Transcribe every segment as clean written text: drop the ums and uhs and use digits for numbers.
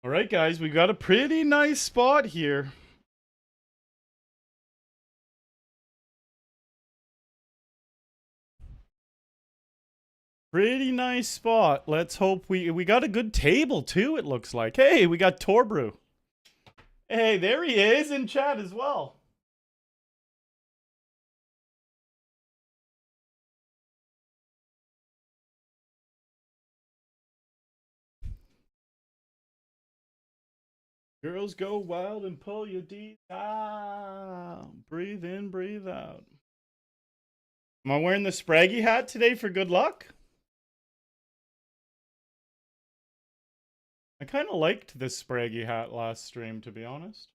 All right, guys, we got a pretty nice spot here. Pretty nice spot. Let's hope we got a good table too, it looks like. Hey, we got Torbrew. Hey, there he is in chat as well. Girls go wild and pull your D's out. Breathe in, breathe out. Am I wearing the Spraggy hat today for good luck? I kind of liked this Spraggy hat last stream, to be honest.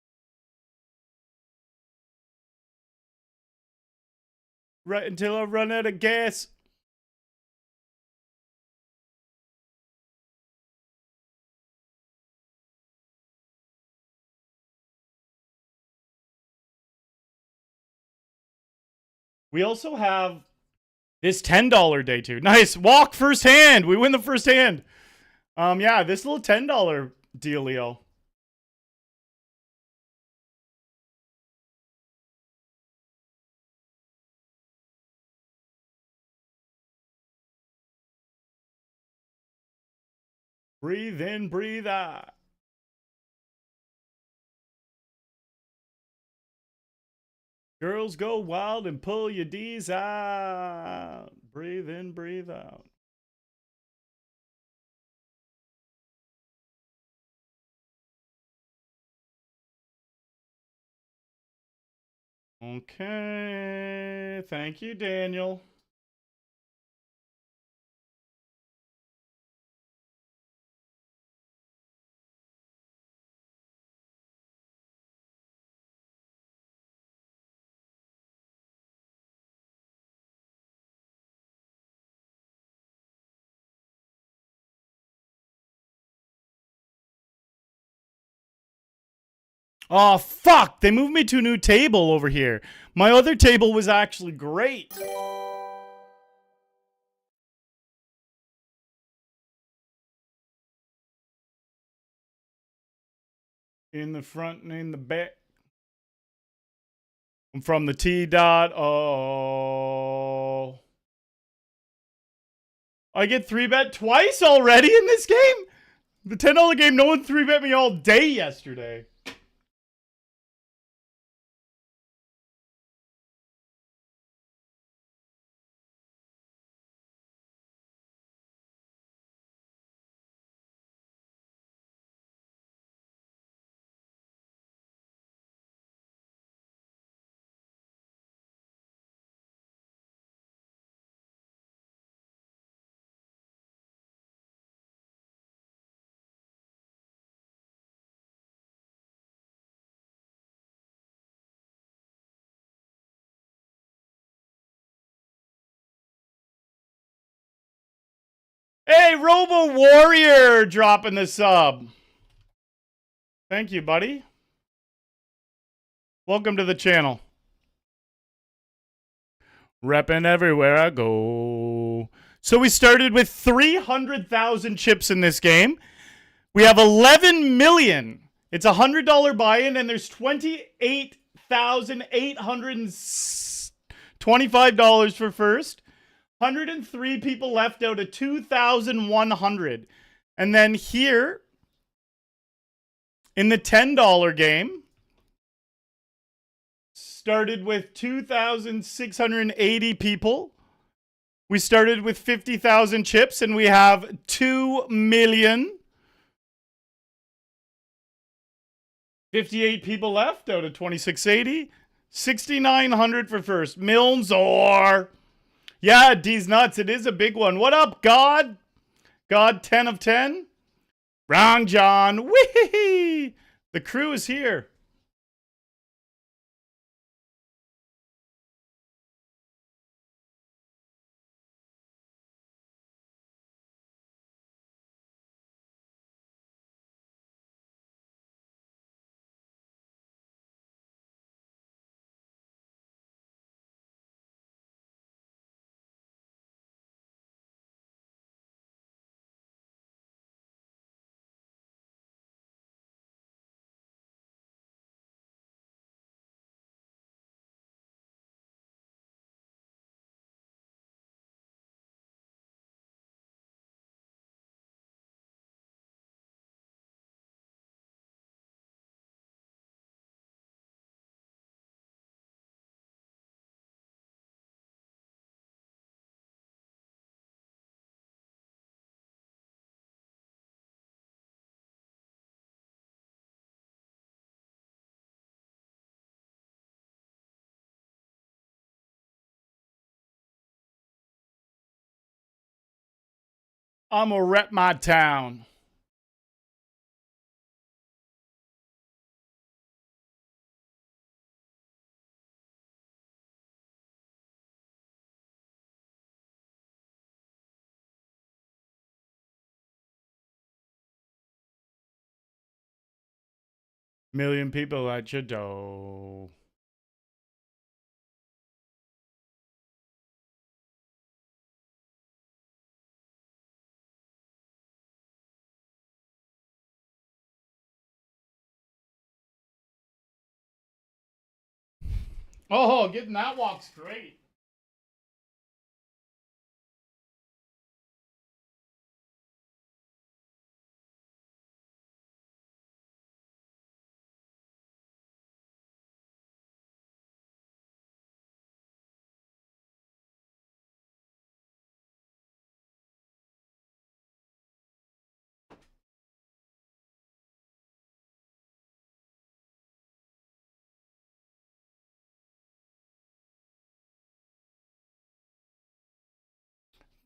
Right until I run out of gas. We also have this $10 day two. Nice. Walk first hand. We win the first hand. Yeah, this little $10 dealio. Breathe in, breathe out. Girls go wild and pull your D's out. Breathe in, breathe out. Okay. Thank you, Daniel. Oh, fuck. They moved me to a new table over here. My other table was actually great. In the front and in the back. From the T dot. Oh. I get 3-bet twice already in this game? The $10 game, no one 3-bet me all day yesterday. Hey, Robo Warrior dropping the sub. Thank you, buddy. Welcome to the channel. Repping everywhere I go. So we started with 300,000 chips in this game. We have 11 million. It's a $100 buy-in, and there's $28,825 for first. 103 people left out of 2,100. And then here, in the $10 game, started with 2,680 people. We started with 50,000 chips, and we have 2 million. 58 people left out of 2,680. 6,900 for first. Milnes or... Yeah, D's nuts. It is a big one. What up, God? God 10 of 10? Wrong, John. Whee! The crew is here. I'm gonna rep my town. Million people at your door. Oh, getting that walk straight.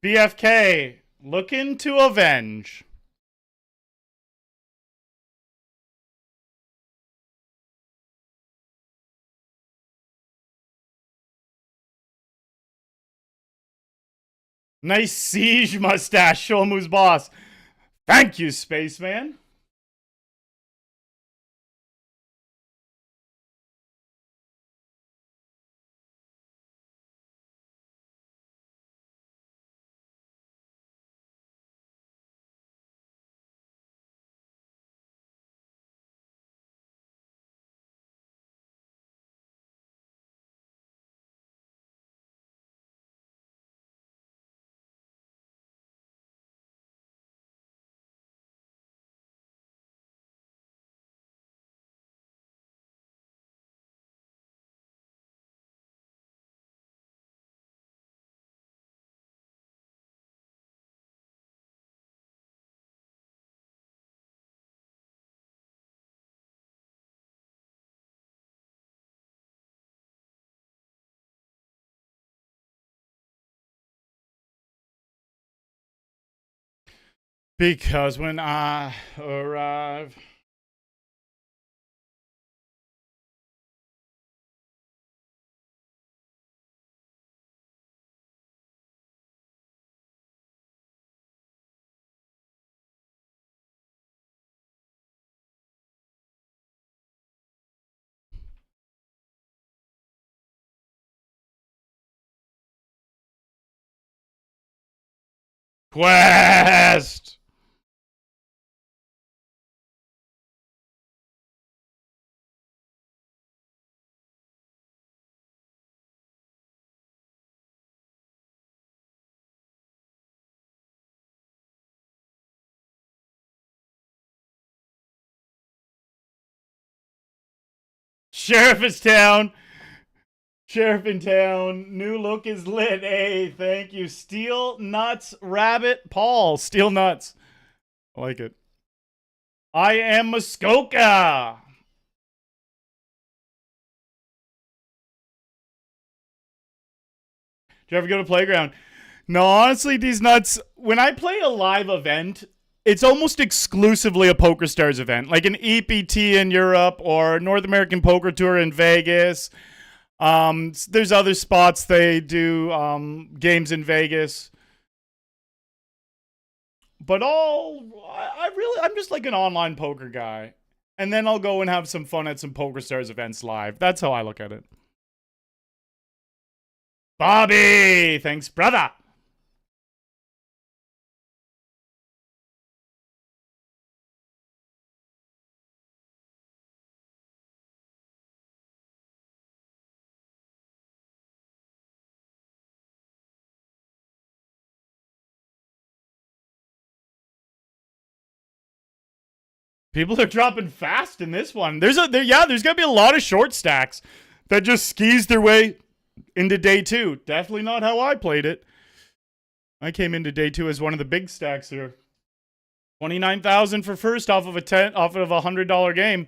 BFK, looking to avenge. Nice siege mustache, Shomu's boss. Thank you, Spaceman. Because when I arrive. Quest! Sheriff is town. Sheriff in town. New look is lit. Hey, thank you. Steel Nuts Rabbit Paul. Steel Nuts. I like it. I am Muskoka. Do you ever go to Playground? No, honestly, these nuts, when I play a live event, it's almost exclusively a PokerStars event, like an EPT in Europe or North American Poker Tour in Vegas. There's other spots they do games in Vegas. But I'm just like an online poker guy. And then I'll go and have some fun at some PokerStars events live. That's how I look at it. Bobby! Thanks, brother! People are dropping fast in this one. There's gonna be a lot of short stacks that just skis their way into day two. Definitely not how I played it. I came into day two as one of the big stacks here. 29,000 for first off of a $100 game.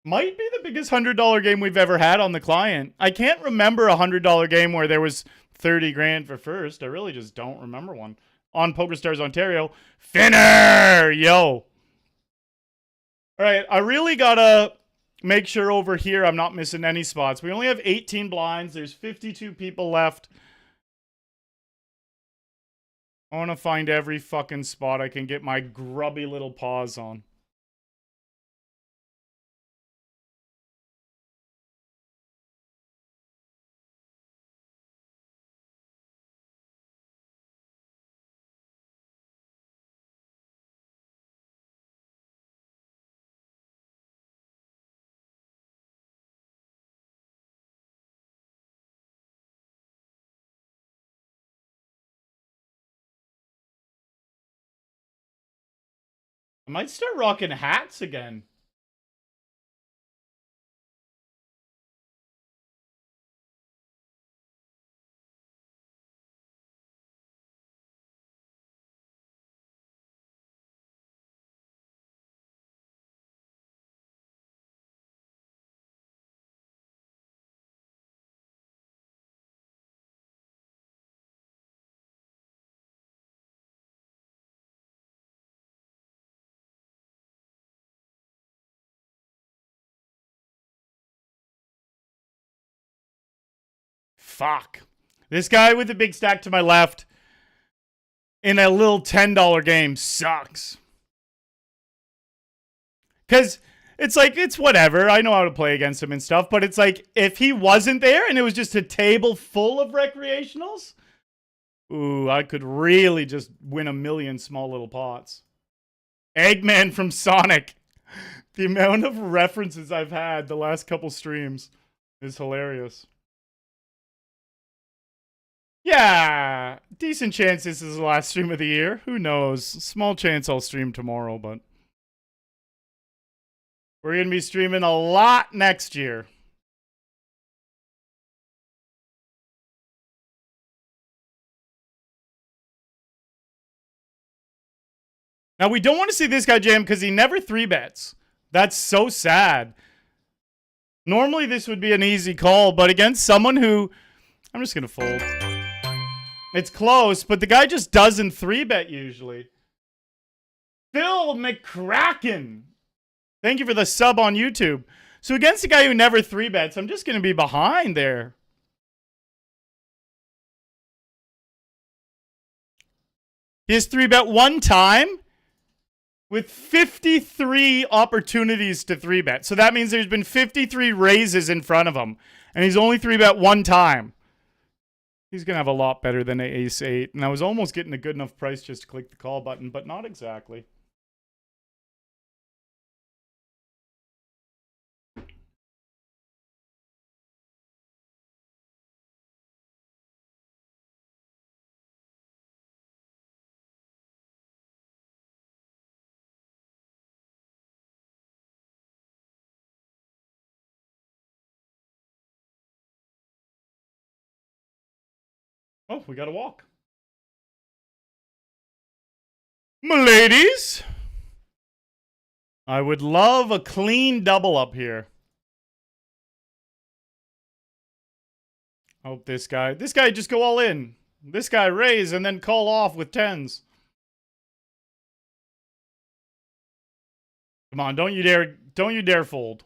Might be the biggest $100 game we've ever had on the client. I can't remember a $100 game where there was 30 grand for first. I really just don't remember one. on PokerStars Ontario. Finner! Yo. All right, I really got to make sure over here I'm not missing any spots. We only have 18 blinds. There's 52 people left. I want to find every fucking spot I can get my grubby little paws on. I might start rocking hats again. Fuck. This guy with the big stack to my left in a little $10 game sucks. Because it's like, it's whatever. I know how to play against him and stuff. But it's like, if he wasn't there and it was just a table full of recreationals, ooh, I could really just win a million small little pots. Eggman from Sonic. The amount of references I've had the last couple streams is hilarious. Yeah, decent chance this is the last stream of the year. Who knows? Small chance I'll stream tomorrow, but we're going to be streaming a lot next year. Now, we don't want to see this guy jam because he never 3-bets. That's so sad. Normally, this would be an easy call, but against someone who... I'm just going to fold. It's close, but the guy just doesn't 3-bet usually. Phil McCracken. Thank you for the sub on YouTube. So against a guy who never 3-bets, I'm just going to be behind there. He has 3-bet one time with 53 opportunities to 3-bet. So that means there's been 53 raises in front of him. And he's only 3-bet one time. He's going to have a lot better than an ace-8. And I was almost getting a good enough price just to click the call button, but not exactly. Oh, we got to walk. M'ladies, I would love a clean double up here. Hope this guy just go all in. This guy raise and then call off with 10s. Come on, don't you dare fold.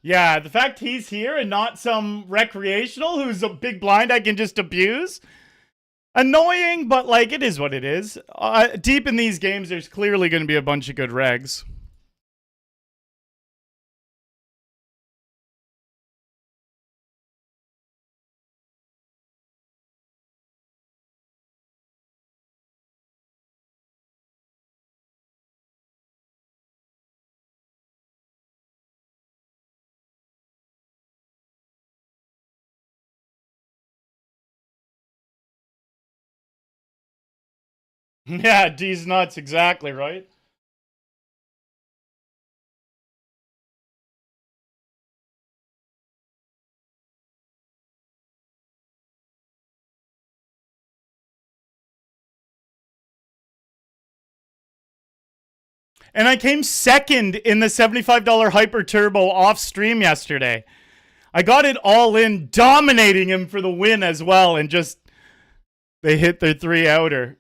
Yeah, the fact he's here and not some recreational who's a big blind I can just abuse. Annoying, but like, it is what it is. Deep in these games, there's clearly going to be a bunch of good regs. Yeah, D's nuts, exactly, right? And I came second in the $75 Hyper Turbo off stream yesterday. I got it all in, dominating him for the win as well, and just they hit their 3-outer.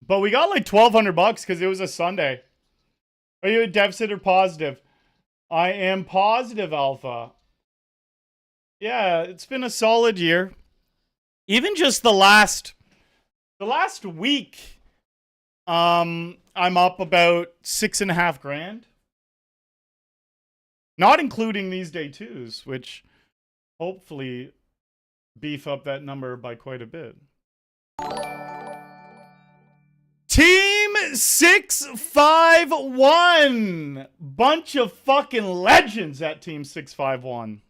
But we got like $1,200 because it was a Sunday. Are you a deficit or positive? I am positive, Alpha. Yeah, it's been a solid year. Even just the last week, I'm up about 6.5 grand. Not including these day twos, which hopefully beef up that number by quite a bit. Team 651. Bunch of fucking legends at Team 651.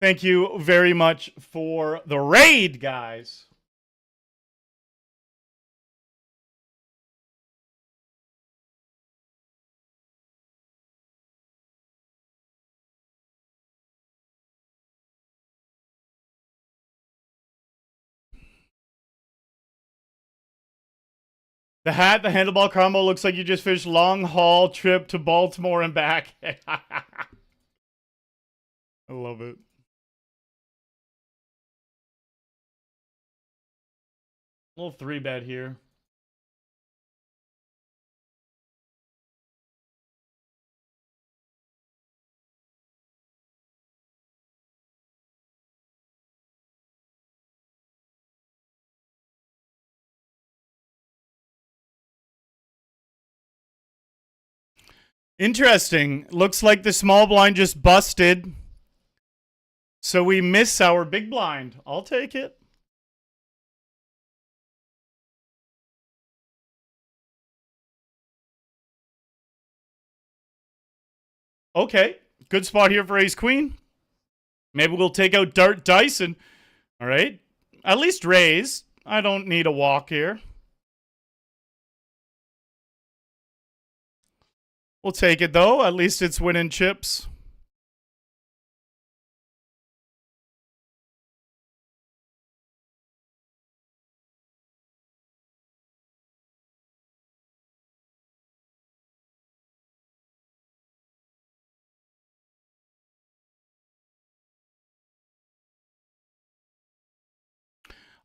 Thank you very much for the raid, guys. The hat, the handlebar combo looks like you just finished long haul trip to Baltimore and back. I love it. Little 3-bet here. Interesting. Looks like the small blind just busted. So we miss our big blind. I'll take it. Okay. Good spot here for ace queen. Maybe we'll take out Dart Dyson. All right. At least raise. I don't need a walk here. We'll take it though. At least it's winning chips.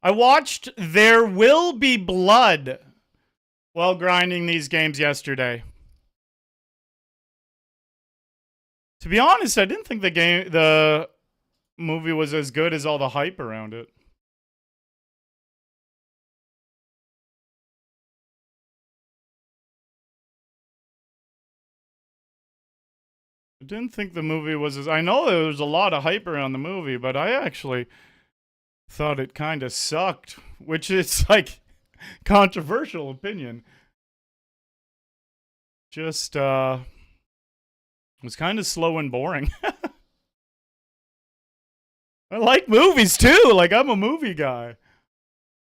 I watched There Will Be Blood while grinding these games yesterday. To be honest, I didn't think the movie was as good as all the hype around it. I didn't think the movie was as... I know there was a lot of hype around the movie, but I actually thought it kind of sucked, which is like controversial opinion. Just was kind of slow and boring. I like movies too. Like, I'm a movie guy.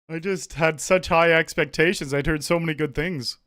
I just had such high expectations. I'd heard so many good things.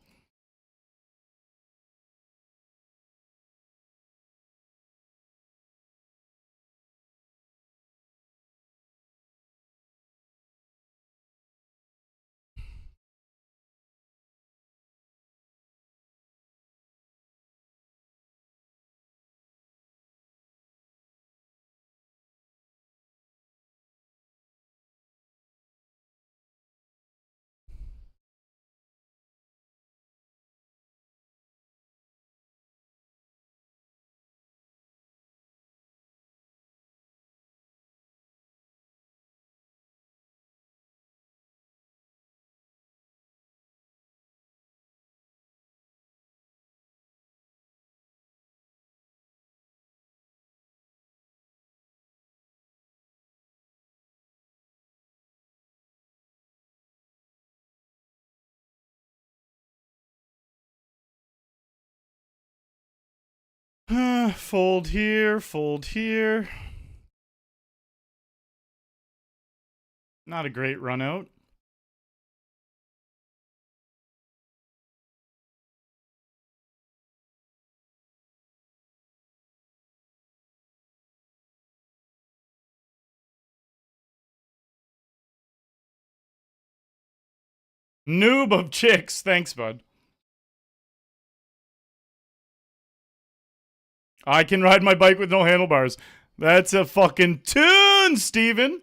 Fold here, fold here. Not a great run out. Noob of chicks. Thanks, bud. I can ride my bike with no handlebars. That's a fucking tune, Steven.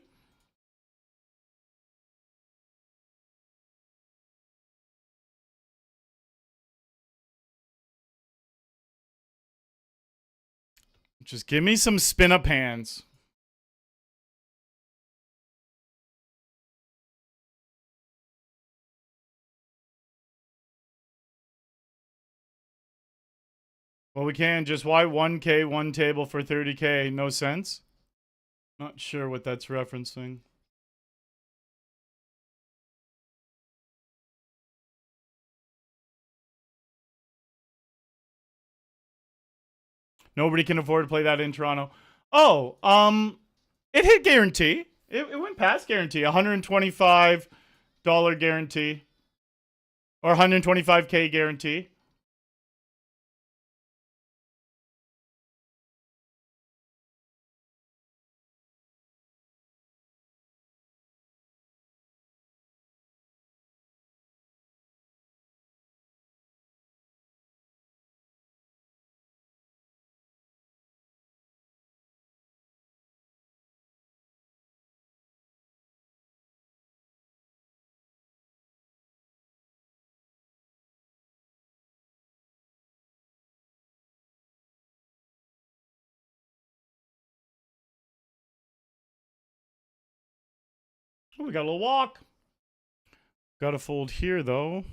Just give me some spin up hands. Well, we can. Just why 1K, one table for 30K? No sense? Not sure what that's referencing. Nobody can afford to play that in Toronto. Oh, it hit guarantee. It went past guarantee. $125 guarantee. Or 125K guarantee. Oh, we got a little walk. Got to fold here, though.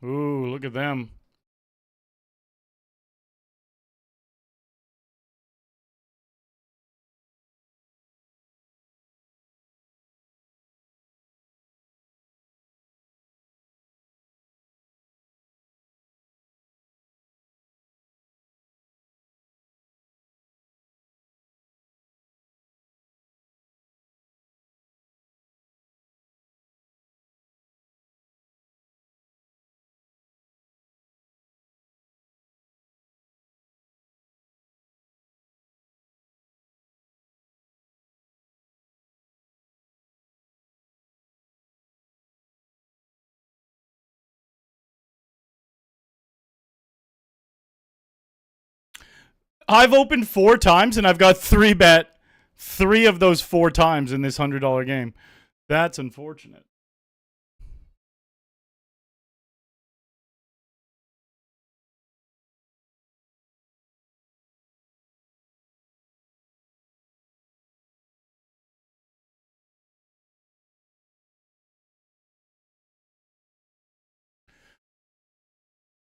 Ooh, look at them. I've opened 4 times and I've got 3 bet 3 of those 4 times in this $100 game. That's unfortunate.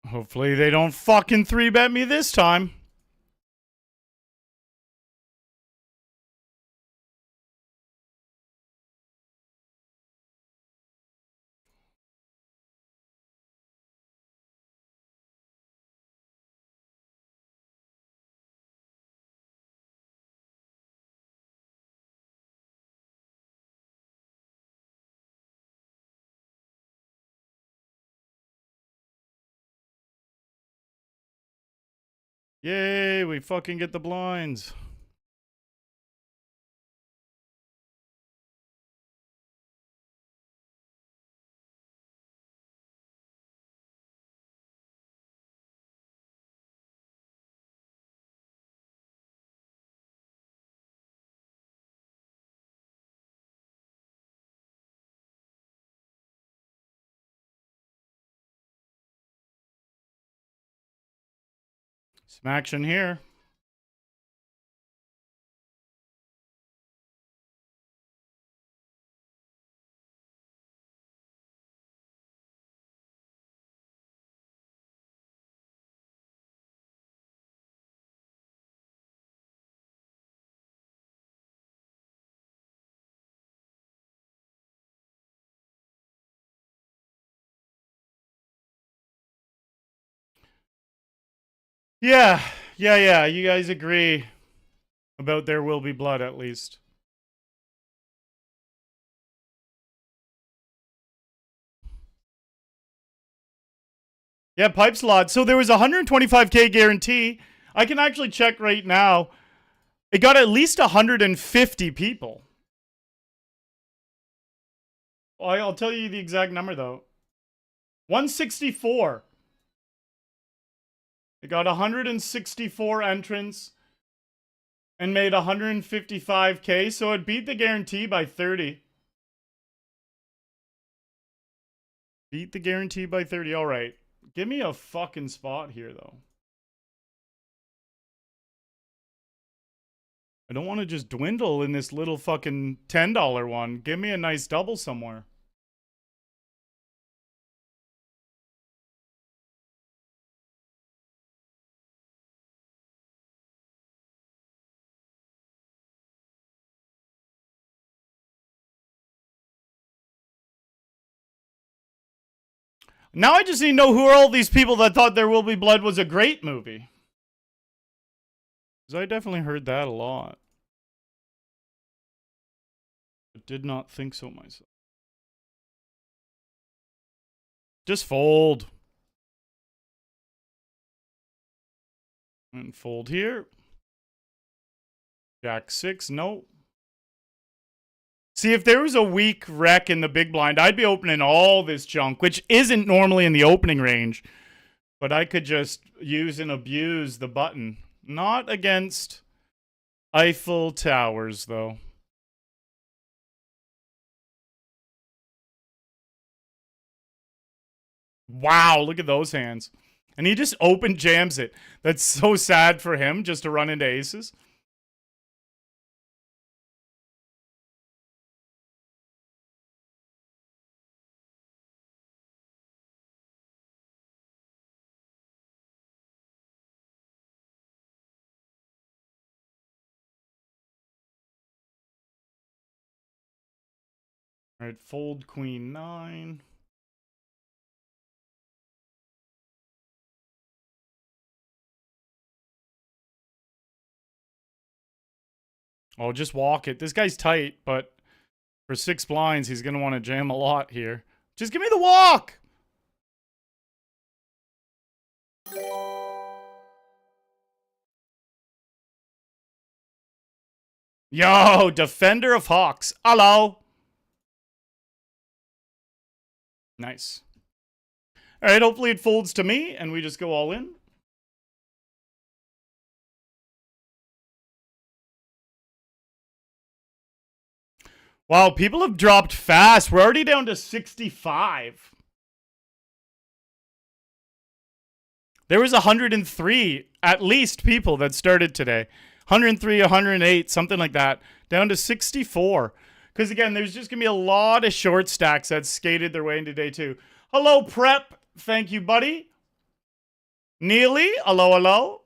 Hopefully they don't fucking 3 bet me this time. Yay, we fucking get the blinds. Some action here. Yeah. You guys agree about there will be blood at least. Yeah, pipe slot. So there was a 125K guarantee. I can actually check right now. It got at least 150 people. I'll tell you the exact number though. 164. It got 164 entrants and made 155K, so it beat the guarantee by 30. Beat the guarantee by 30. All right. Give me a fucking spot here, though. I don't want to just dwindle in this little fucking $10 one. Give me a nice double somewhere. Now I just need to know who are all these people that thought There Will Be Blood was a great movie. Because I definitely heard that a lot. But did not think so myself. Just fold. And fold here. Jack 6, no. See, if there was a weak wreck in the big blind, I'd be opening all this junk, which isn't normally in the opening range. But I could just use and abuse the button. Not against Eiffel Towers, though. Wow, look at those hands. And he just open jams it. That's so sad for him just to run into aces. All right, fold queen 9. Oh, just walk it. This guy's tight, but for 6 blinds, he's going to want to jam a lot here. Just give me the walk! Yo, Defender of Hawks. Hello. Nice. All right, hopefully it folds to me, and we just go all in. Wow, people have dropped fast. We're already down to 65. There was 103, at least, people that started today. 103, 108, something like that. Down to 64. Because, again, there's just going to be a lot of short stacks that skated their way into day 2. Hello, Prep. Thank you, buddy. Neely. Hello, hello.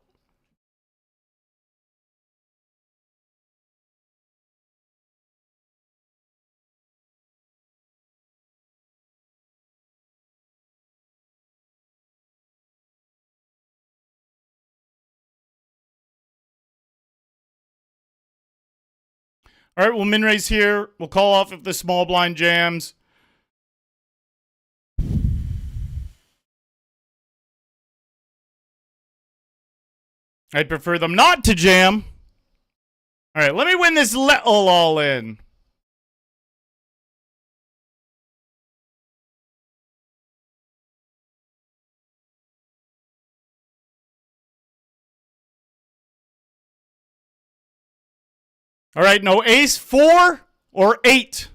All right, we'll min raise here. We'll call off if the small blind jams. I'd prefer them not to jam. All right, let me win this little all in. All right, no ace, 4 or 8.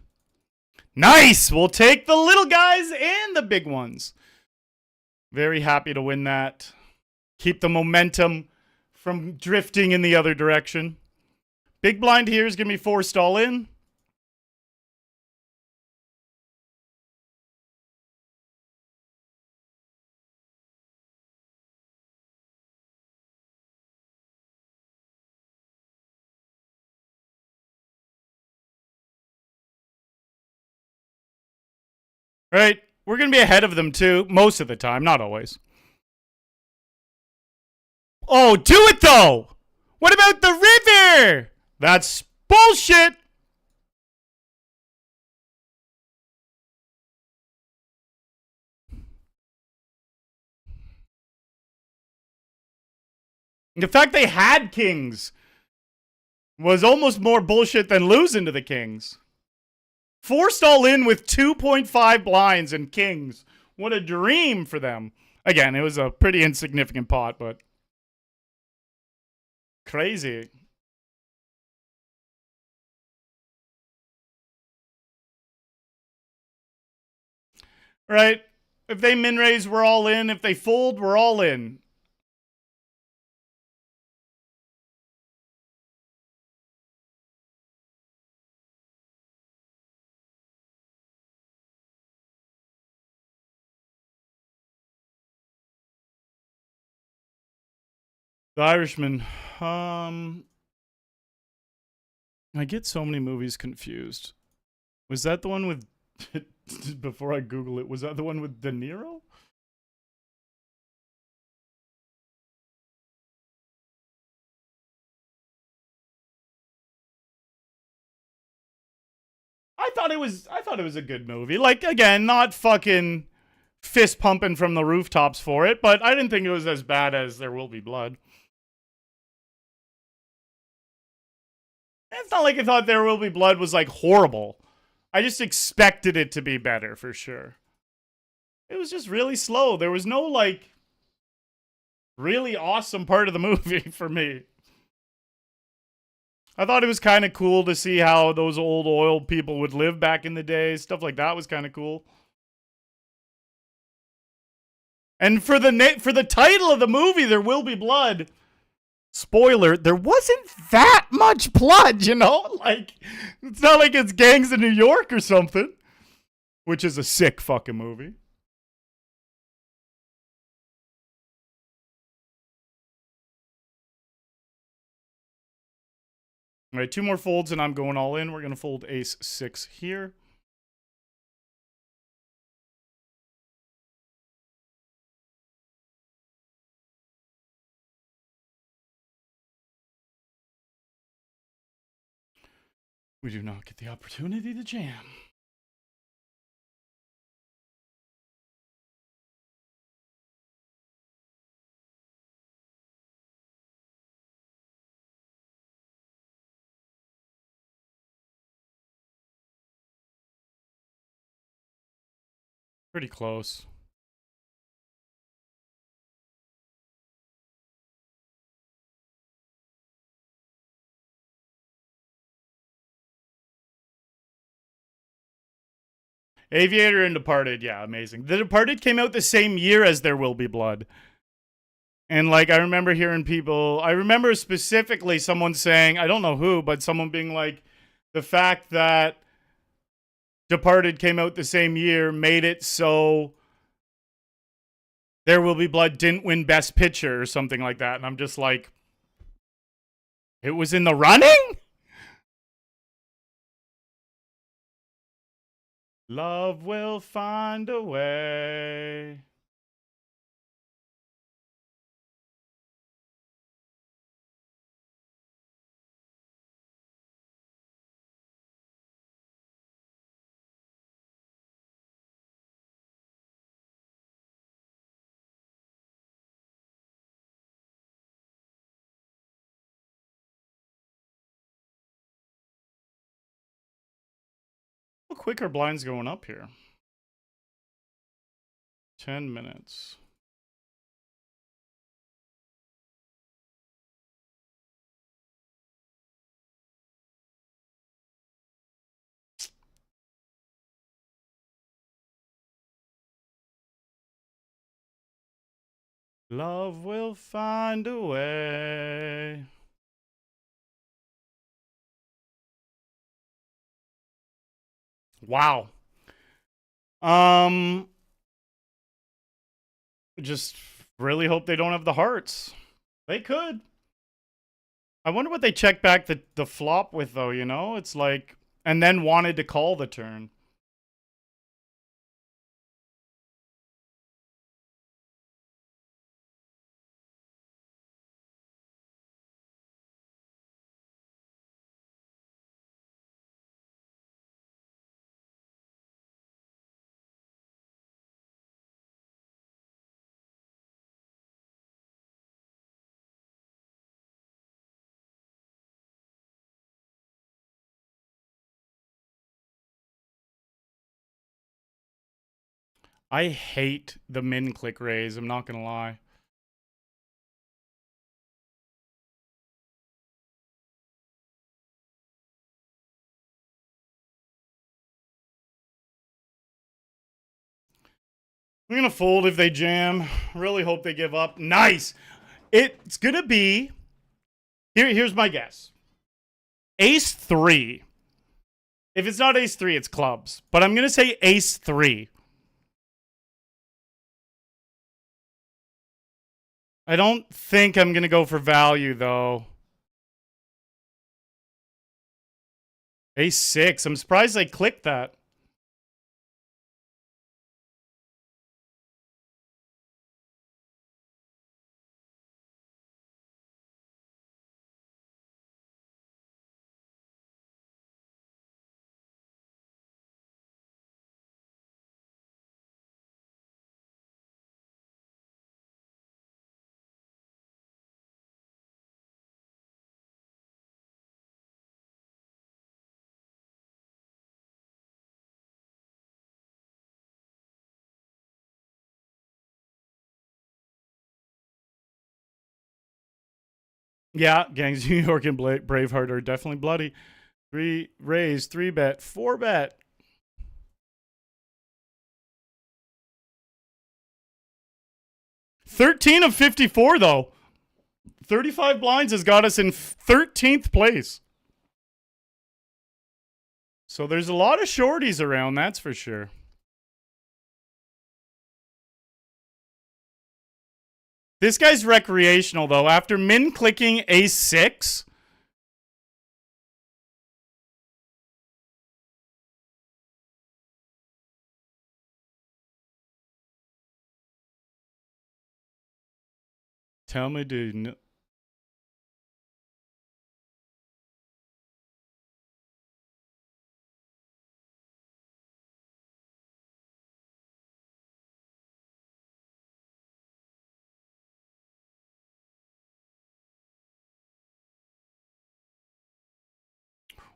Nice. We'll take the little guys and the big ones. Very happy to win that. Keep the momentum from drifting in the other direction. Big blind here is going to be forced all in. Right? We're going to be ahead of them too, most of the time, not always. Oh, do it though! What about the river? That's bullshit! The fact they had kings was almost more bullshit than losing to the kings. Forced all in with 2.5 blinds and kings. What a dream for them. Again, it was a pretty insignificant pot, but crazy. Right? If they min raise, we're all in. If they fold, we're all in. The Irishman. I get so many movies confused. Was that the one with... Before I Google it, was that the one with De Niro? I thought it was a good movie. Like, again, not fucking fist pumping from the rooftops for it, but I didn't think it was as bad as There Will Be Blood. It's not like I thought There Will Be Blood was like horrible. I just expected it to be better for sure. It was just really slow. There was no like really awesome part of the movie for me. I thought it was kind of cool to see how those old oil people would live back in the day. Stuff like that was kind of cool. And for the title of the movie, There Will Be Blood. Spoiler, there wasn't that much blood, you know? Like, it's not like it's Gangs of New York or something. Which is a sick fucking movie. All right, 2 more folds and I'm going all in. We're going to fold ace 6 here. We do not get the opportunity to jam. Pretty close. Aviator and Departed, yeah, amazing. The Departed came out the same year as There Will Be Blood. And like I remember hearing people, I remember specifically someone saying, I don't know who, but someone being like, the fact that Departed came out the same year made it so There Will Be Blood didn't win Best Picture or something like that. And I'm just like, it was in the running? Love will find a way. How quick are blinds going up here? 10 minutes. Love will find a way. Wow. Just really hope they don't have the hearts. They could. I wonder what they check back the flop with, though, you know? It's like, and then wanted to call the turn. I hate the min click raise, I'm not gonna lie. I'm gonna fold if they jam. Really hope they give up. Nice! It's gonna be... Here's my guess. Ace 3. If it's not ace 3, it's clubs. But I'm gonna say ace 3. I don't think I'm gonna go for value, though. Ace 6. I'm surprised I clicked that. Yeah, Gangs New York and Braveheart are definitely bloody. 3 raise, 3 bet, 4 bet. $13 of 54, though. 35 blinds has got us in 13th place. So there's a lot of shorties around, that's for sure. This guy's recreational, though. After min clicking ace 6... Tell me, dude.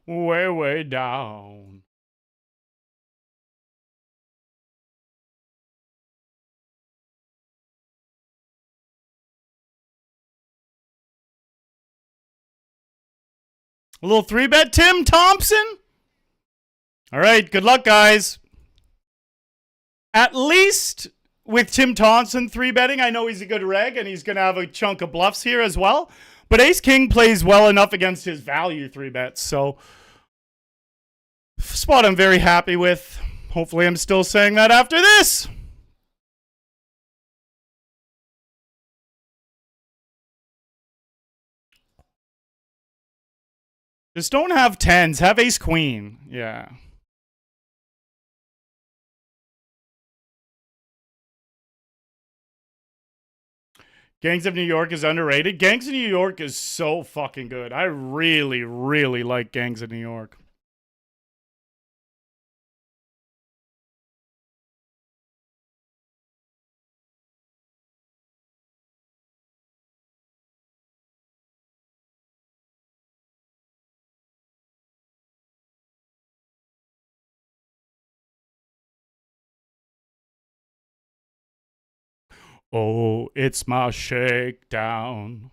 Way, way down. A little 3 bet, Tim Thompson? All right, good luck, guys. At least with Tim Thompson 3 betting, I know he's a good reg and he's going to have a chunk of bluffs here as well. But Ace King plays well enough against his value 3 bets. So, spot I'm very happy with. Hopefully, I'm still saying that after this. Just don't have 10s. Have Ace Queen. Yeah. Gangs of New York is underrated. Gangs of New York is so fucking good. I really, really like Gangs of New York. Oh, it's my shakedown.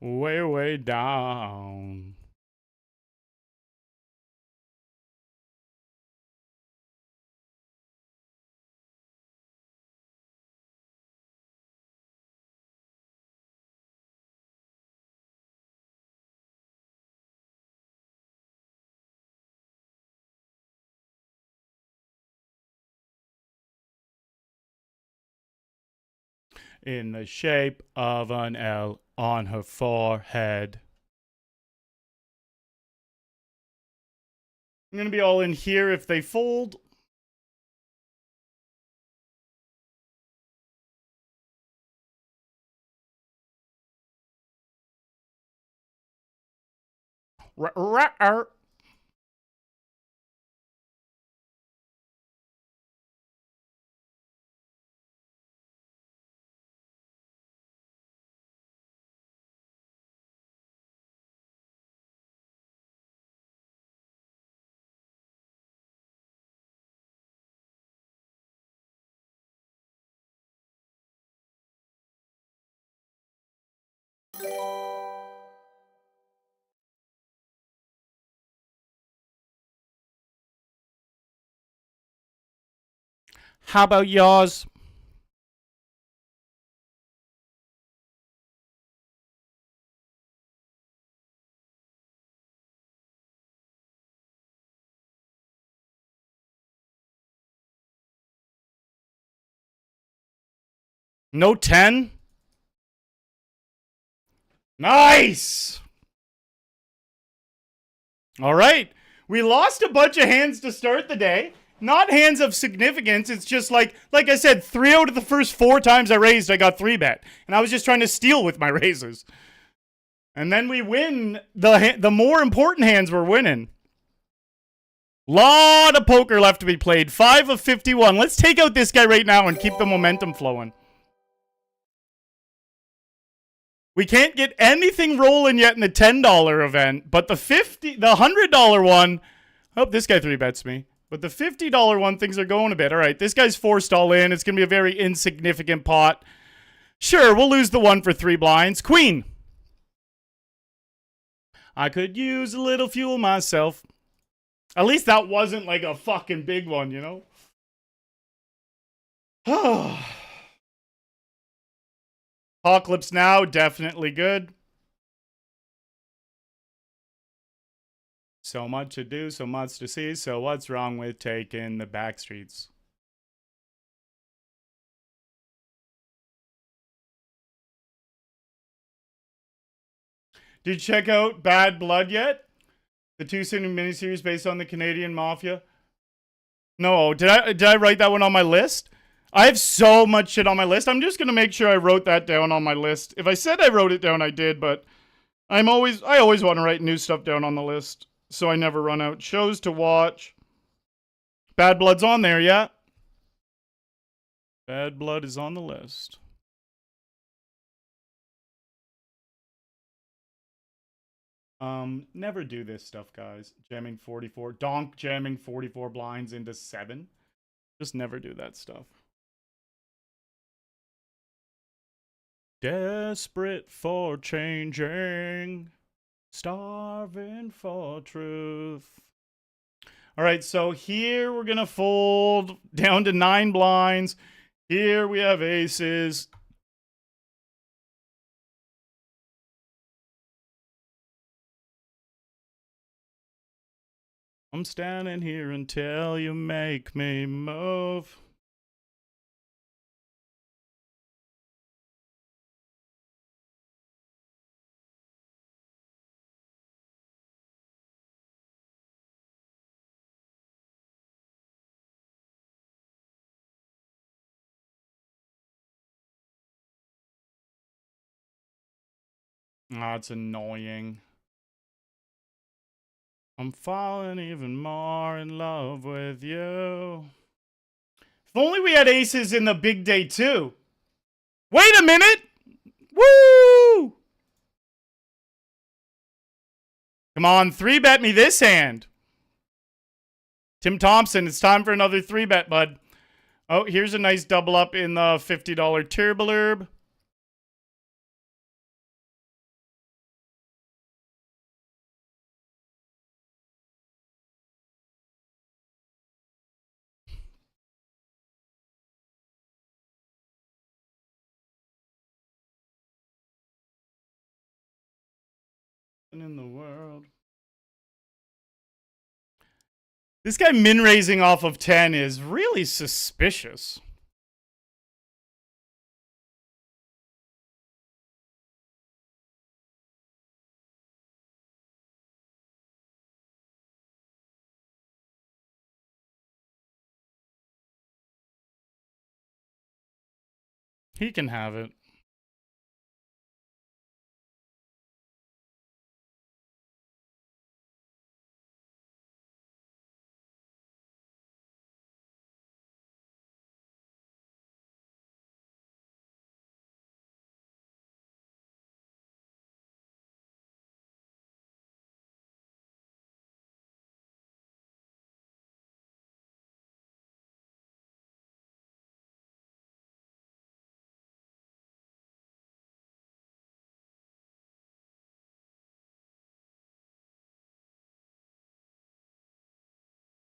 Way, way down. In the shape of an L on her forehead. I'm going to be all in here if they fold. How about yours? No 10? Nice! All right. We lost a bunch of hands to start the day. Not hands of significance. It's just like I said, 3 out of the first 4 times I raised, I got 3-bet. And I was just trying to steal with my raises. And then we win. The more important hands we're winning. Lot of poker left to be played. 5 of 51. Let's take out this guy right now and keep the momentum flowing. We can't get anything rolling yet in the $10 event, but the $100 one, I hope this guy 3-bets me. But the $50 one, things are going a bit. All right, this guy's forced all in. It's going to be a very insignificant pot. Sure, we'll lose the one for 3 blinds. Queen. I could use a little fuel myself. At least that wasn't like a fucking big one, you know? Apocalypse Now, definitely good. So much to do, so much to see. So what's wrong with taking the back streets? Did you check out Bad Blood yet? The 2-city miniseries based on the Canadian Mafia? No, did I write that one on my list? I have so much shit on my list. I'm just gonna make sure I wrote that down on my list. If I said I wrote it down, I did, but I always want to write new stuff down on the list so I never run out. Shows to watch. Bad Blood's on there, yeah? Bad Blood is on the list. Never do this stuff, guys. Jamming 44. Donk jamming 44 blinds into 7. Just never do that stuff. Desperate for changing. Starving for truth. All right, so here we're going to fold down to 9 blinds. Here we have aces. I'm standing here until you make me move. Ah, it's annoying. I'm falling even more in love with you. If only we had aces in the big day too. Wait a minute! Woo! Come on, 3-bet me this hand. Tim Thompson, it's time for another 3-bet, bud. Oh, here's a nice double up in the $50 Turbolerb. In the world. This guy min raising off of 10 is really suspicious. He can have it.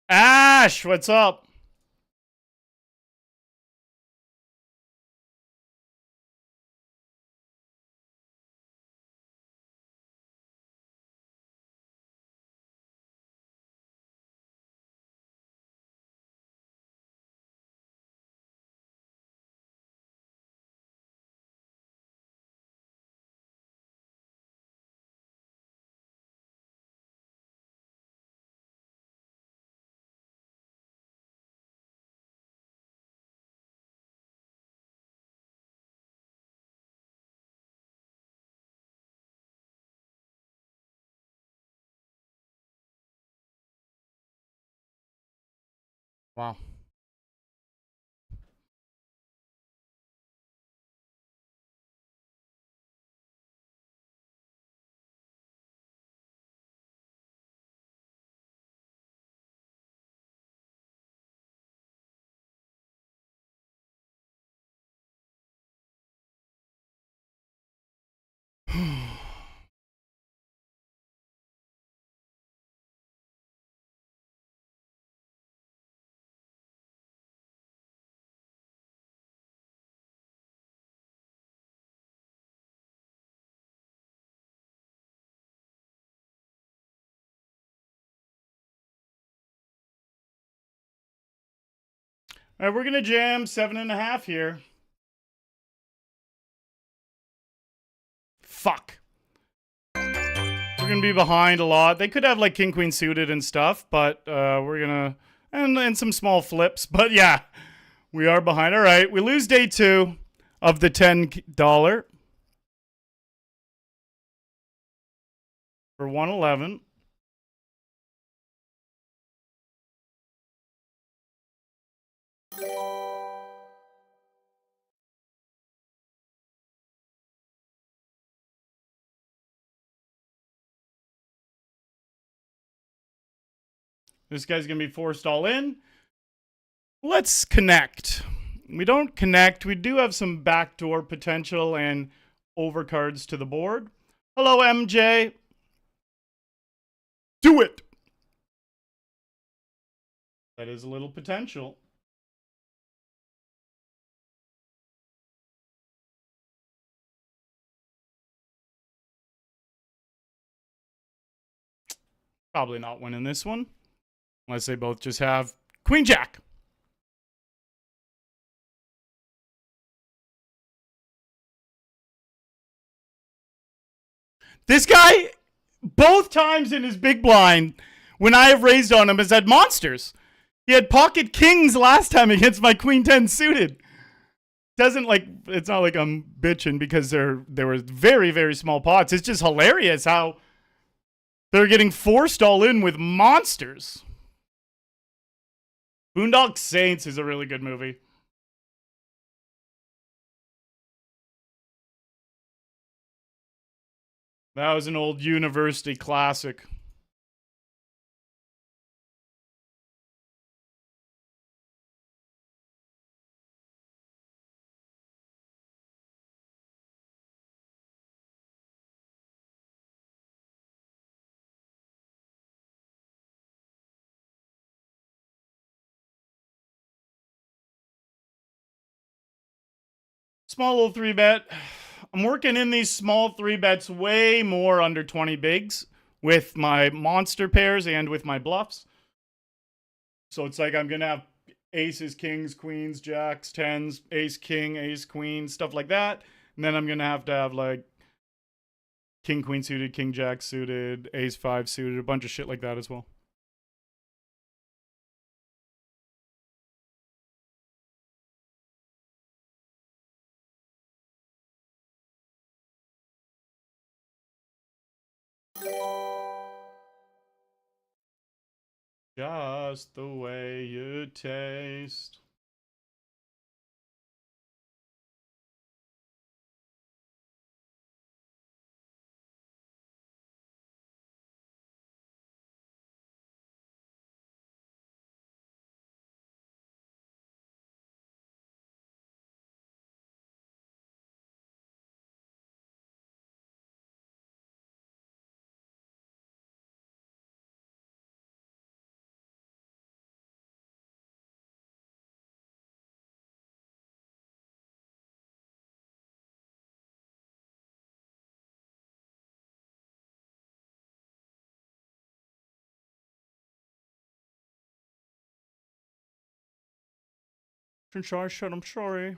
Ash, what's up? Wow. All right, we're going to jam 7.5 here. Fuck. We're going to be behind a lot. They could have like king, queen suited and stuff, but we're going to... And some small flips. But yeah, we are behind. All right, we lose day 2 of the $10 for 111. This guy's going to be forced all in. Let's connect. We don't connect. We do have some backdoor potential and overcards to the board. Hello, MJ. Do it. That is a little potential. Probably not winning this one. Unless they both just have Queen Jack. This guy, both times in his big blind, when I have raised on him, has had monsters. He had pocket kings last time against my Queen 10 suited. Doesn't like, it's not like I'm bitching because there were very, very small pots. It's just hilarious how they're getting forced all in with monsters. Boondock Saints is a really good movie. That was an old university classic. Small little 3-bet I'm working in these small 3-bets way more under 20 bigs with my monster pairs and with my bluffs. So it's like I'm going to have aces, kings, queens, jacks, tens, ace, king, ace, queen, stuff like that. And then I'm going to have like king, queen suited, king, jack suited, ace, 5 suited, a bunch of shit like that as well. Just the way you taste. Shut, I'm sorry.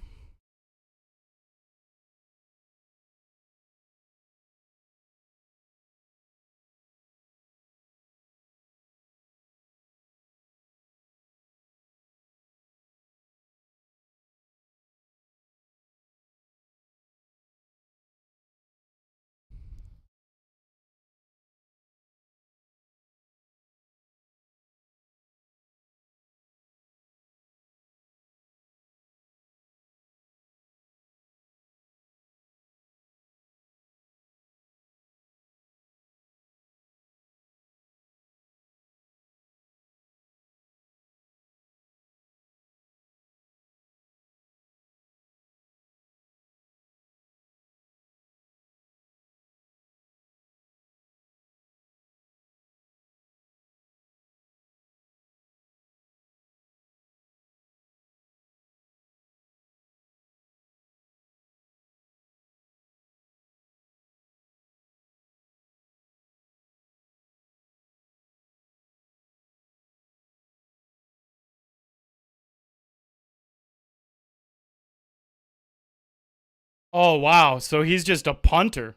Oh, wow. So he's just a punter.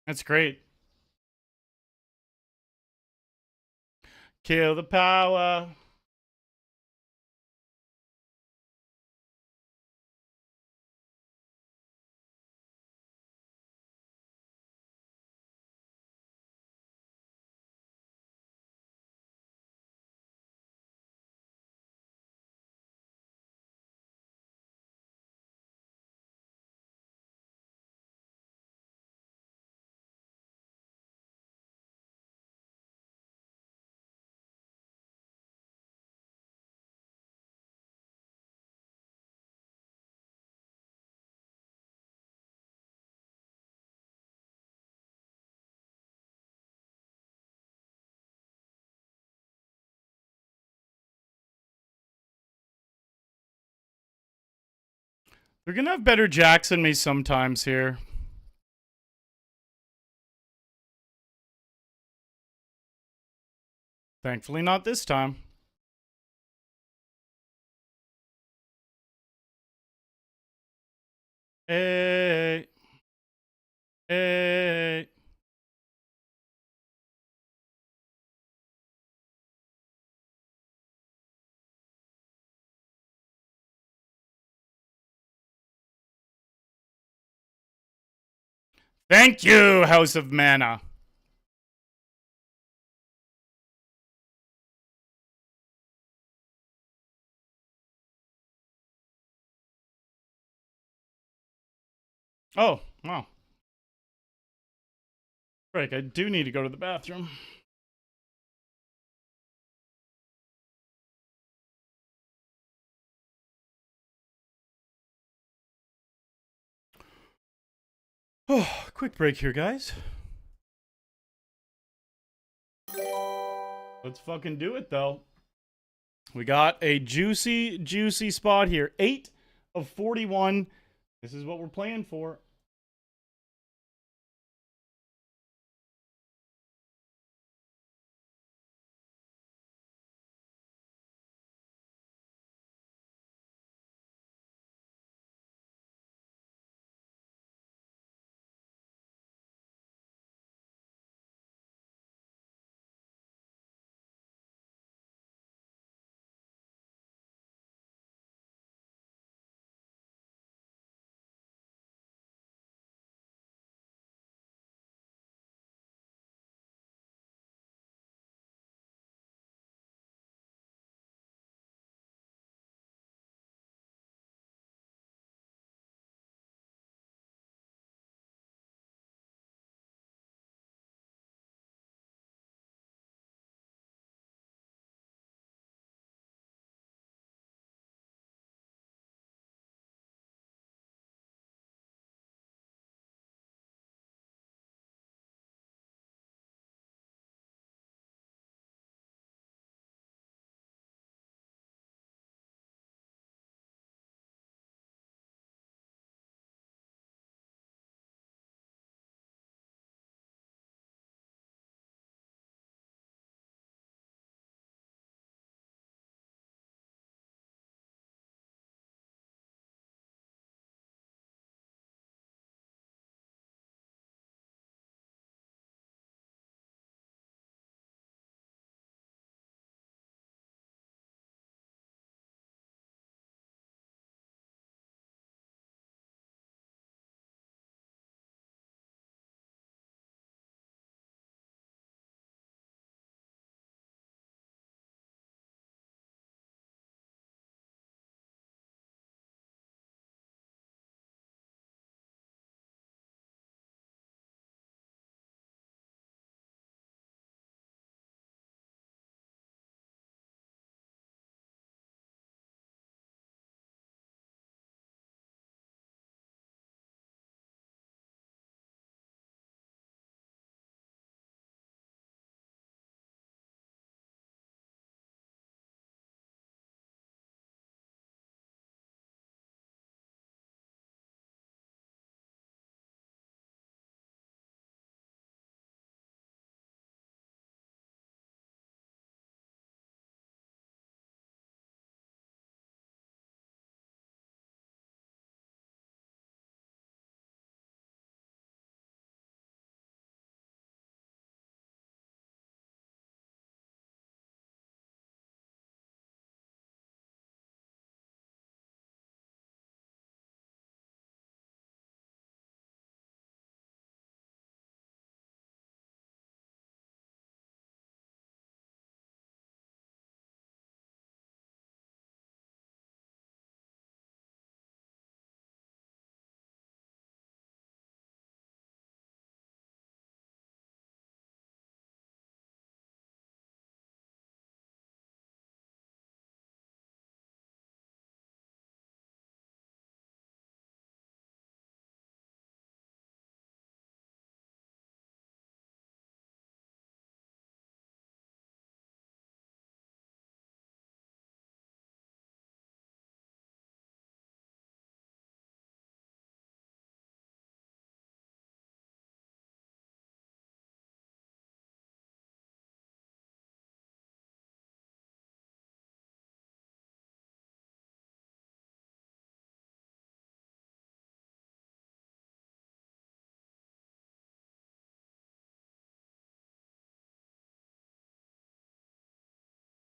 That's great. Kill the power. They're going to have better jacks than me sometimes here. Thankfully, not this time. Hey. Hey. Thank you, House of Mana. Oh, wow. Right, I do need to go to the bathroom. Oh, quick break here, guys. Let's fucking do it, though. We got a juicy, juicy spot here. 8 of 41. This is what we're playing for.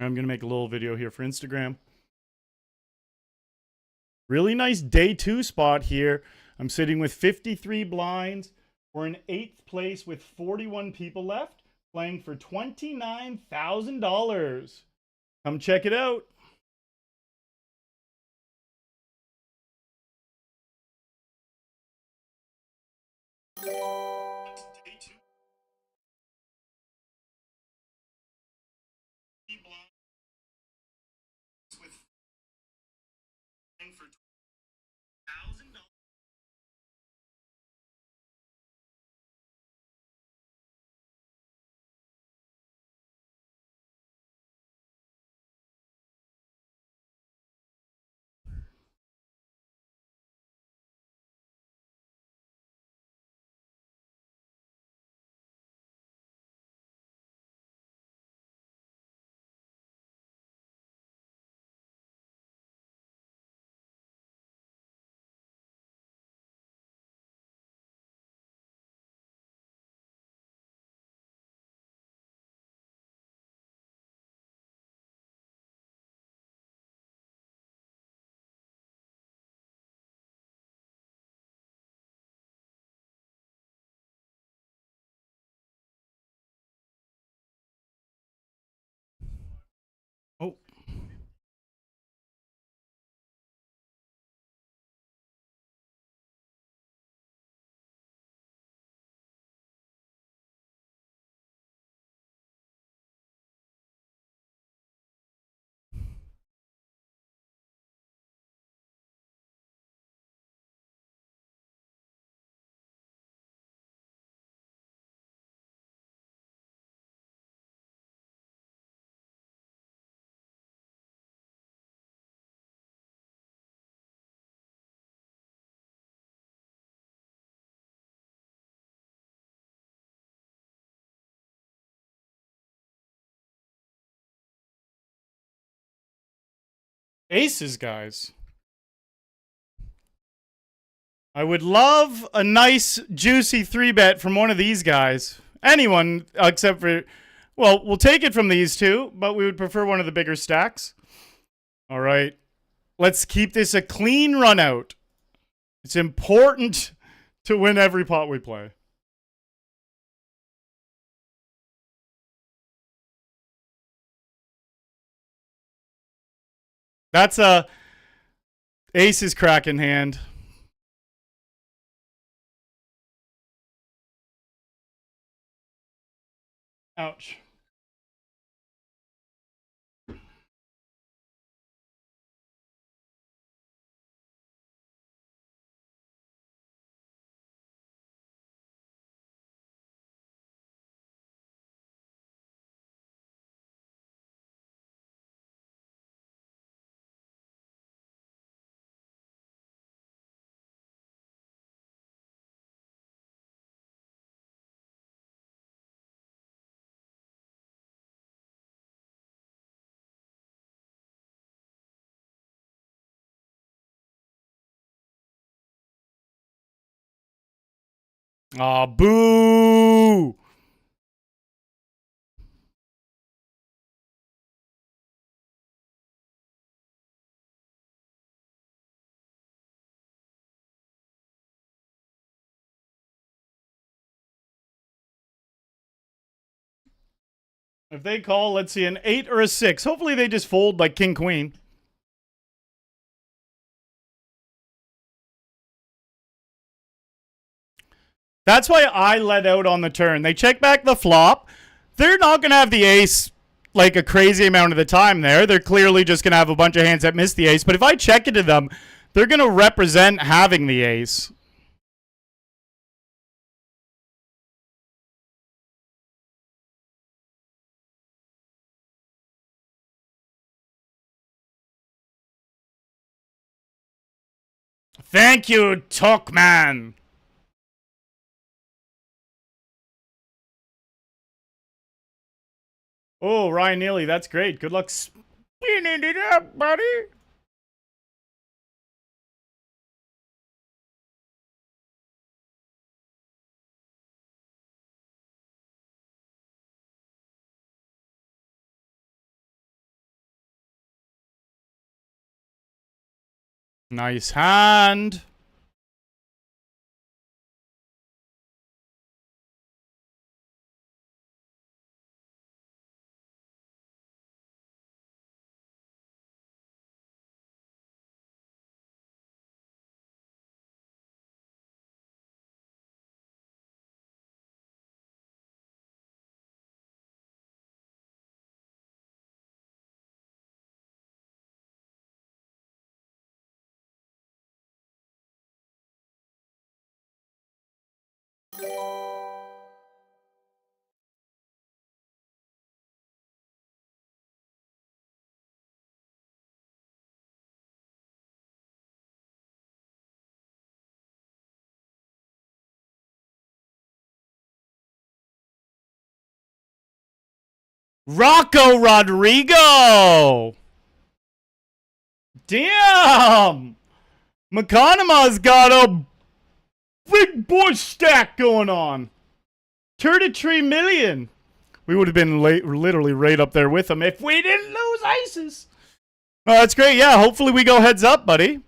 I'm going to make a little video here for Instagram. Really nice day two spot here. I'm sitting with 53 blinds. We're in 8th place with 41 people left, playing for $29,000. Come check it out. Day two. Blinds with playing for $1,000. Aces, guys. I would love a nice, juicy 3-bet from one of these guys. Anyone except for... Well, we'll take it from these two, but we would prefer one of the bigger stacks. All right. Let's keep this a clean run out. It's important to win every pot we play. That's a aces crack in hand. Ouch. Aw, boo! If they call, let's see, an 8 or a 6. Hopefully they just fold like king, queen. That's why I let out on the turn. They check back the flop. They're not going to have the ace like a crazy amount of the time there. They're clearly just going to have a bunch of hands that miss the ace. But if I check it to them, they're going to represent having the ace. Thank you, Tuckman. Oh, Ryan Neely, that's great. Good luck spinning it up, buddy. Nice hand. Rocco Rodrigo. Damn. McConaughey's got a big boy stack going on. 33 million. We would have been literally right up there with him if we didn't lose aces. Oh, that's great. Yeah, hopefully we go heads up, buddy.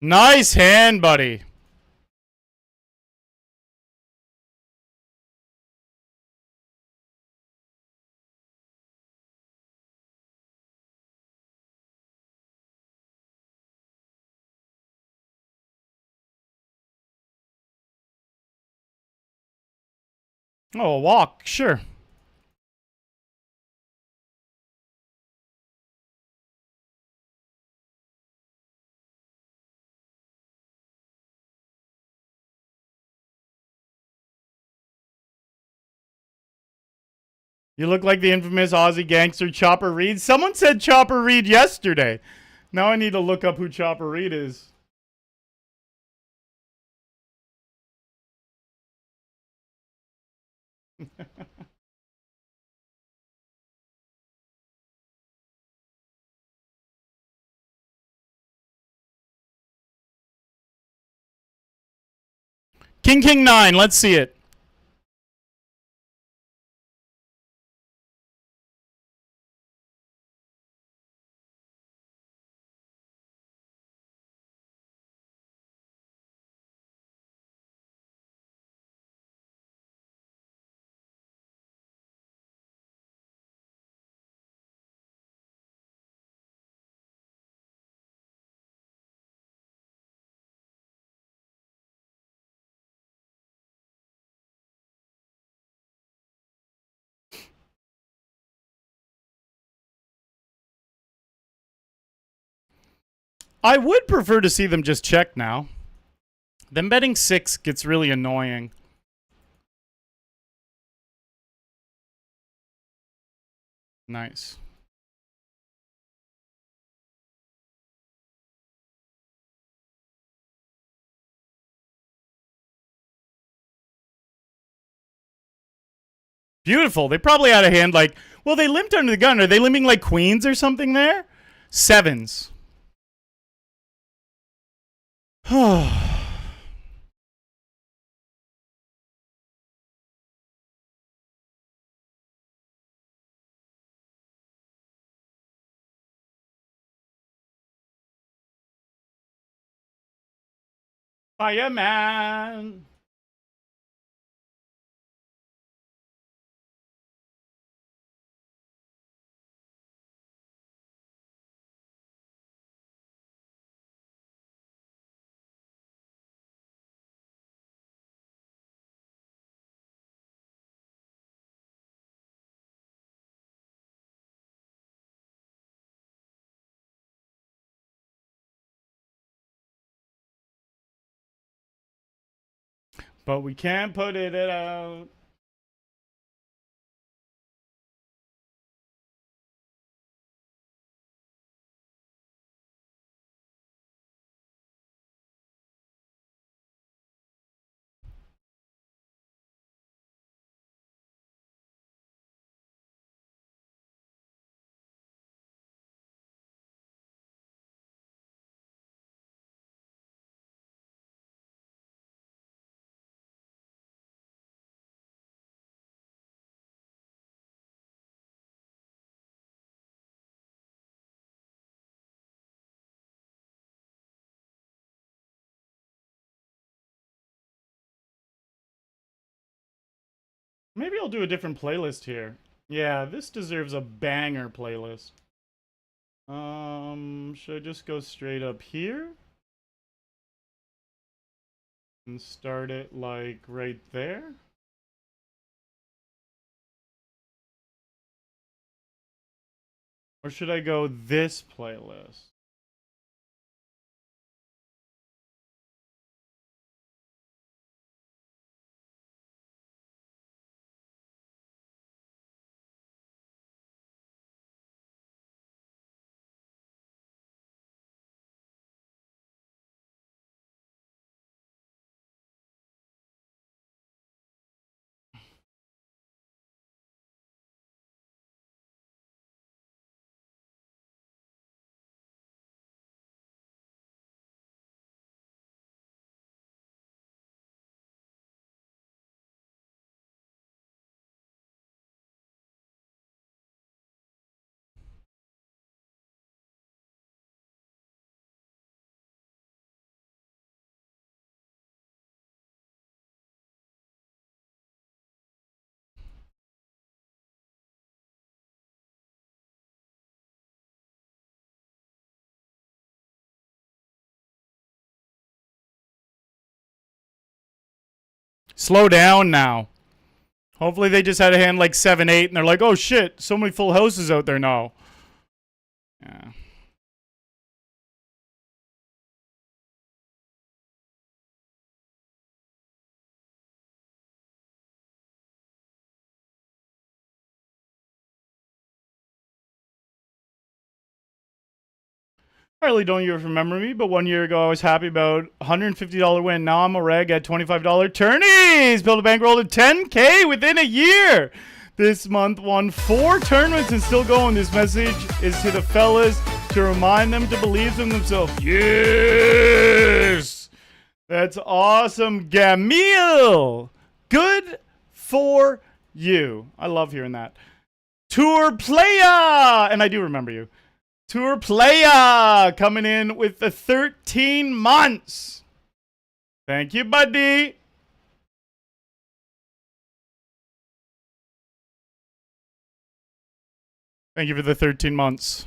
Nice hand, buddy. Oh, a walk, sure. You look like the infamous Aussie gangster Chopper Reed. Someone said Chopper Reed yesterday. Now I need to look up who Chopper Reed is. King, King 9. Let's see it. I would prefer to see them just check now. Them betting 6 gets really annoying. Nice. Beautiful. They probably had a hand like, well, they limped under the gun. Are they limping like queens or something there? 7s. Fireman. But we can't put it out. Maybe I'll do a different playlist here. Yeah, this deserves a banger playlist. Should I just go straight up here? And start it like right there? Or should I go this playlist? Slow down now. Hopefully they just had a hand like 7-8 and they're like, oh shit, so many full houses out there now. Yeah. Arlie, don't you remember me? But 1 year ago, I was happy about $150 win. Now I'm a reg at $25 tourneys. Build a bankroll to 10K within a year. This month won 4 tournaments and still going. This message is to the fellas to remind them to believe in themselves. Yes! That's awesome, Gamil. Good for you. I love hearing that. Tour Playa! And I do remember you. Tour Playa coming in with the 13 months. Thank you, buddy. Thank you for the 13 months.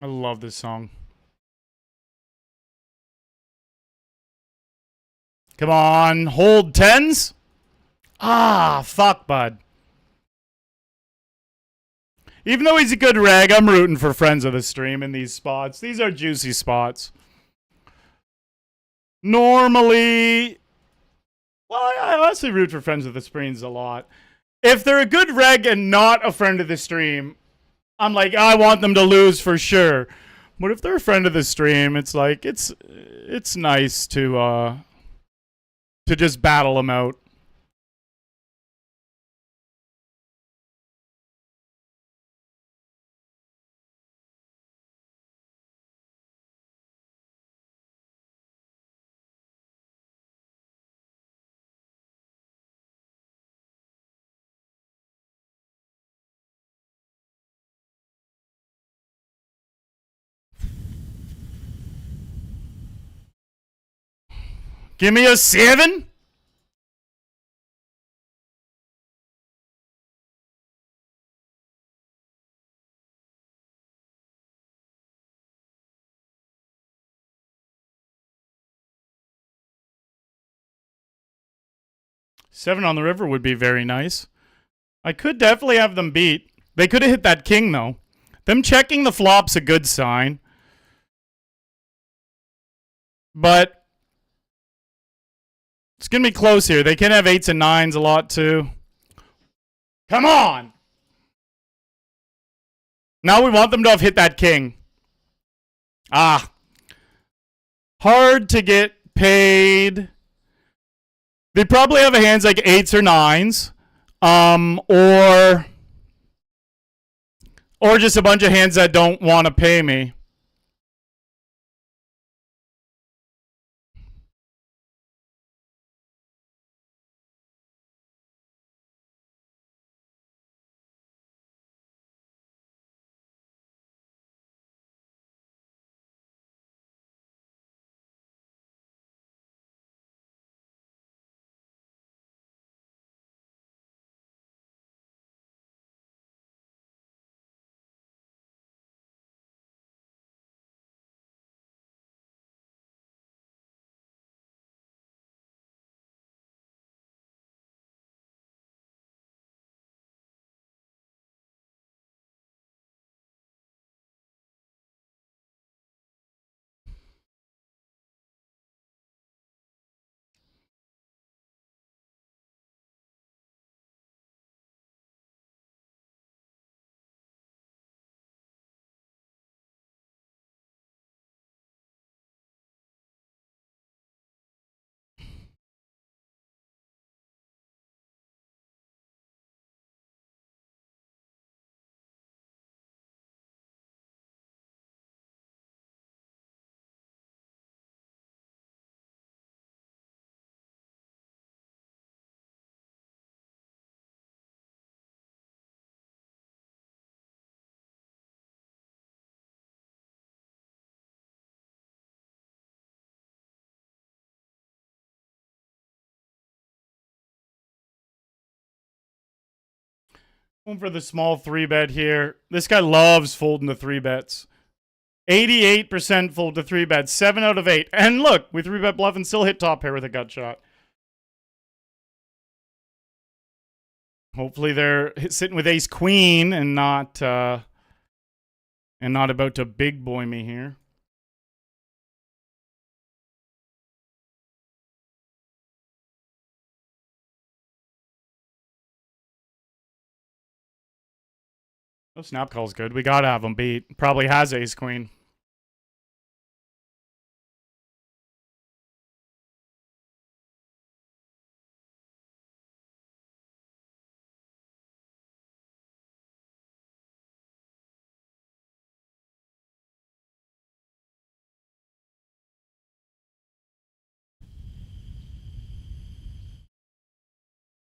I love this song. Come on, hold 10s. Ah, fuck, bud. Even though he's a good reg, I'm rooting for friends of the stream in these spots. These are juicy spots. Normally, well, I honestly root for friends of the streams a lot. If they're a good reg and not a friend of the stream, I'm like, I want them to lose for sure. But if they're a friend of the stream, it's like it's nice to just battle them out. Give me a 7. Seven on the river would be very nice. I could definitely have them beat. They could have hit that king, though. Them checking the flop's a good sign. But it's going to be close here. They can have 8s and 9s a lot, too. Come on! Now we want them to have hit that king. Ah. Hard to get paid. They probably have hands like 8s or 9s. Or just a bunch of hands that don't want to pay me. Going for the small 3-bet here. This guy loves folding the 3-bets. 88% fold to 3-bets. 7 out of 8. And look, we 3-bet bluff and still hit top pair with a gut shot. Hopefully they're sitting with ace queen and not about to big boy me here. Oh, snap call's good. We gotta have him beat. Probably has ace queen.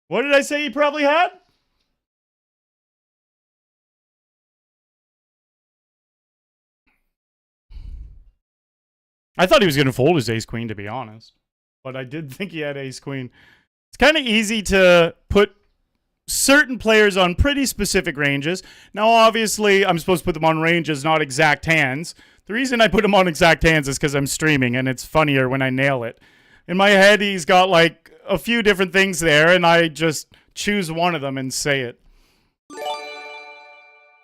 What did I say he probably had? I thought he was going to fold his ace queen, to be honest. But I did think he had ace queen. It's kind of easy to put certain players on pretty specific ranges. Now, obviously, I'm supposed to put them on ranges, not exact hands. The reason I put them on exact hands is because I'm streaming, and it's funnier when I nail it. In my head, he's got like a few different things there, and I just choose one of them and say it.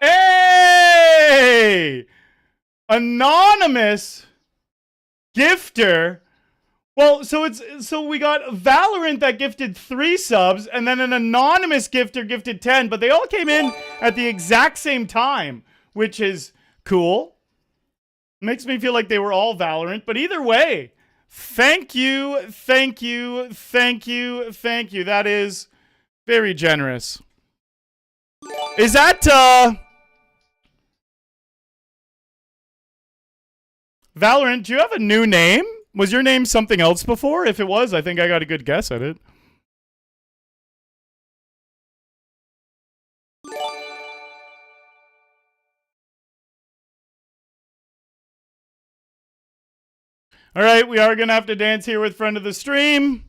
Hey! Anonymous gifter. Well, so we got Valorant that gifted 3 subs, and then an anonymous gifter gifted 10, but they all came in at the exact same time, which is cool. Makes me feel like they were all Valorant, but either way, thank you, thank you, thank you, thank you. That is very generous. Is that, Valorant, do you have a new name? Was your name something else before? If it was, I think I got a good guess at it. All right, we are going to have to dance here with friend of the stream.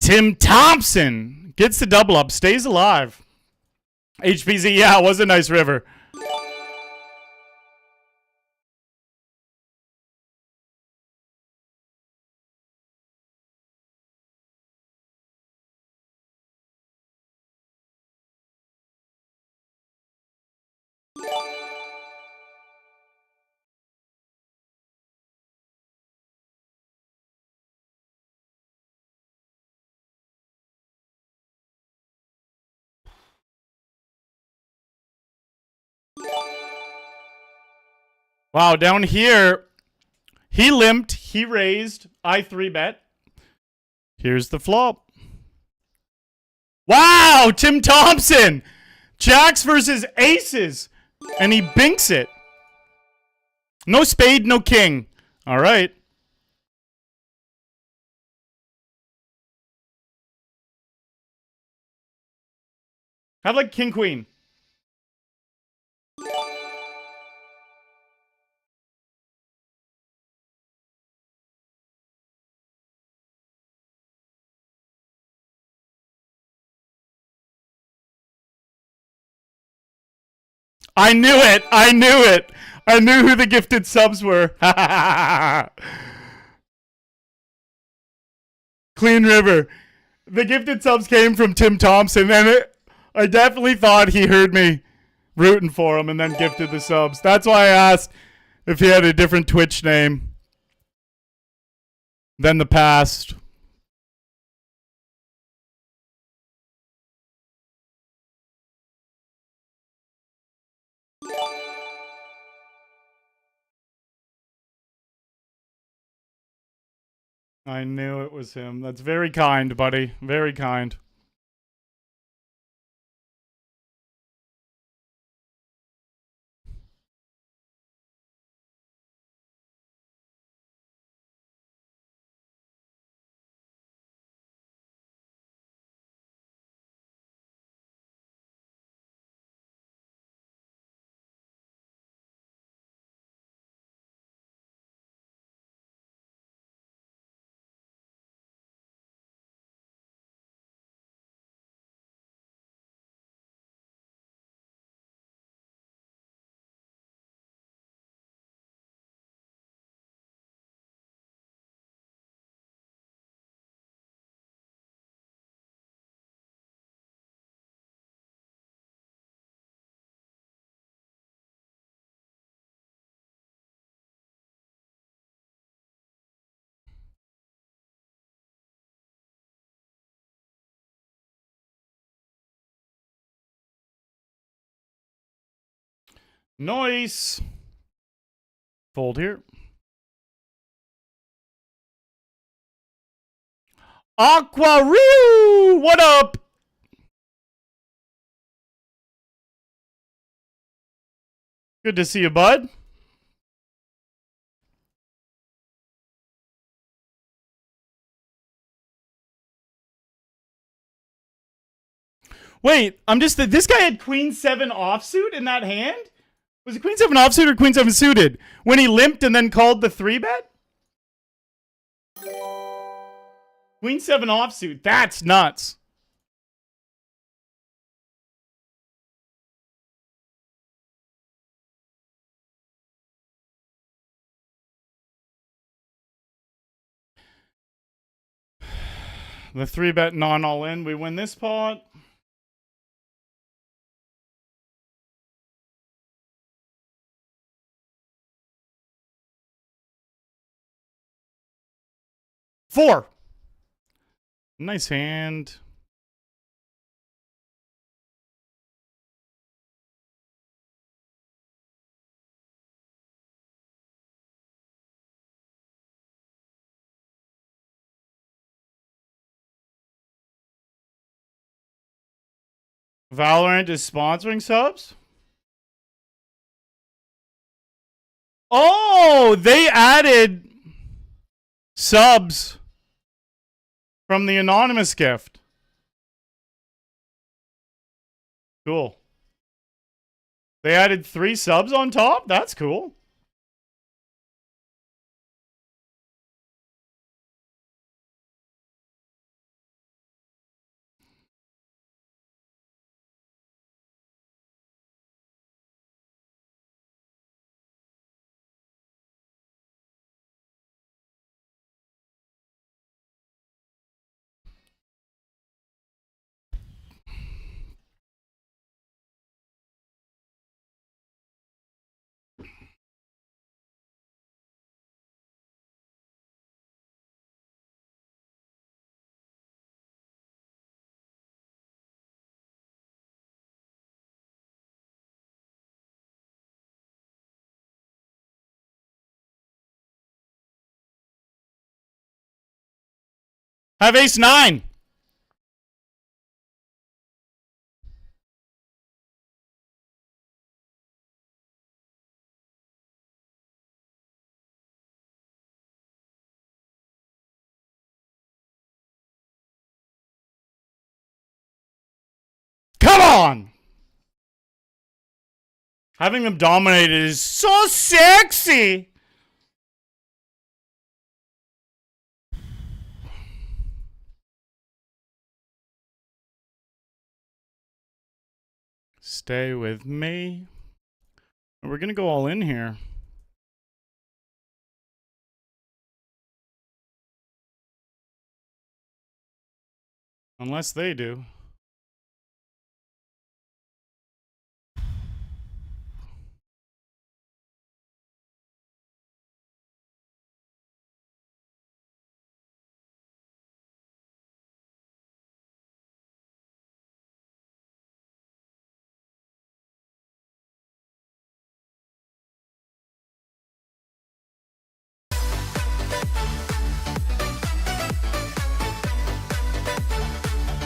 Tim Thompson gets the double up, stays alive. HPZ, yeah, it was a nice river. Wow, down here, he limped, he raised, I 3-bet. Here's the flop. Wow, Tim Thompson! Jacks versus aces, and he binks it. No spade, no king. All right. Have like king, queen. I knew it. I knew it. I knew who the gifted subs were. Clean River. The gifted subs came from Tim Thompson, and I definitely thought he heard me rooting for him and then gifted the subs. That's why I asked if he had a different Twitch name than the past. I knew it was him. That's very kind, buddy. Very kind. Nice. Fold here. Aqua Ryu! What up? Good to see you, bud. Wait, this guy had Queen 7 offsuit in that hand? Was it Queen 7 offsuit or Queen 7 suited? When he limped and then called the 3-bet? Queen 7 offsuit. That's nuts. The 3-bet non-all-in. We win this pot. Four. Nice hand. Valorant is sponsoring subs? Oh, they added subs from the anonymous gift. Cool. They added 3 subs on top? That's cool. Have ace 9. Come on! Having them dominated is so sexy! Stay with me. We're going to go all in here. Unless they do.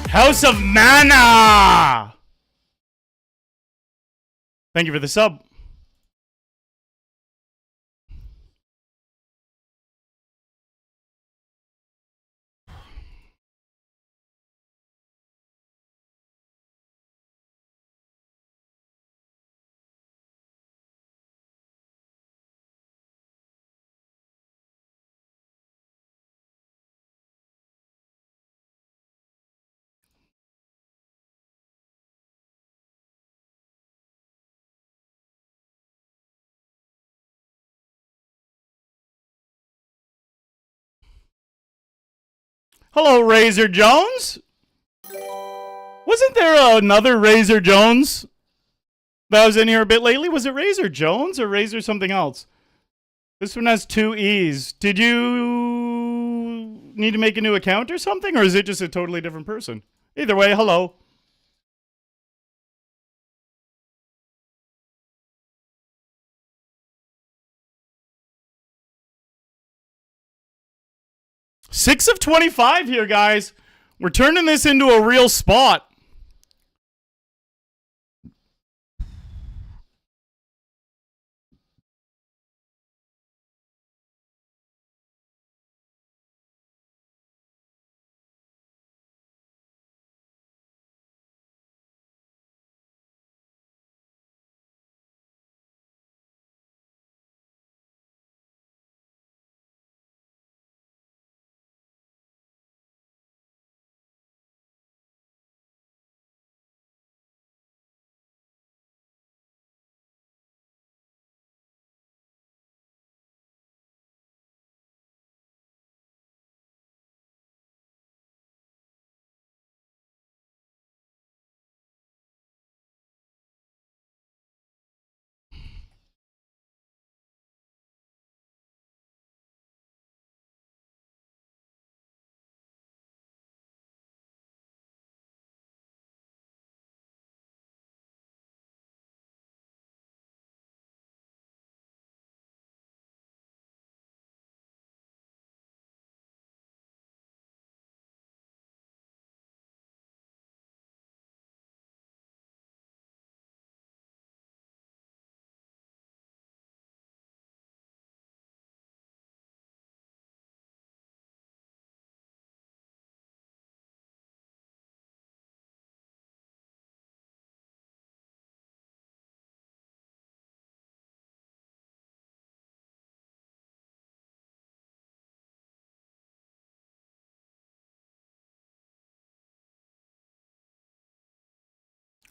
House of Mana! Thank you for the sub. Hello, Razor Jones. Wasn't there another Razor Jones that was in here a bit lately? Was it Razor Jones or Razor something else? This one has 2 E's. Did you need to make a new account or something? Or is it just a totally different person? Either way, hello. 6 of 25 here, guys. We're turning this into a real spot.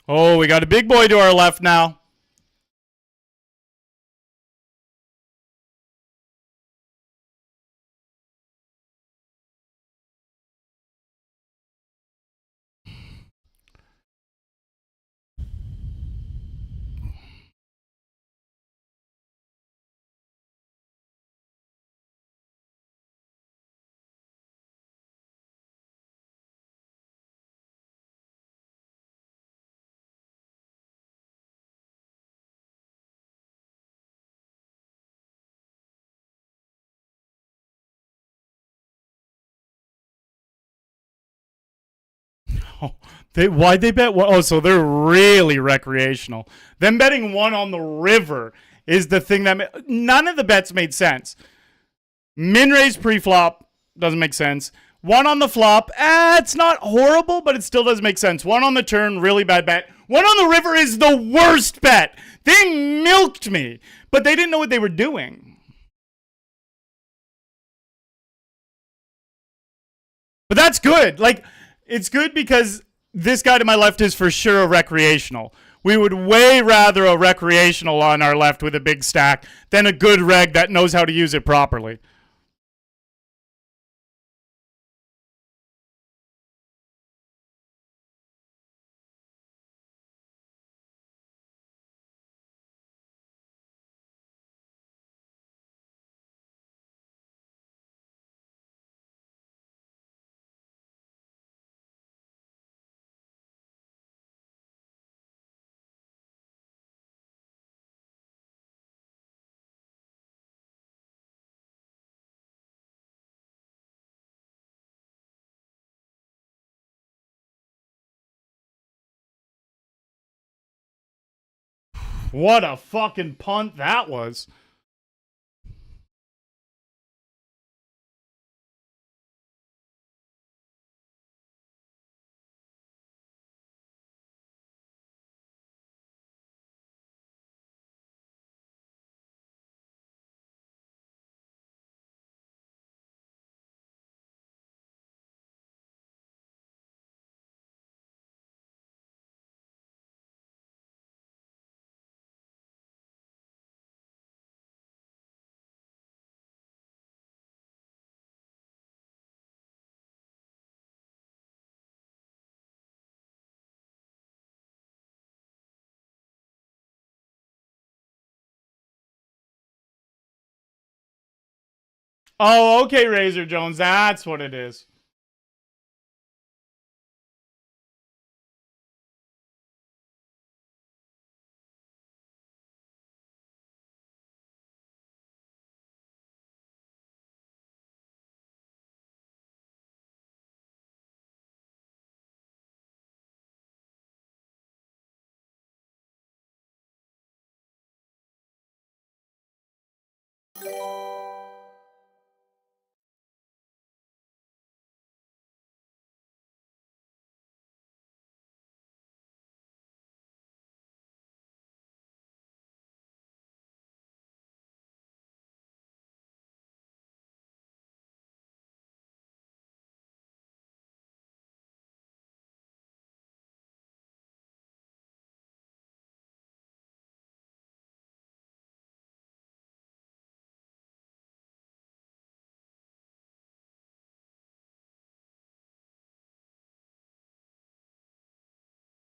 Oh, we got a big boy to our left now. Oh, why'd they bet? Oh, so they're really recreational. Them betting one on the river is the thing that none of the bets made sense. Min raise pre-flop doesn't make sense. One on the flop, it's not horrible, but it still doesn't make sense. One on the turn, really bad bet. One on the river is the worst bet. They milked me, but they didn't know what they were doing. But that's good. Like, it's good because this guy to my left is for sure a recreational. We would way rather a recreational on our left with a big stack than a good reg that knows how to use it properly. What a fucking punt that was. Oh, okay, Razor Jones. That's what it is.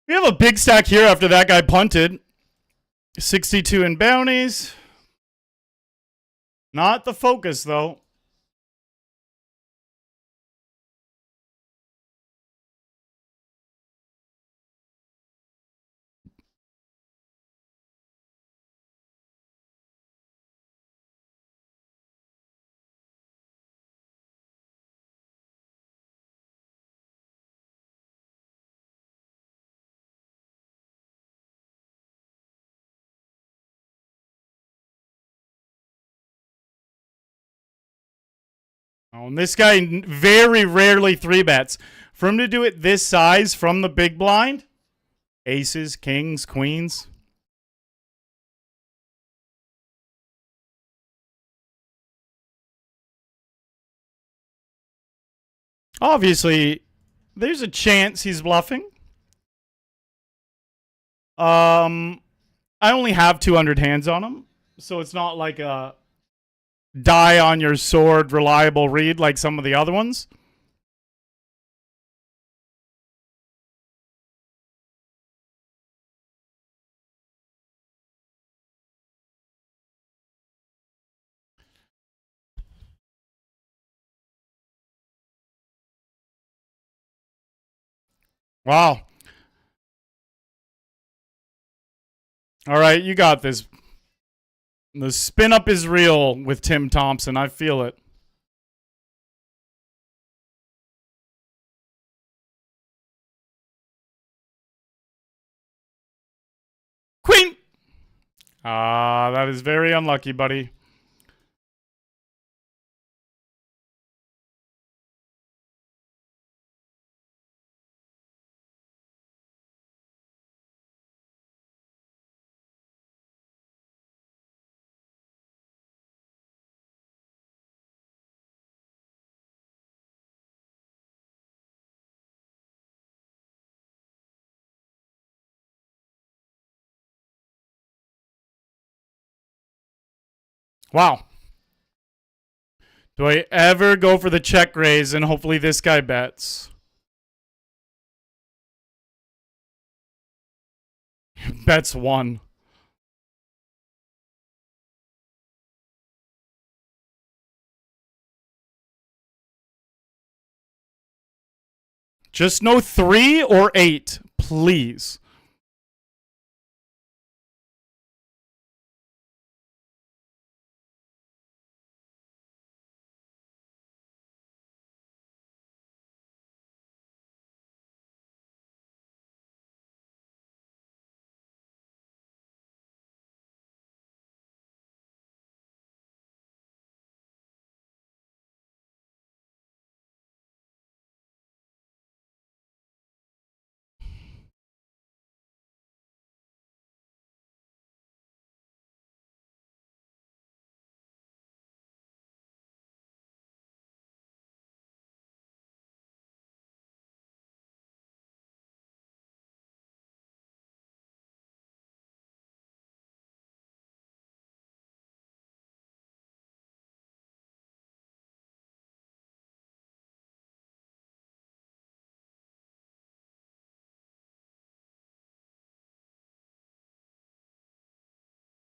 We have a big stack here after that guy punted. 62 in bounties. Not the focus, though. Oh, and this guy very rarely 3-bets. For him to do it this size from the big blind, aces, kings, queens. Obviously, there's a chance he's bluffing. I only have 200 hands on him, so it's not like a die on your sword reliable read like some of the other ones. Wow. All right, you got this. The spin up is real with Tim Thompson. I feel it. Queen! Ah, that is very unlucky, buddy. Wow. Do I ever go for the check raise and hopefully this guy bets? Bets one. Just no 3 or 8, please.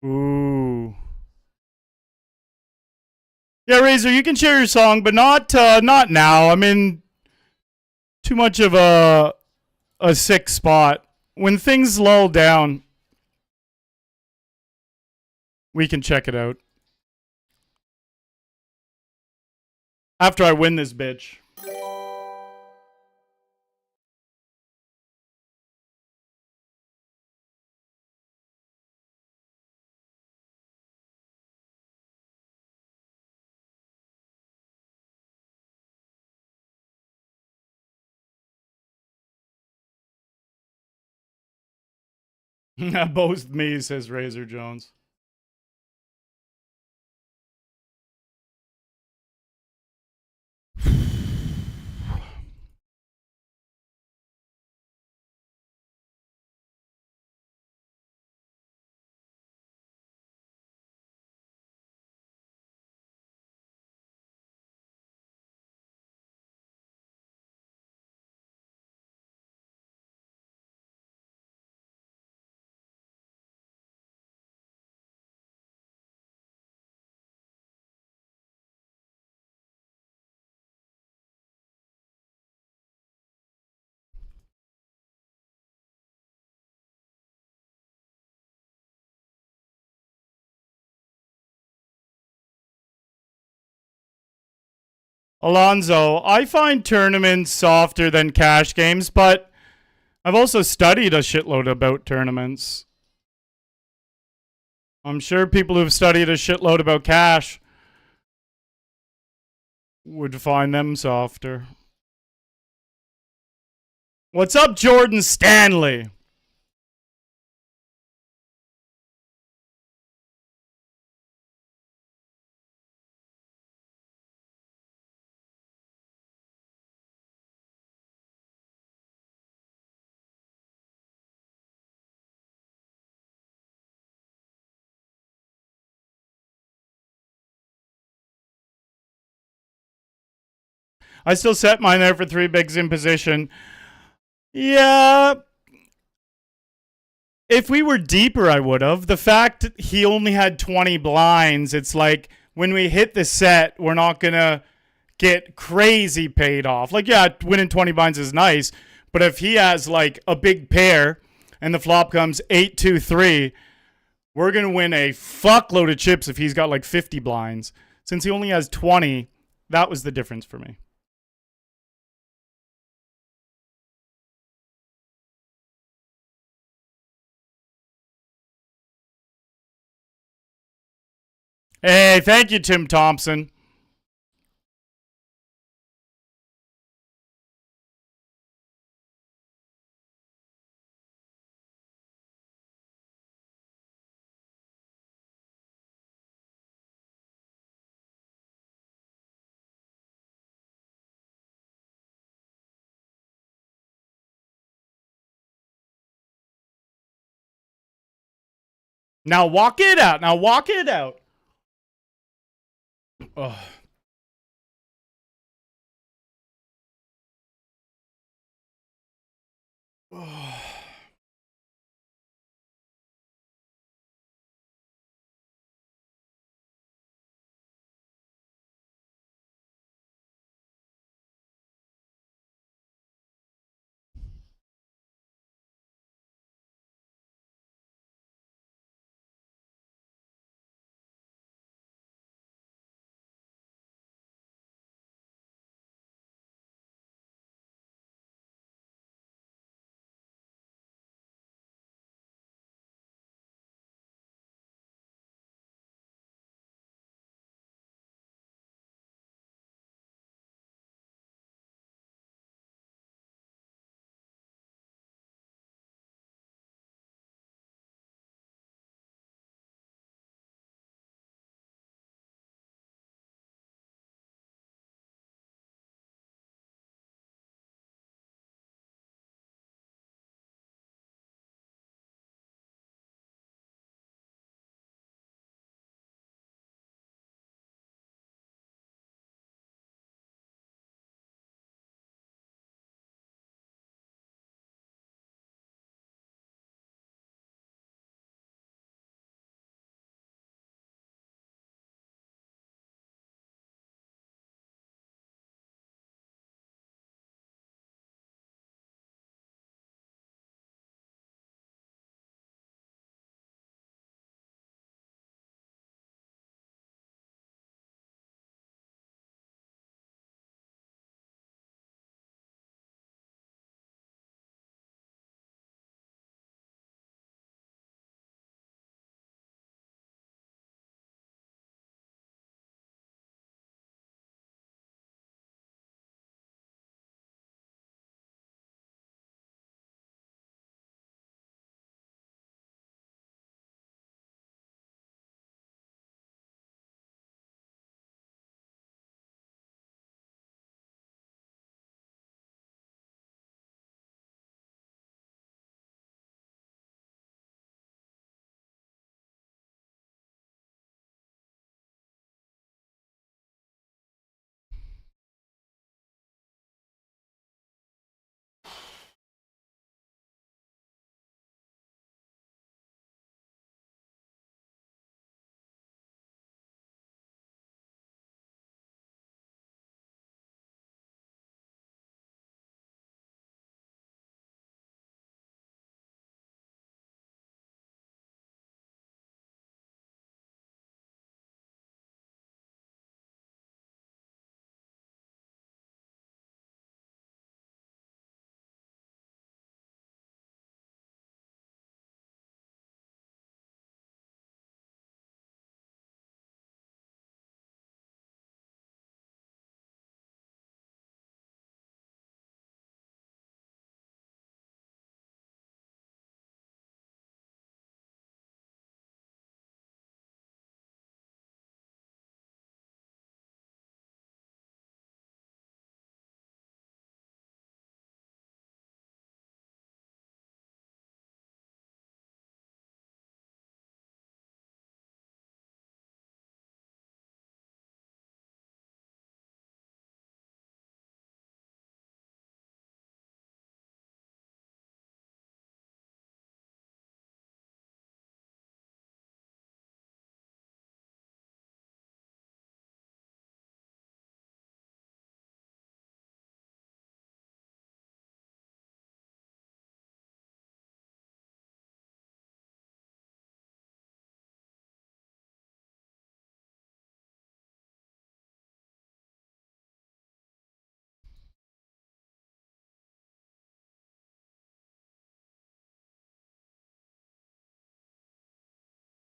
Ooh. Yeah, Razor, you can share your song, but not now. I'm in too much of a sick spot. When things lull down, we can check it out. After I win this bitch. Both me, says Razor Jones. Alonzo, I find tournaments softer than cash games, but I've also studied a shitload about tournaments. I'm sure people who've studied a shitload about cash would find them softer. What's up, Jordan Stanley? I still set mine there for 3 bigs in position. Yeah. If we were deeper, I would have. The fact he only had 20 blinds, it's like when we hit the set, we're not going to get crazy paid off. Like, yeah, winning 20 blinds is nice, but if he has like a big pair and the flop comes 8-2-3, we're going to win a fuckload of chips if he's got like 50 blinds. Since he only has 20, that was the difference for me. Hey, thank you, Tim Thompson. Now walk it out. Now walk it out. Ugh. Ugh.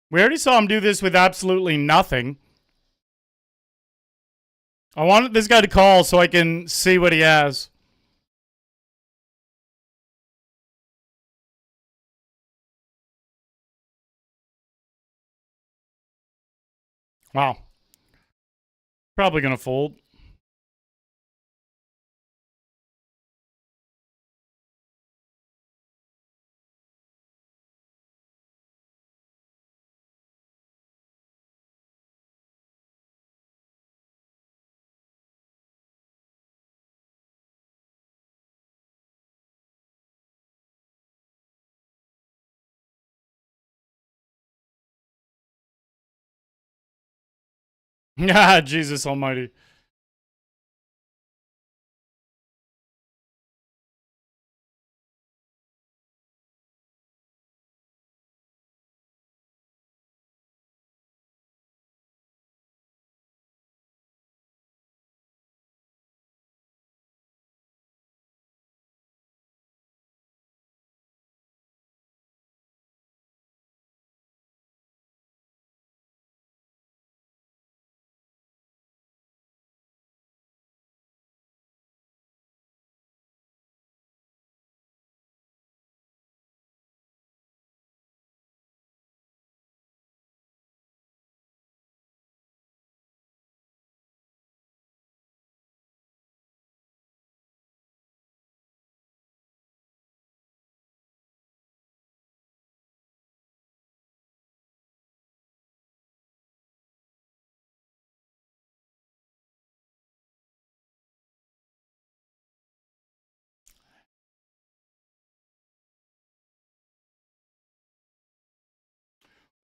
We already saw him do this with absolutely nothing. I wanted this guy to call so I can see what he has. Wow. Probably going to fold. Ah, Jesus almighty.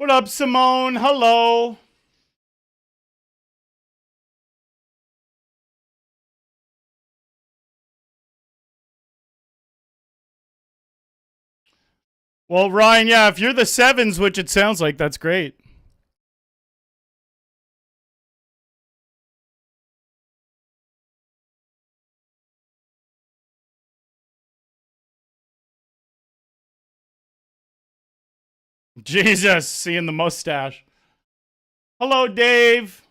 What up, Simone? Hello. Well, Ryan, yeah, if you're the sevens, which it sounds like, that's great. Jesus, seeing the mustache. Hello, Dave.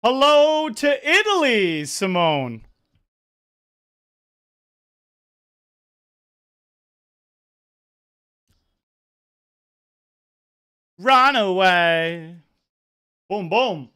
Hello to Italy, Simone. Run away. Boom, boom.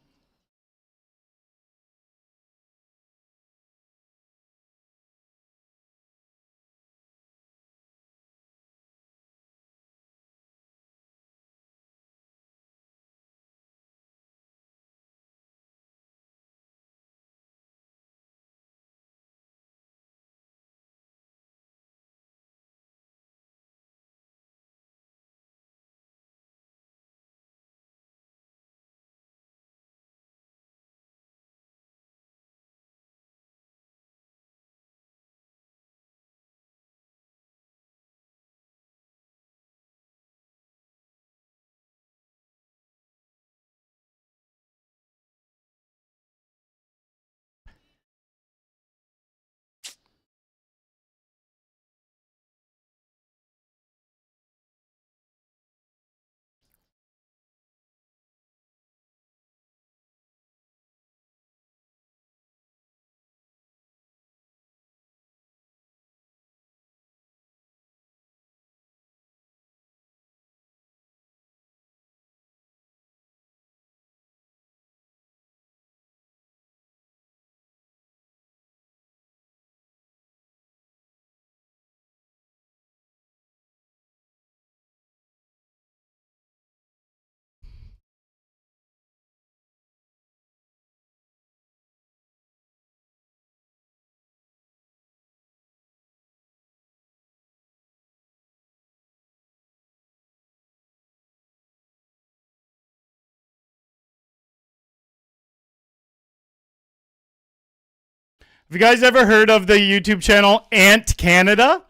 Have you guys ever heard of the YouTube channel Ant Canada?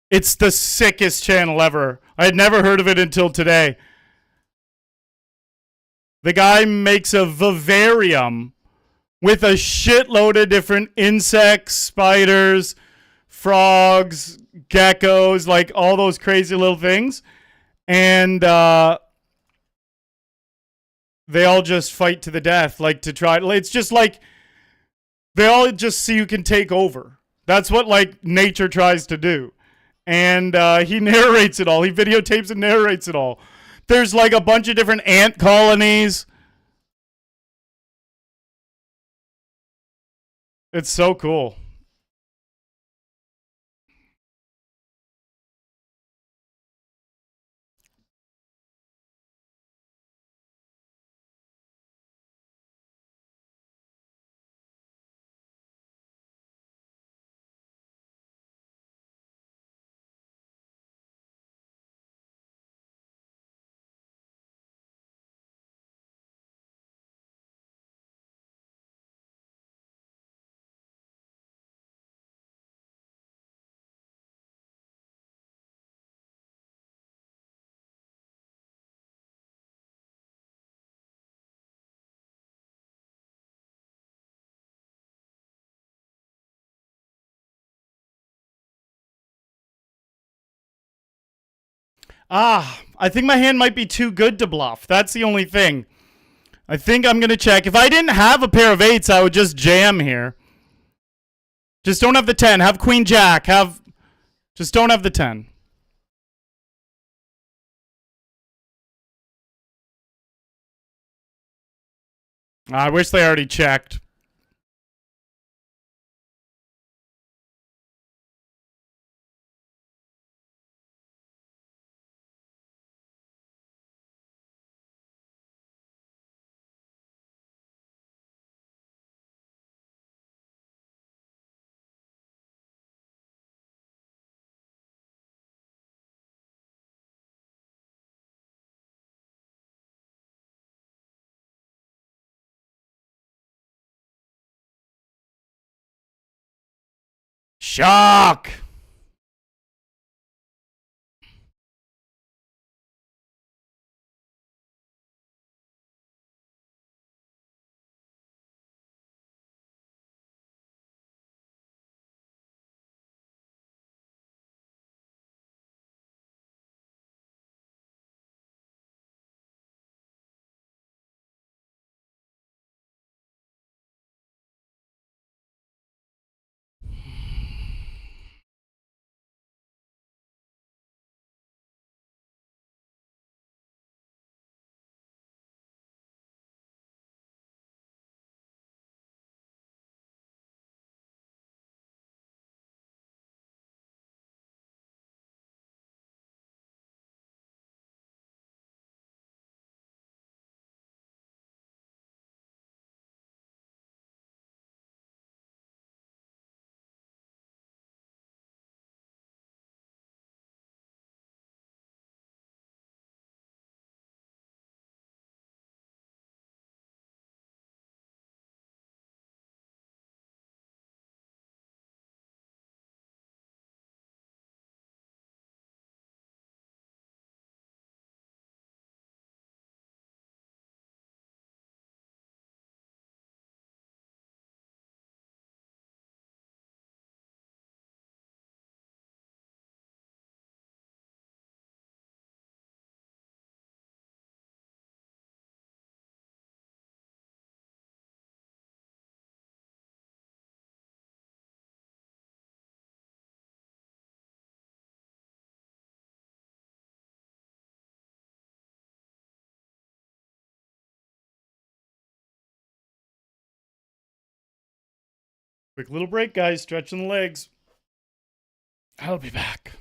It's the sickest channel ever. I had never heard of it until today. The guy makes a vivarium with a shitload of different insects, spiders, frogs, geckos, like all those crazy little things. and they all just fight to the death, like to try. It's just like they all just see who can take over. That's what like nature tries to do. And he narrates it all. He videotapes and narrates it all. There's like a bunch of different ant colonies. It's so cool. I think my hand might be too good to bluff. That's the only thing. I think I'm going to check. If I didn't have a pair of eights, I would just jam here. Just don't have the 10. Have queen jack. Just don't have the 10. I wish they already checked. Shock! Quick little break, guys. Stretching the legs. I'll be back.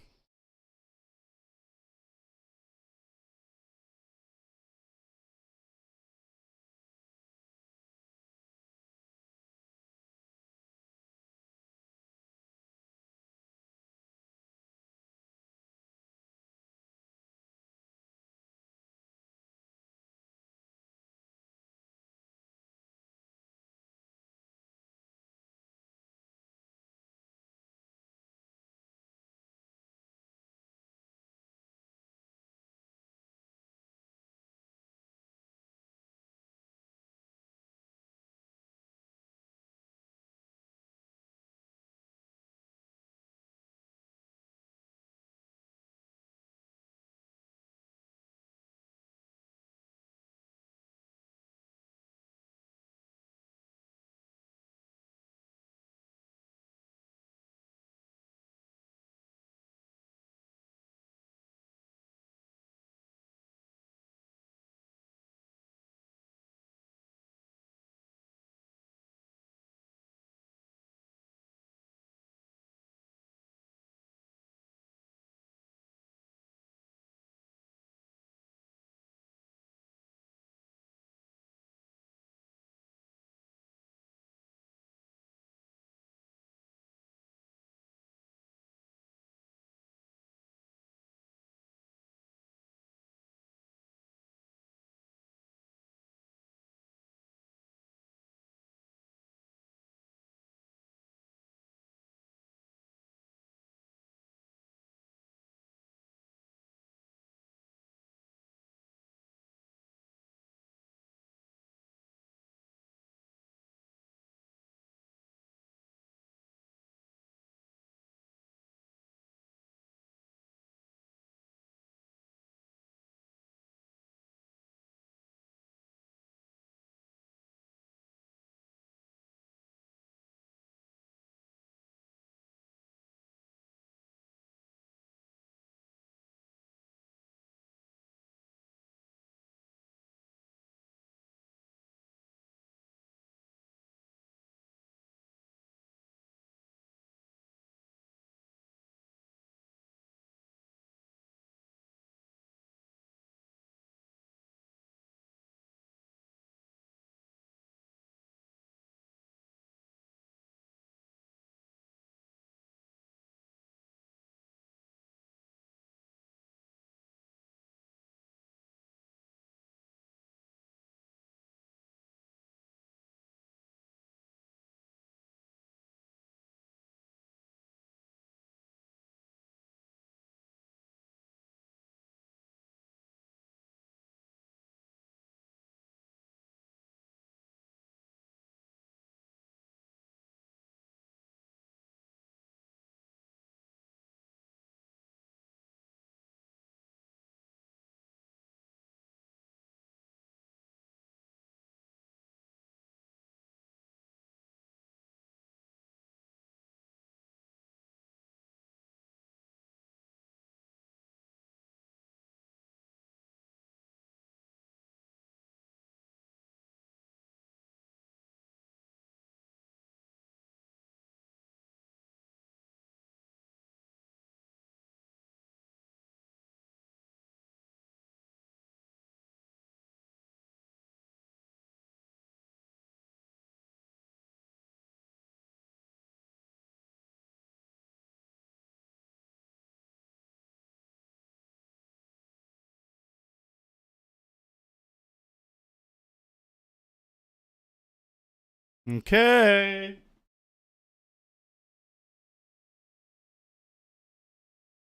Okay.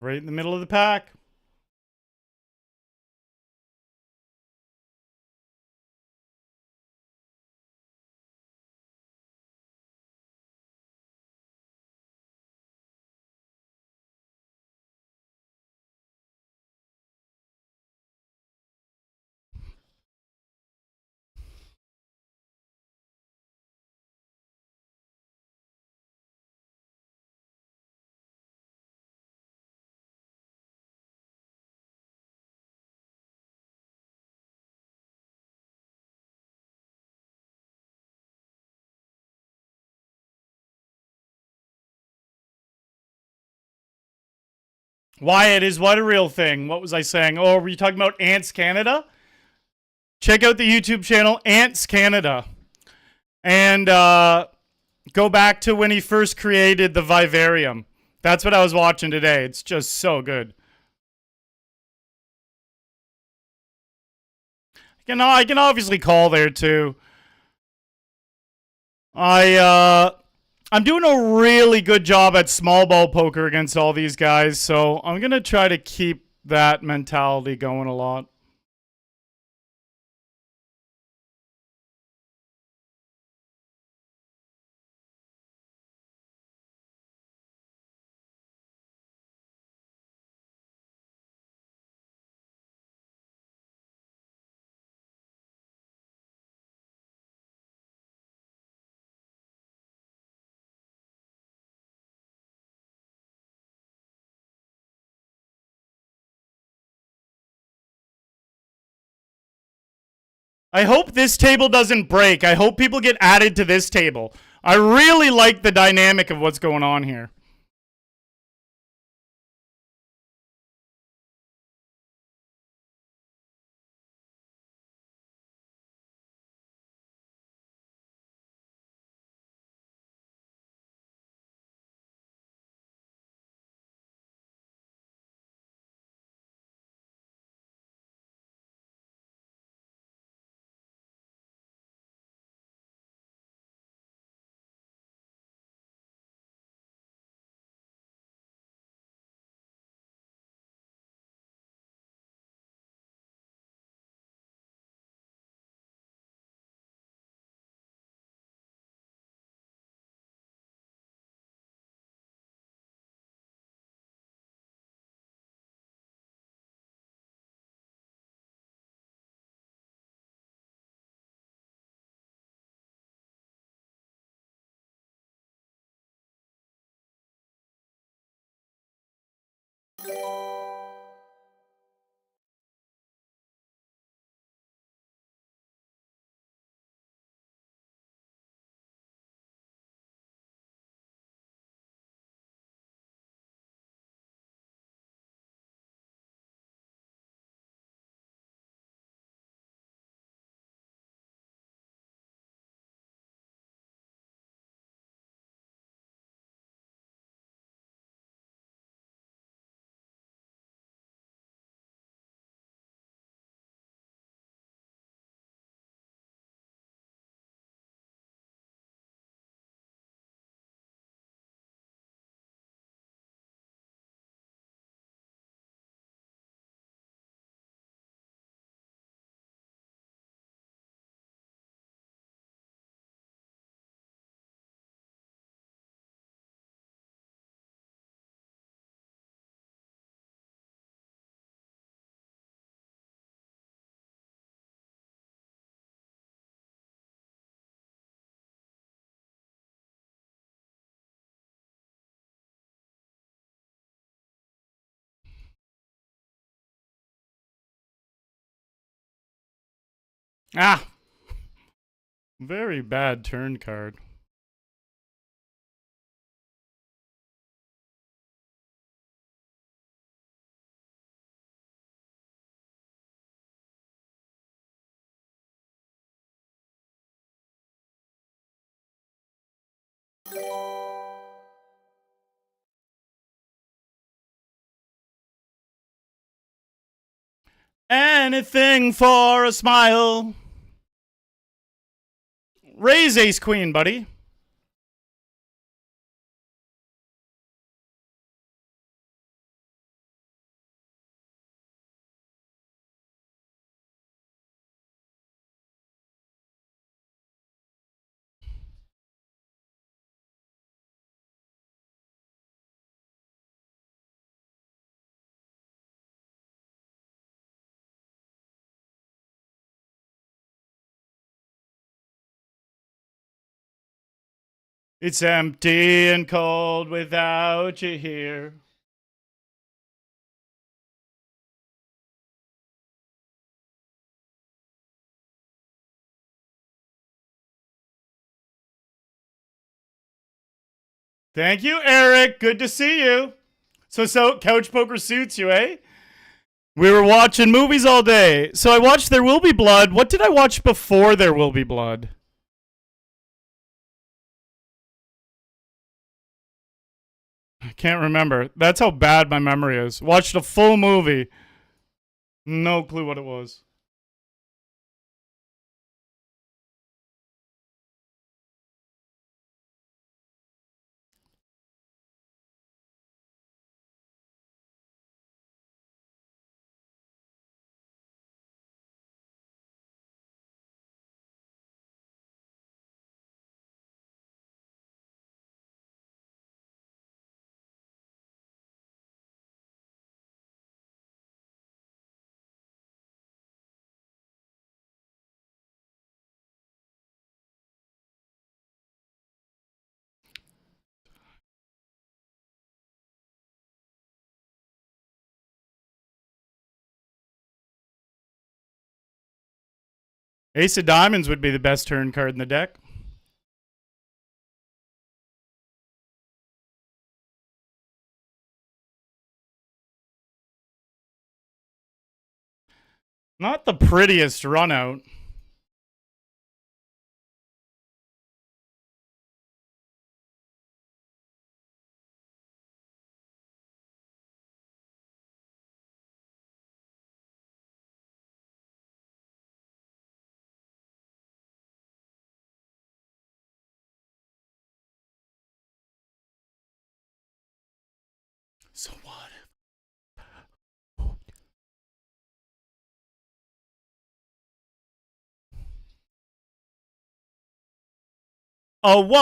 Right in the middle of the pack. Wyatt, is what a real thing? What was I saying? Oh, were you talking about Ants Canada? Check out the YouTube channel Ants Canada. And go back to when he first created the vivarium. That's what I was watching today. It's just so good. I can obviously call there too. I'm doing a really good job at small ball poker against all these guys, so I'm gonna try to keep that mentality going a lot. I hope this table doesn't break. I hope people get added to this table. I really like the dynamic of what's going on here. Ah, very bad turn card. Anything for a smile. Raise ace queen, buddy. It's empty and cold without you here. Thank you, Eric. Good to see you. So couch poker suits you, eh? We were watching movies all day. So I watched There Will Be Blood. What did I watch before There Will Be Blood? I can't remember. That's how bad my memory is. Watched a full movie. No clue what it was. Ace of Diamonds would be the best turn card in the deck. Not the prettiest run out. So what? Oh, whoa.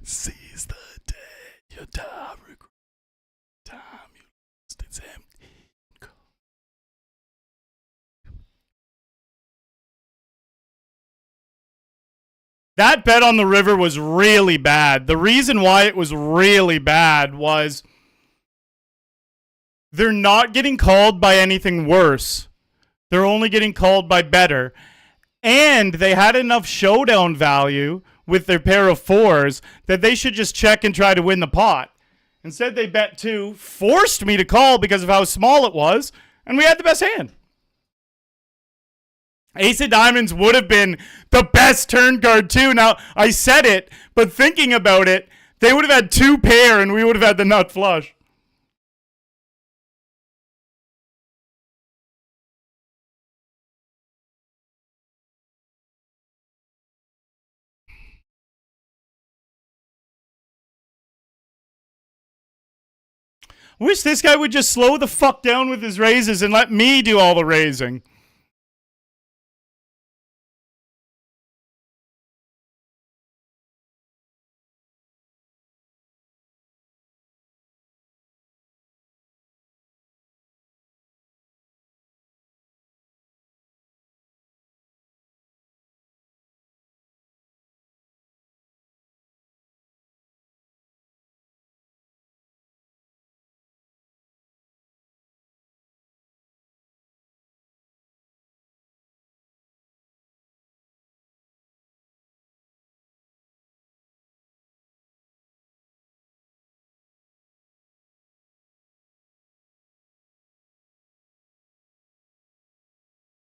Seize the day, your time, regret, time you lost, it's empty. That bet on the river was really bad. The reason why it was really bad was they're not getting called by anything worse. They're only getting called by better. And they had enough showdown value with their pair of fours that they should just check and try to win the pot. Instead, they bet two, forced me to call because of how small it was, and we had the best hand. Ace of Diamonds would have been the best turn card too. Now, I said it, but thinking about it, they would have had two pair and we would have had the nut flush. Wish this guy would just slow the fuck down with his raises and let me do all the raising.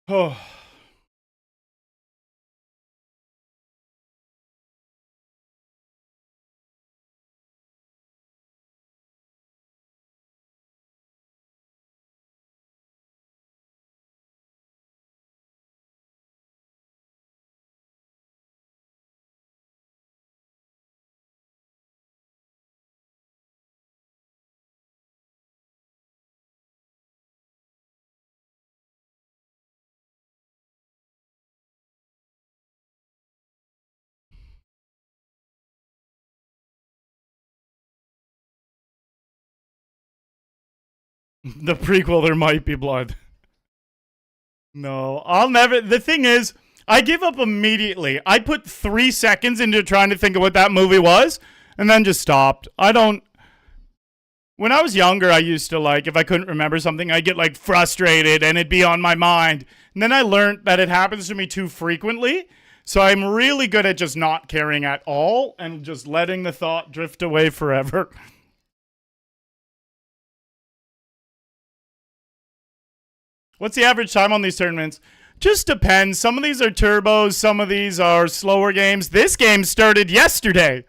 Oh. The prequel, there might be blood. No, I'll never. The thing is, I give up immediately. I put 3 seconds into trying to think of what that movie was and then just stopped. I don't. When I was younger, I used to like, if I couldn't remember something, I'd get like frustrated and it'd be on my mind. And then I learned that it happens to me too frequently. So I'm really good at just not caring at all and just letting the thought drift away forever. What's the average time on these tournaments? Just depends. Some of these are turbos, some of these are slower games. This game started yesterday.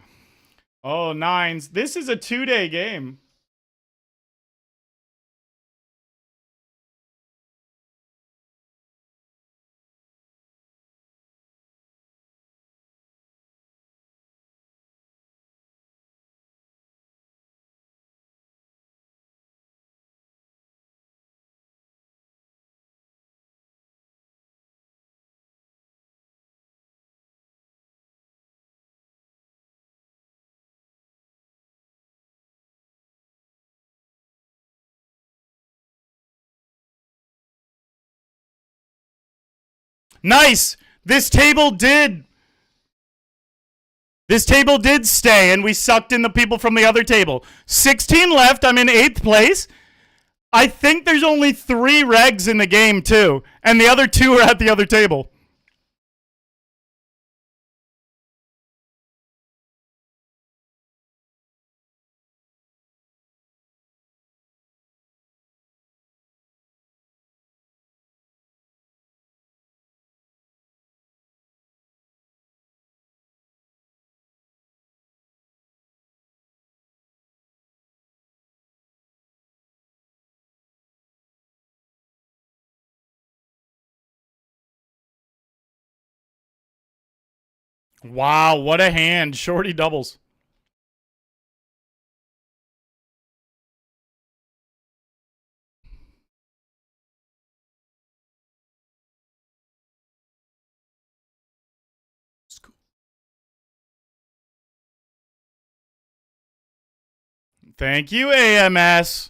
Oh, nines. This is a 2-day game. Nice. This table did stay, and we sucked in the people from the other table. 16 left. I'm in 8th place. I think there's only 3 regs in the game, too. And the other 2 are at the other table. Wow, what a hand. Shorty doubles. Thank you, AMS.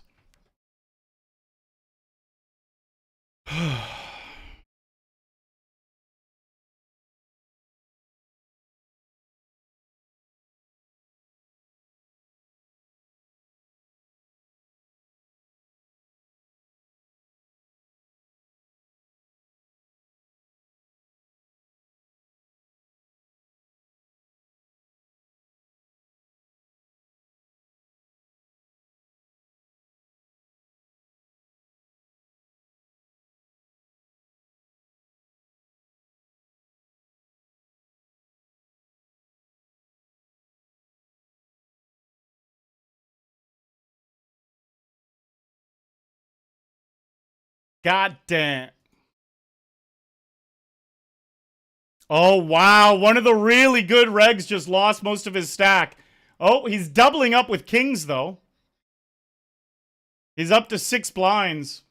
God damn. Oh, wow. One of the really good regs just lost most of his stack. Oh, he's doubling up with kings, though. He's up to 6 blinds.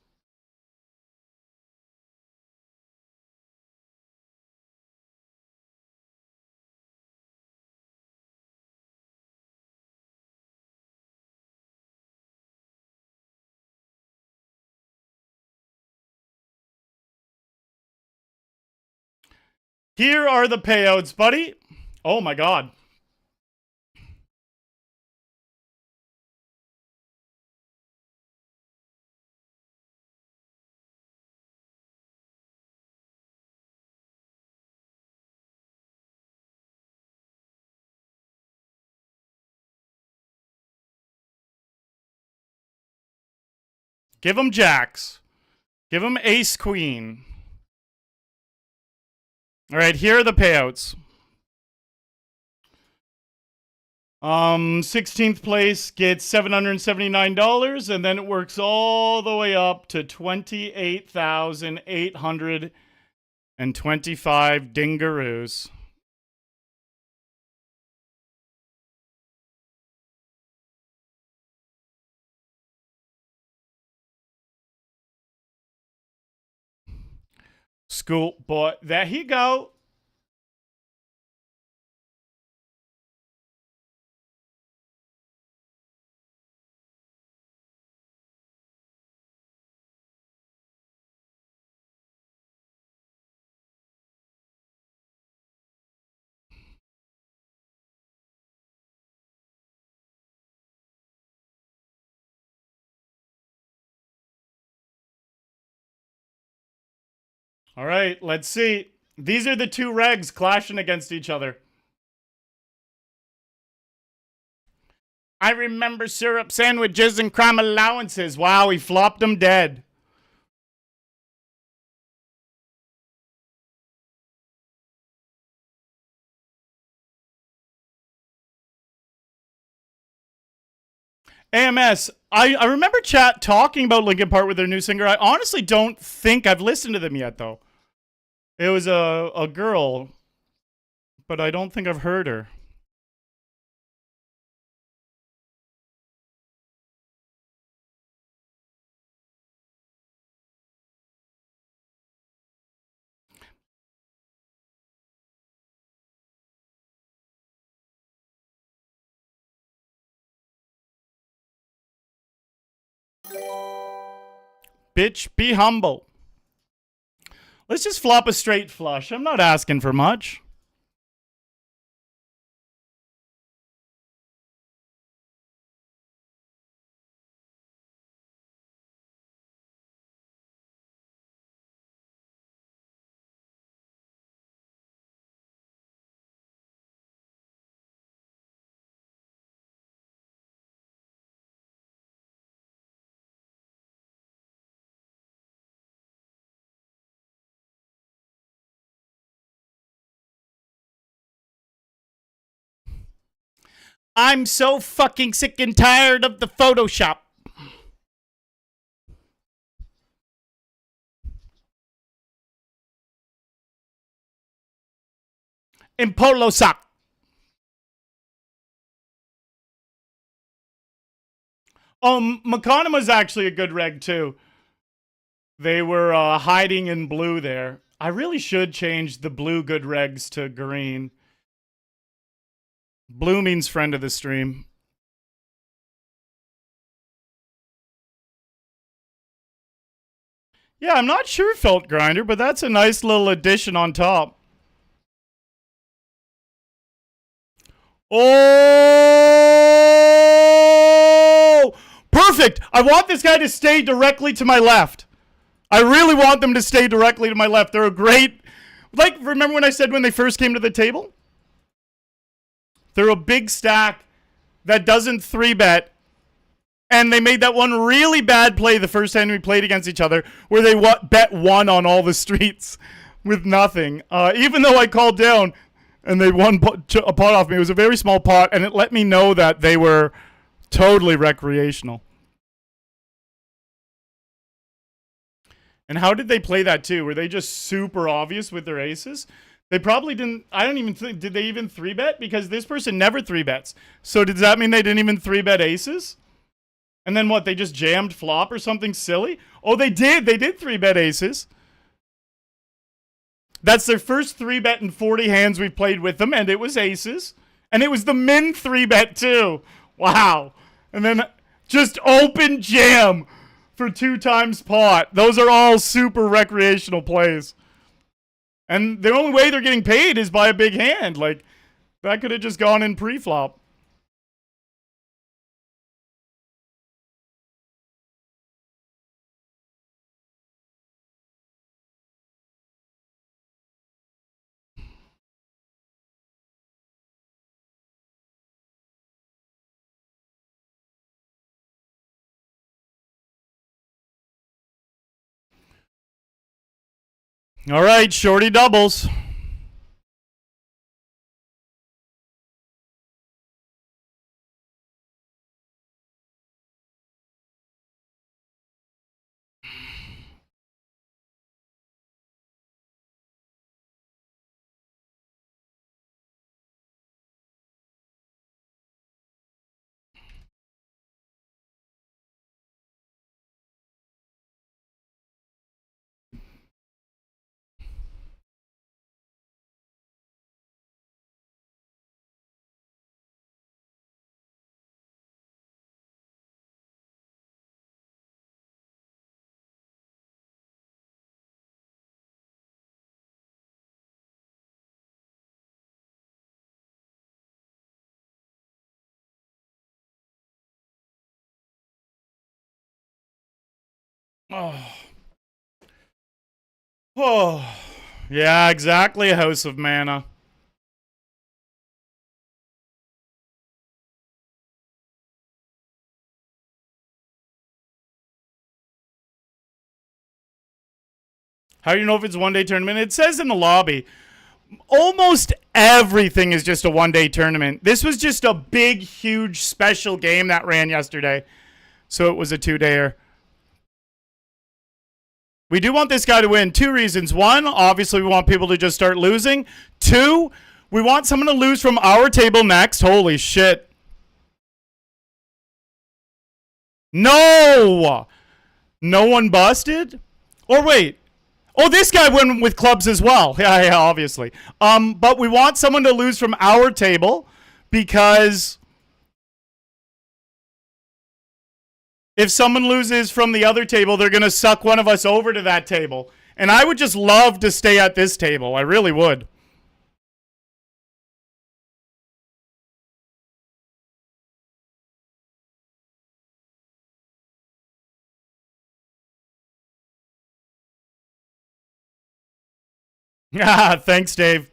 Here are the payouts, buddy. Oh, my God. Give him jacks. Give him ace queen. All right, here are the payouts. 16th place gets $779, and then it works all the way up to 28,825 dingaroos. School boy, there he go. All right, let's see. These are the two regs clashing against each other. I remember syrup sandwiches and crime allowances. Wow, he flopped them dead. AMS, I remember chat talking about Linkin Park with their new singer. I honestly don't think I've listened to them yet, though. It was a girl, but I don't think I've heard her. Bitch, be humble. Let's just flop a straight flush. I'm not asking for much. I'm so fucking sick and tired of the Photoshop. In polo sock. Oh, McConnell was actually a good reg, too. They were hiding in blue there. I really should change the blue good regs to green. Blue means friend of the stream. Yeah, I'm not sure Felt Grinder, but that's a nice little addition on top. Oh! Perfect! I want this guy to stay directly to my left. I really want them to stay directly to my left. They're a great... Like, remember when I said when they first came to the table? They're a big stack that doesn't 3-bet. And they made that one really bad play the first time we played against each other where they bet one on all the streets with nothing. Even though I called down and they won a pot off me, it was a very small pot, and it let me know that they were totally recreational. And how did they play that too? Were they just super obvious with their aces? They probably didn't. I don't even think. Did they even 3-bet? Because this person never 3-bets. So does that mean they didn't even 3-bet aces? And then what? They just jammed flop or something silly? Oh, they did. They did 3-bet aces. That's their first 3-bet in 40 hands we've played with them, and it was aces. And it was the min 3-bet too. Wow. And then just open jam for 2 times pot. Those are all super recreational plays. And the only way they're getting paid is by a big hand. Like, that could have just gone in pre-flop. All right, shorty doubles. Oh. Oh, yeah, exactly. A House of Mana. How do you know if it's a one-day tournament? It says in the lobby. Almost everything is just a one-day tournament. This was just a big, huge, special game that ran yesterday. So it was a two-dayer. We do want this guy to win. Two reasons. One, obviously we want people to just start losing. Two, we want someone to lose from our table next. Holy shit. No! No one busted? Or wait. Oh, this guy went with clubs as well. Yeah, obviously. But we want someone to lose from our table because if someone loses from the other table, they're going to suck one of us over to that table. And I would just love to stay at this table. I really would. Yeah, thanks, Dave.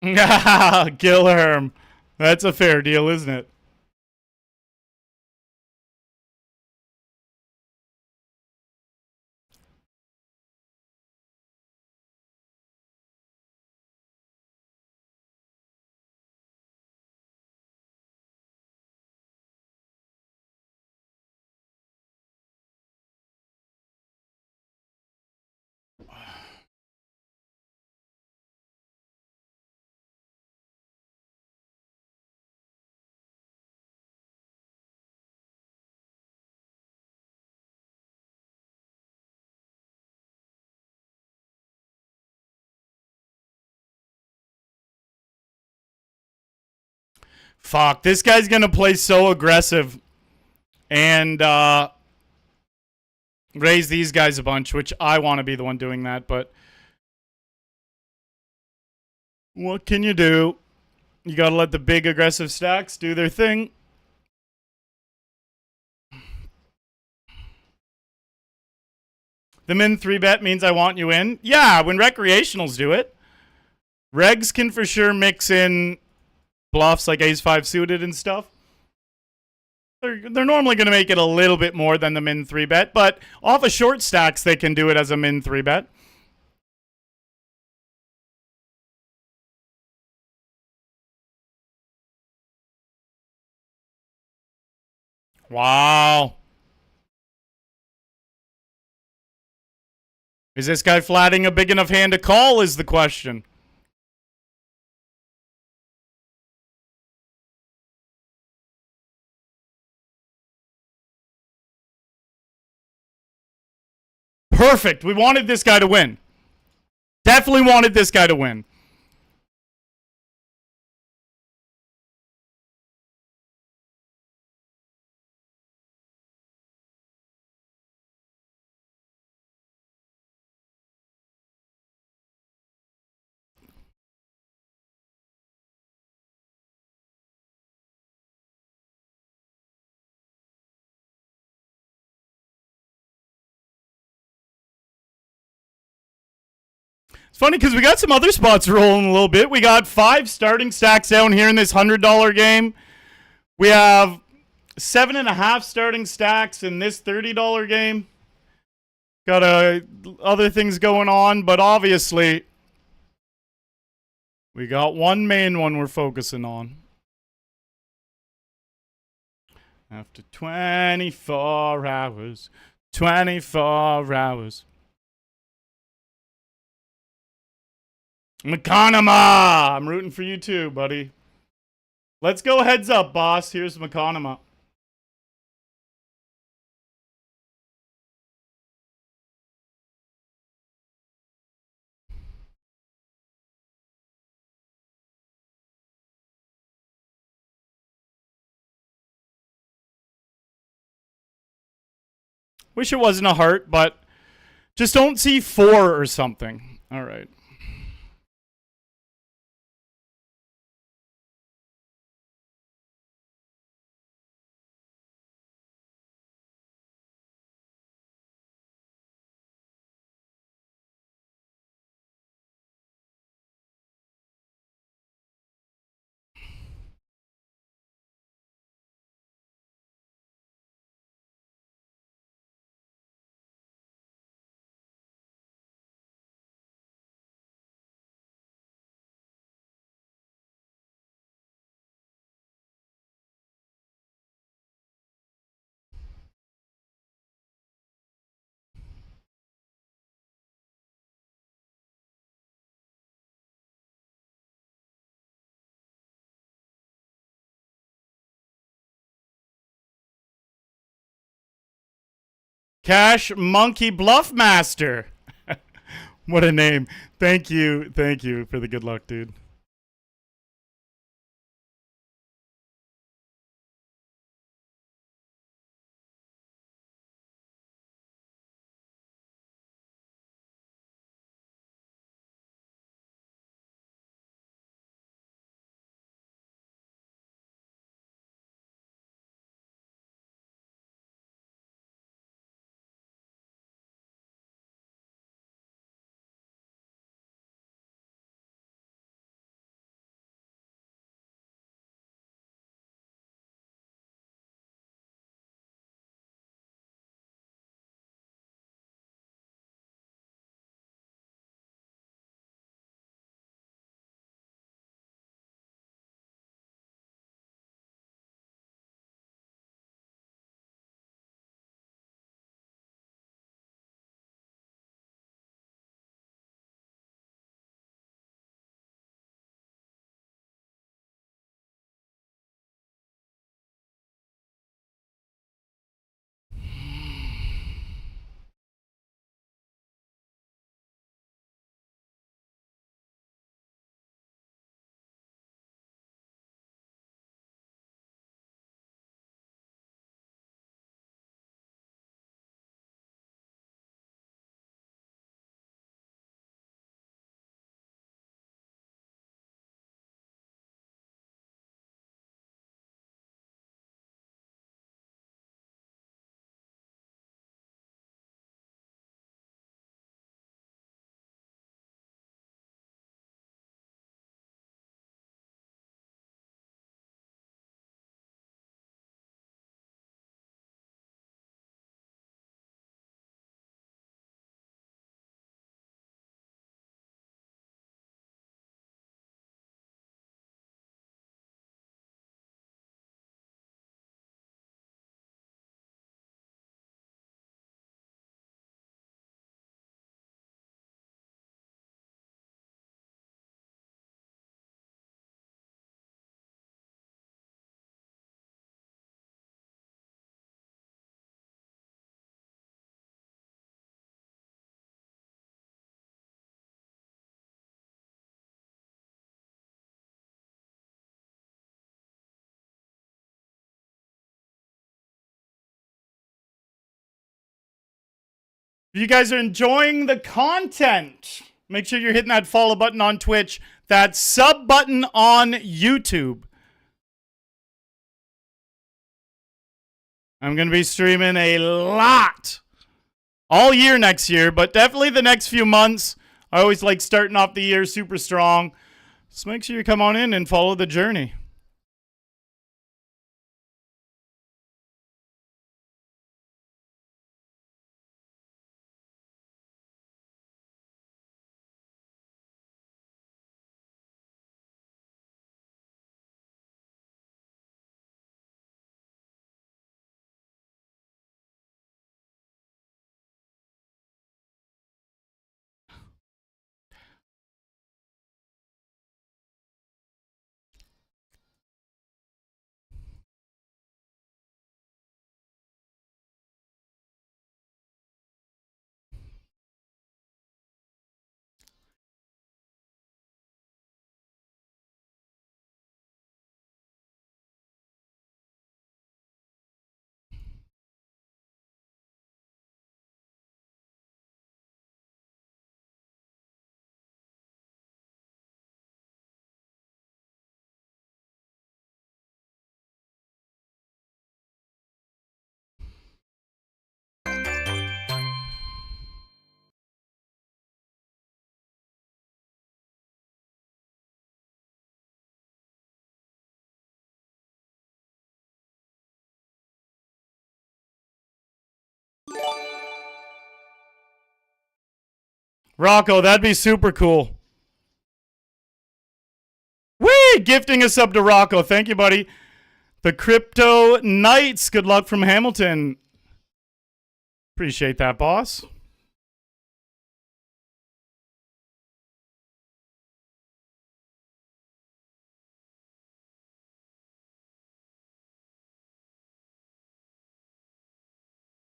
Gilherm. That's a fair deal, isn't it? Fuck, this guy's going to play so aggressive and raise these guys a bunch, which I want to be the one doing that, but what can you do? You got to let the big aggressive stacks do their thing. The min 3-bet means I want you in. Yeah, when recreationals do it. Regs can for sure mix in bluffs like ace-5 suited and stuff. They're normally going to make it a little bit more than the min 3-bet, but off of short stacks, they can do it as a min 3-bet. Wow. Is this guy flatting a big enough hand to call is the question. Perfect. We wanted this guy to win. Definitely wanted this guy to win. It's funny because we got some other spots rolling a little bit. We got 5 starting stacks down here in this $100 game. We have 7.5 starting stacks in this $30 game. Got other things going on, but obviously we got one main one we're focusing on. After 24 hours, 24 hours. McConaughey! I'm rooting for you too, buddy. Let's go heads up, boss. Here's McConaughey. Wish it wasn't a heart, but just don't see 4 or something. All right. Cash Monkey Bluff Master. What a name. Thank you. Thank you for the good luck, dude. If you guys are enjoying the content, make sure you're hitting that follow button on Twitch, that sub button on YouTube. I'm going to be streaming a lot all year next year, but definitely the next few months. I always like starting off the year super strong. So make sure you come on in and follow the journey. Rocco, that'd be super cool. Whee! Gifting us up to Rocco. Thank you, buddy. The Crypto Knights. Good luck from Hamilton. Appreciate that, boss.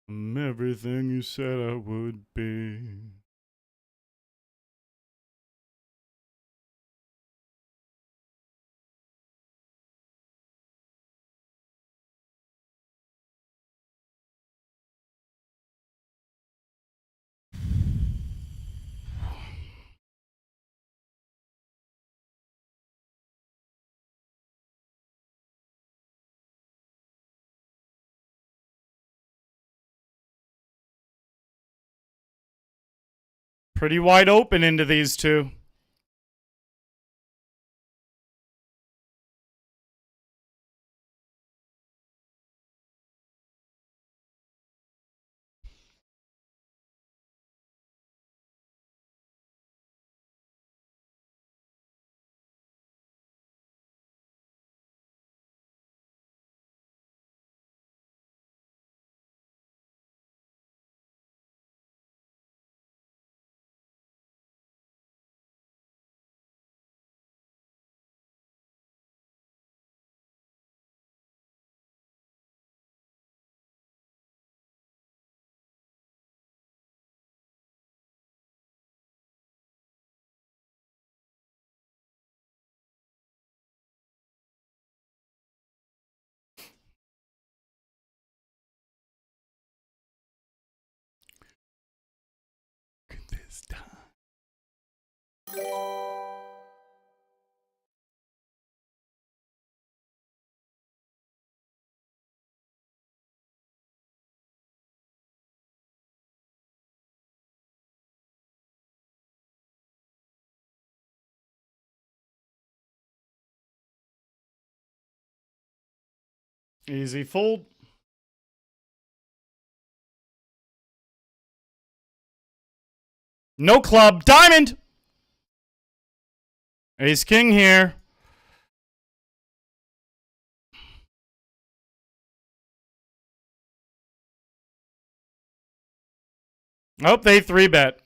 I'm everything you said I would be. Pretty wide open into these two. This time. Easy fold. No club. Diamond. Ace king here. Oh, they 3-bet.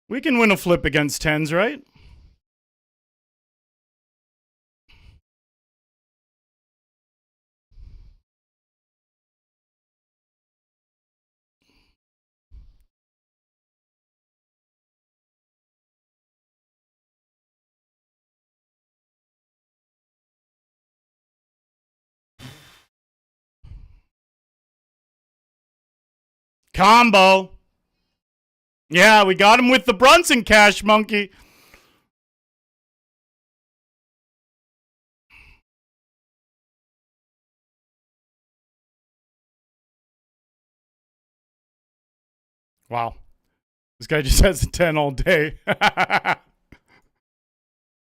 We can win a flip against tens, right? Combo. Yeah, we got him with the Brunson cash, monkey. Wow. This guy just has a 10 all day. I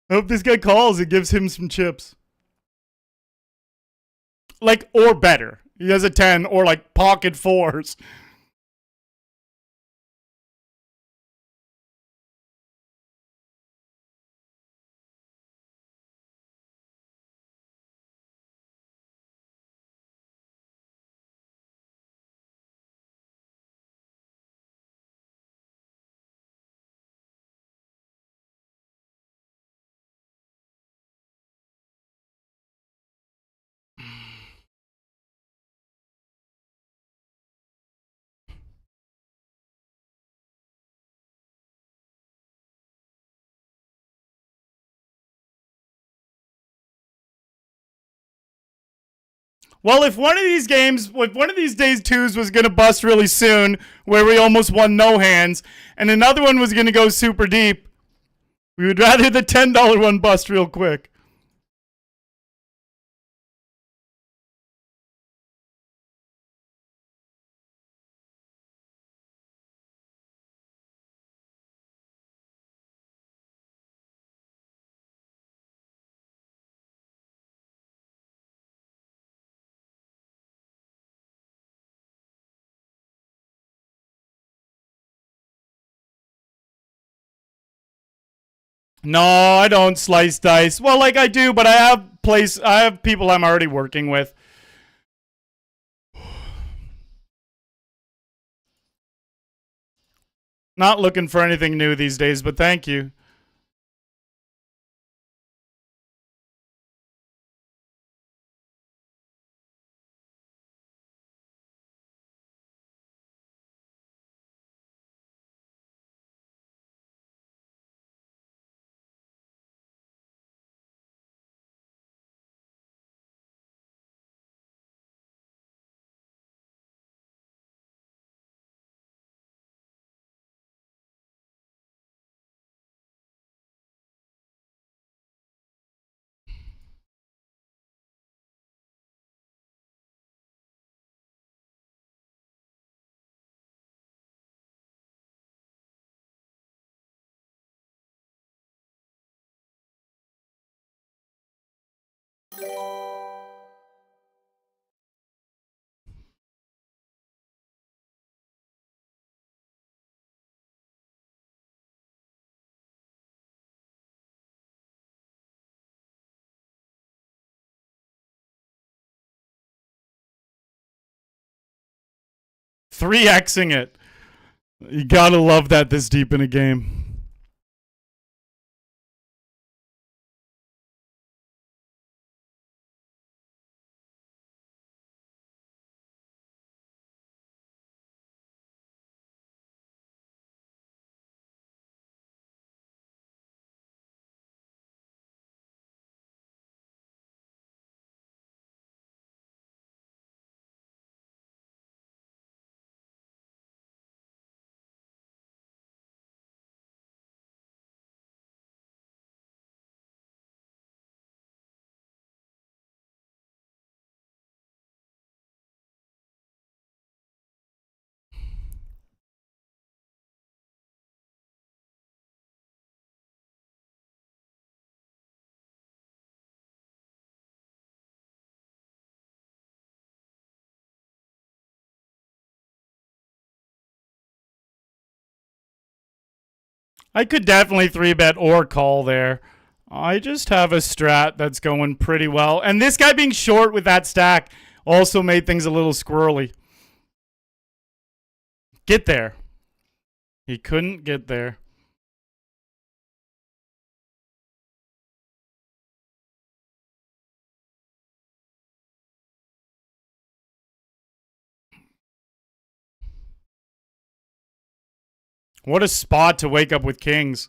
hope this guy calls and gives him some chips. Like, or better. He has a 10 or like pocket fours. Well, if one of these games, if one of these days twos was going to bust really soon, where we almost won no hands, and another one was going to go super deep, We would rather the $10 one bust real quick. No, I don't slice dice. Well, like I do, but I have people I'm already working with. Not looking for anything new these days, but thank you. Three Xing it. You gotta love that this deep in a game. I could definitely 3-bet or call there. I just have a strat that's going pretty well. And this guy being short with that stack also made things a little squirrely. Get there. He couldn't get there. What a spot to wake up with kings.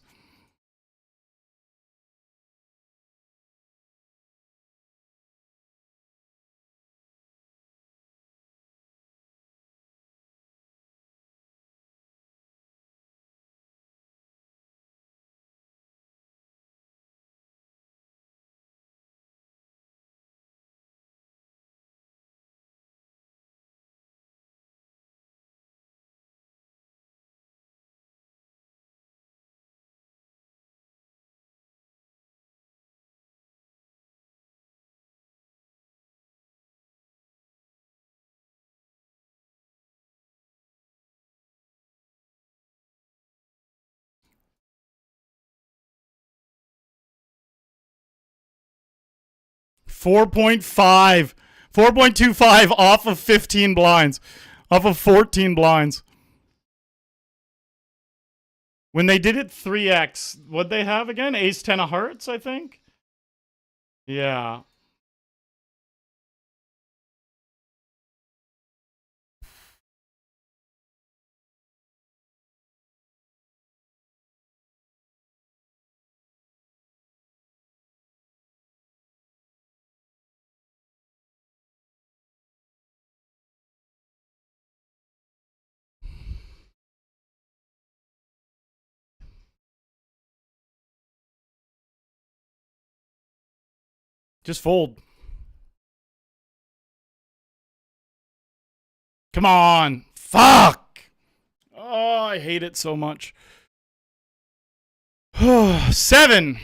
$4.5. 4.25 off of 15 blinds. Off of 14 blinds. When they did it 3x, what'd they have again? Ace 10 of hearts, I think? Yeah. Just fold. Come on. Fuck. Oh, I hate it so much. 7.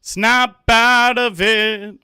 Snap out of it.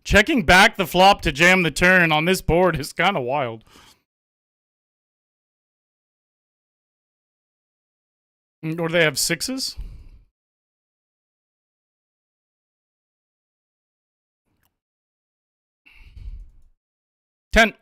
Checking back the flop to jam the turn on this board is kind of wild. Or they have 6s? 10.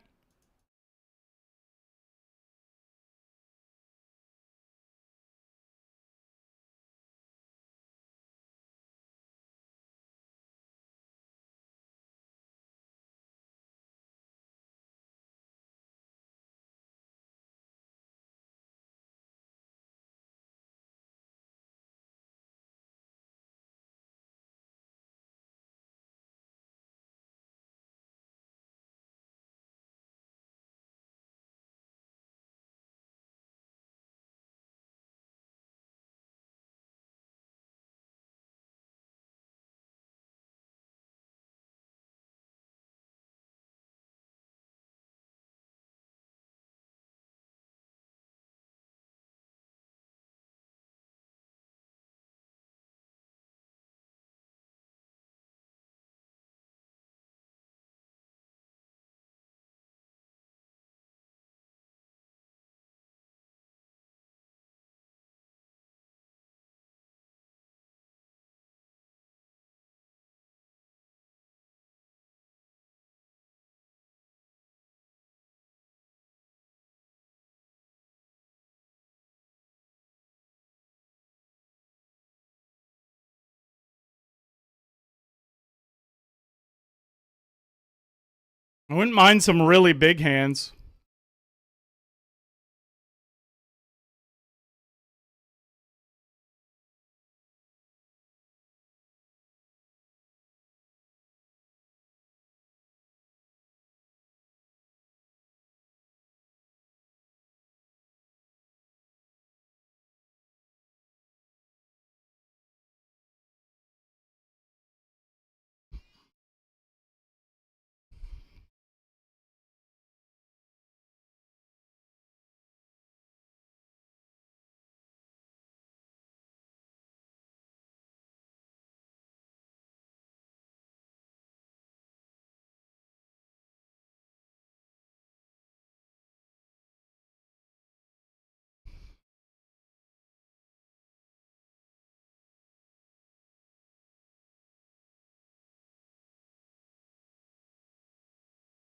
I wouldn't mind some really big hands.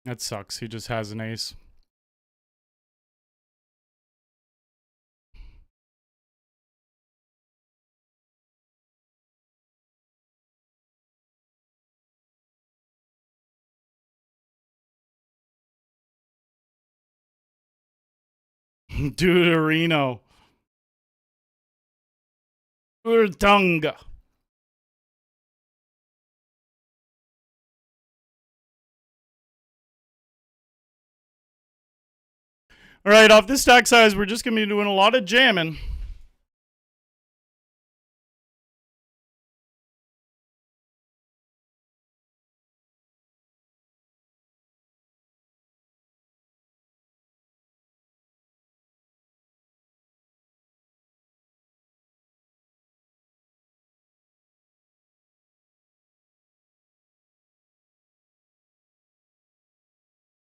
That sucks. He just has an ace. Deuterino. Urtunga. All right, off this stack size, we're just going to be doing a lot of jamming.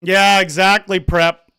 Yeah, exactly, Prep.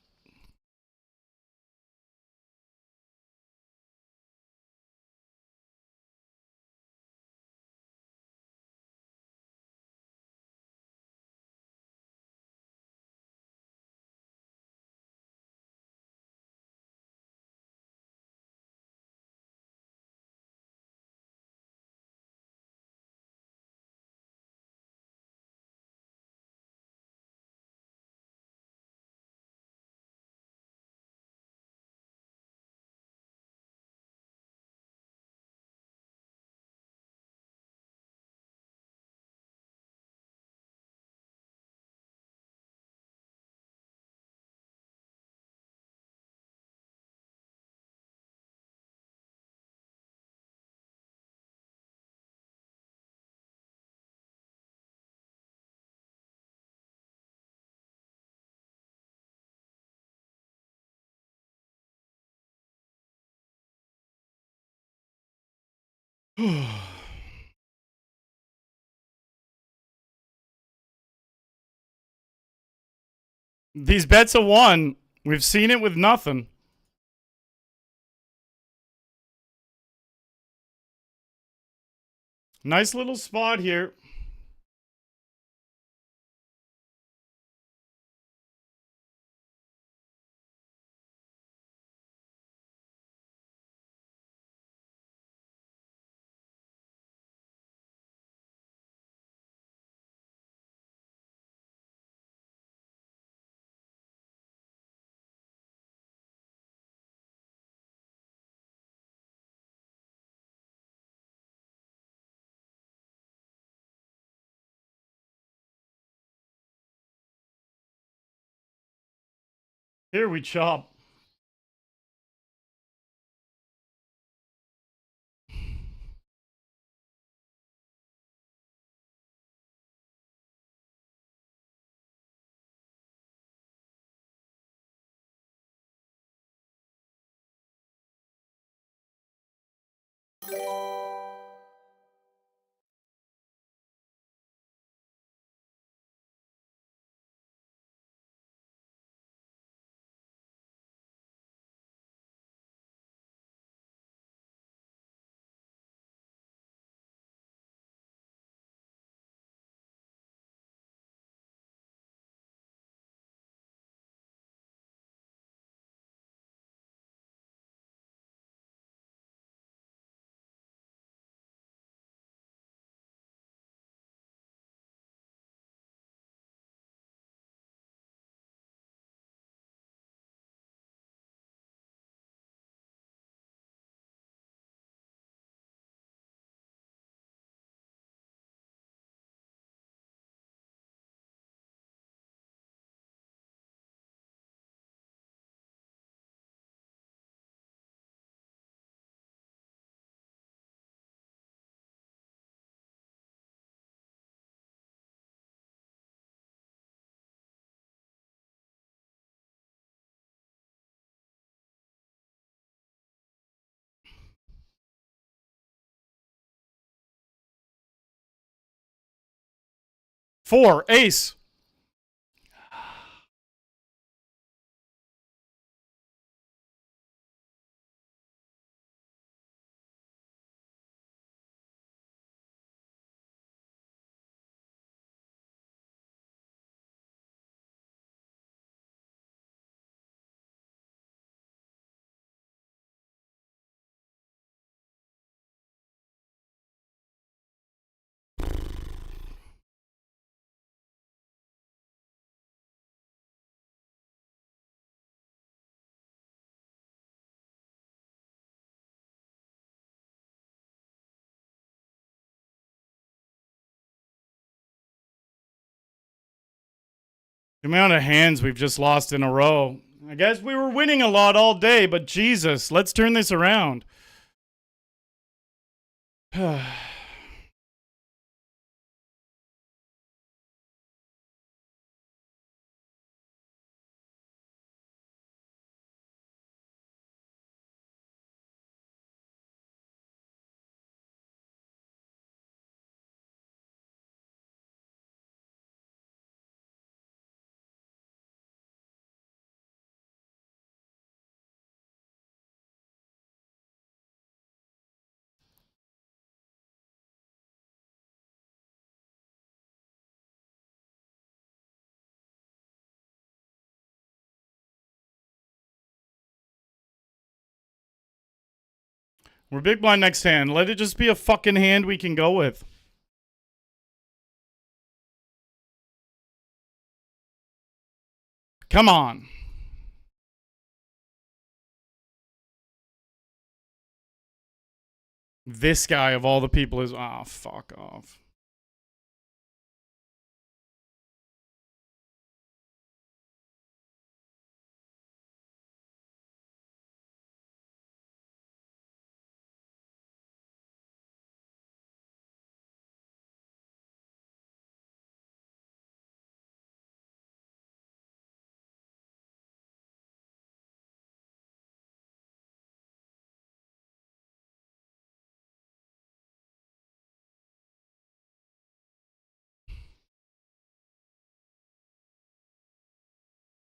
These bets are won. We've seen it with nothing. Nice little spot here. Here we chop. Four, ace. The amount of hands we've just lost in a row. I guess we were winning a lot all day, but Jesus, let's turn this around. We're big blind next hand. Let it just be a fucking hand we can go with. Come on. This guy of all the people is... Oh, fuck off.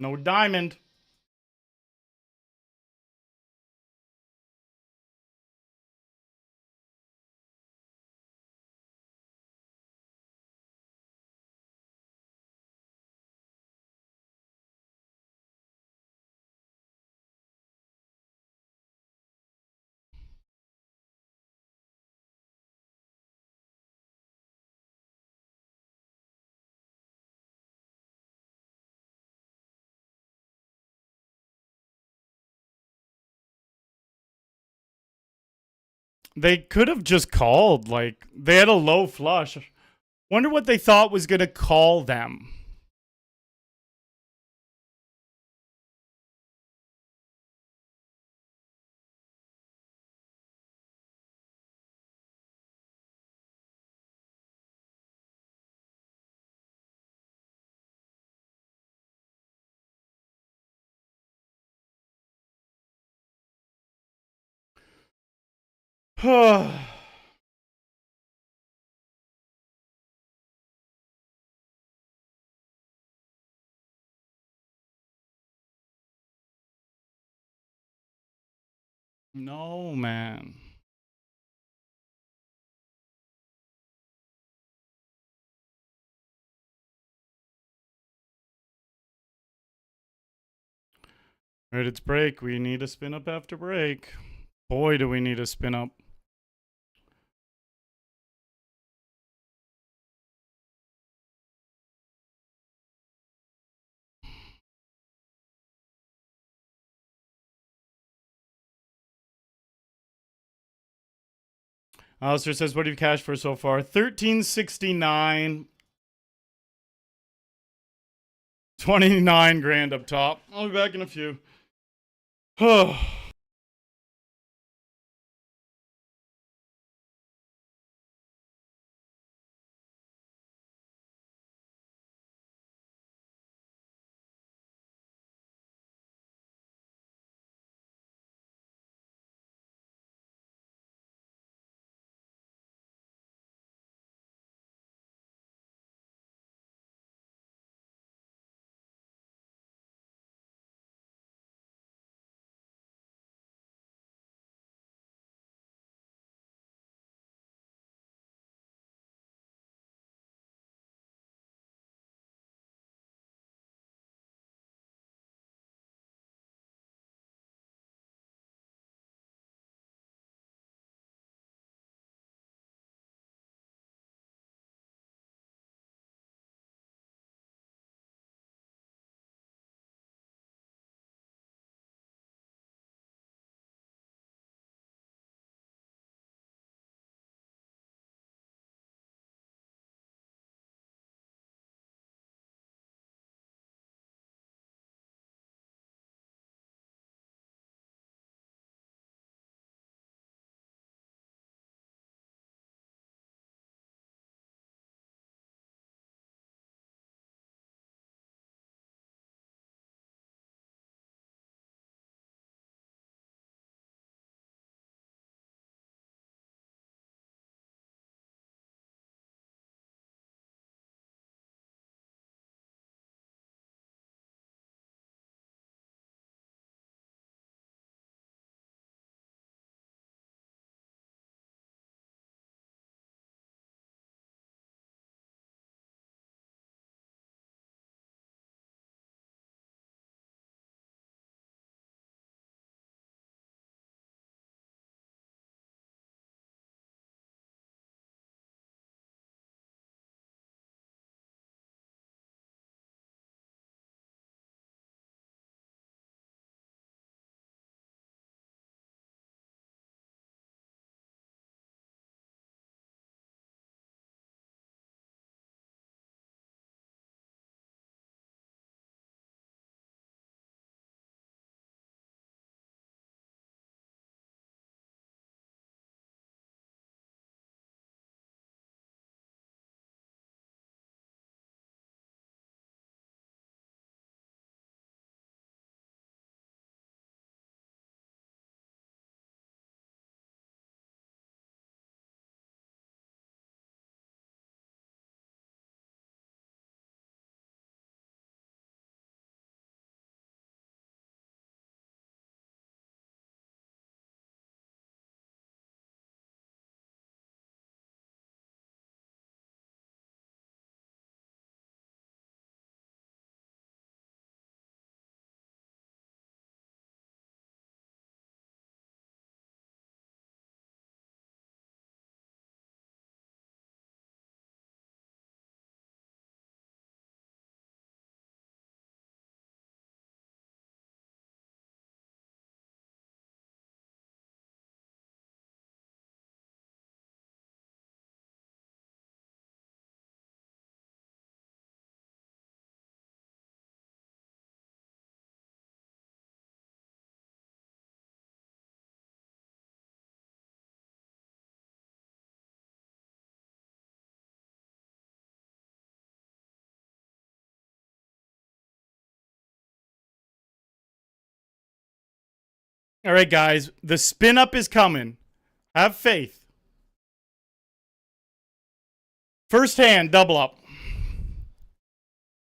No diamond. They could have just called. Like, they had a low flush. Wonder what they thought was going to call them. No, man. Right, it's break. We need a spin up after break. Boy, do we need a spin up. Alistair says, what have you cashed for so far? 1369. 29 grand up top. I'll be back in a few. All right, guys. The spin up is coming. Have faith. First hand, double up.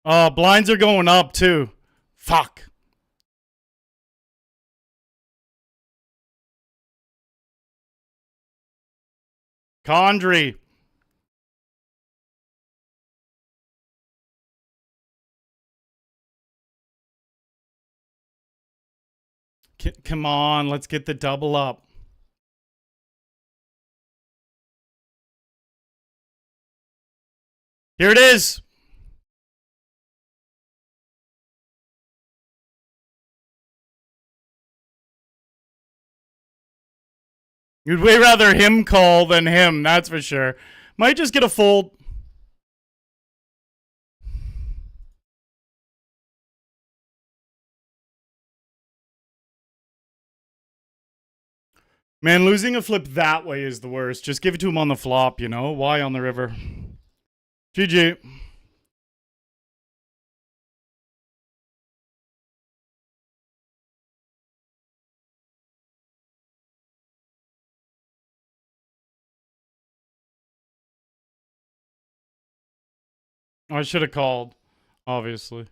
Oh, blinds are going up too. Fuck. Condry. Come on, let's get the double up. Here it is. You'd way rather him call than him, that's for sure. Might just get a fold. Man, losing a flip that way is the worst. Just give it to him on the flop, you know? Why on the river? GG. I should have called, obviously.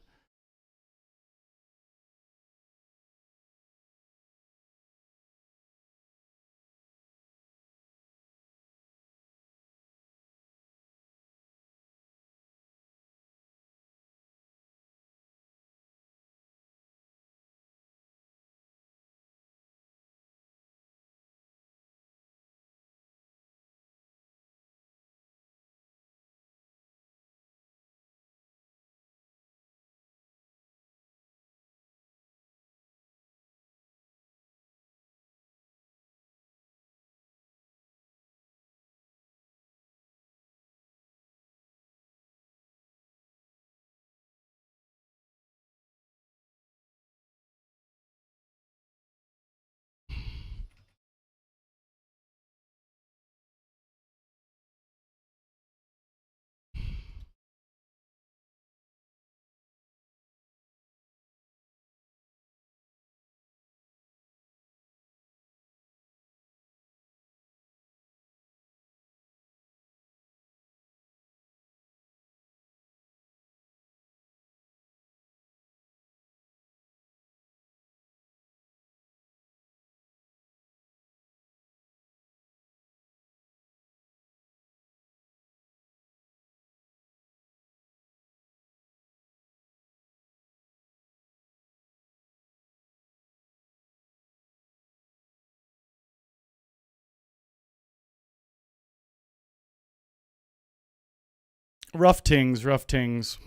Rough tings, rough tings.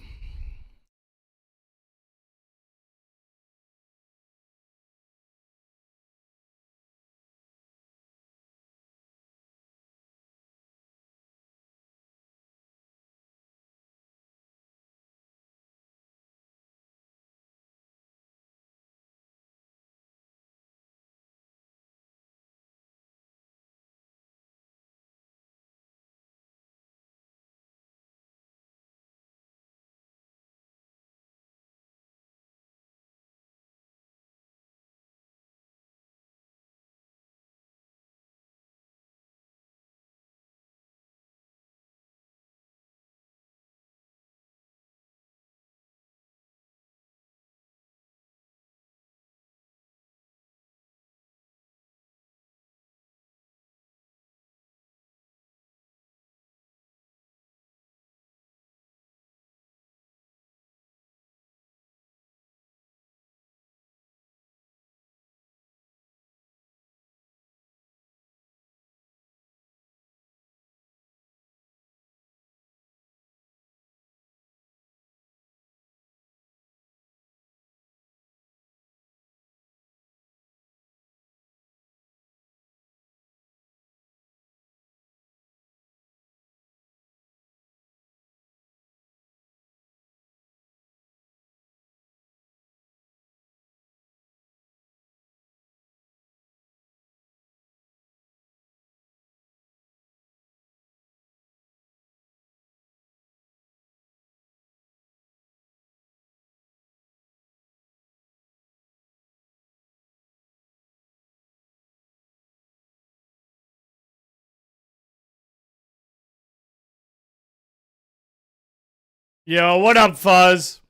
Yo, what up, Fuzz?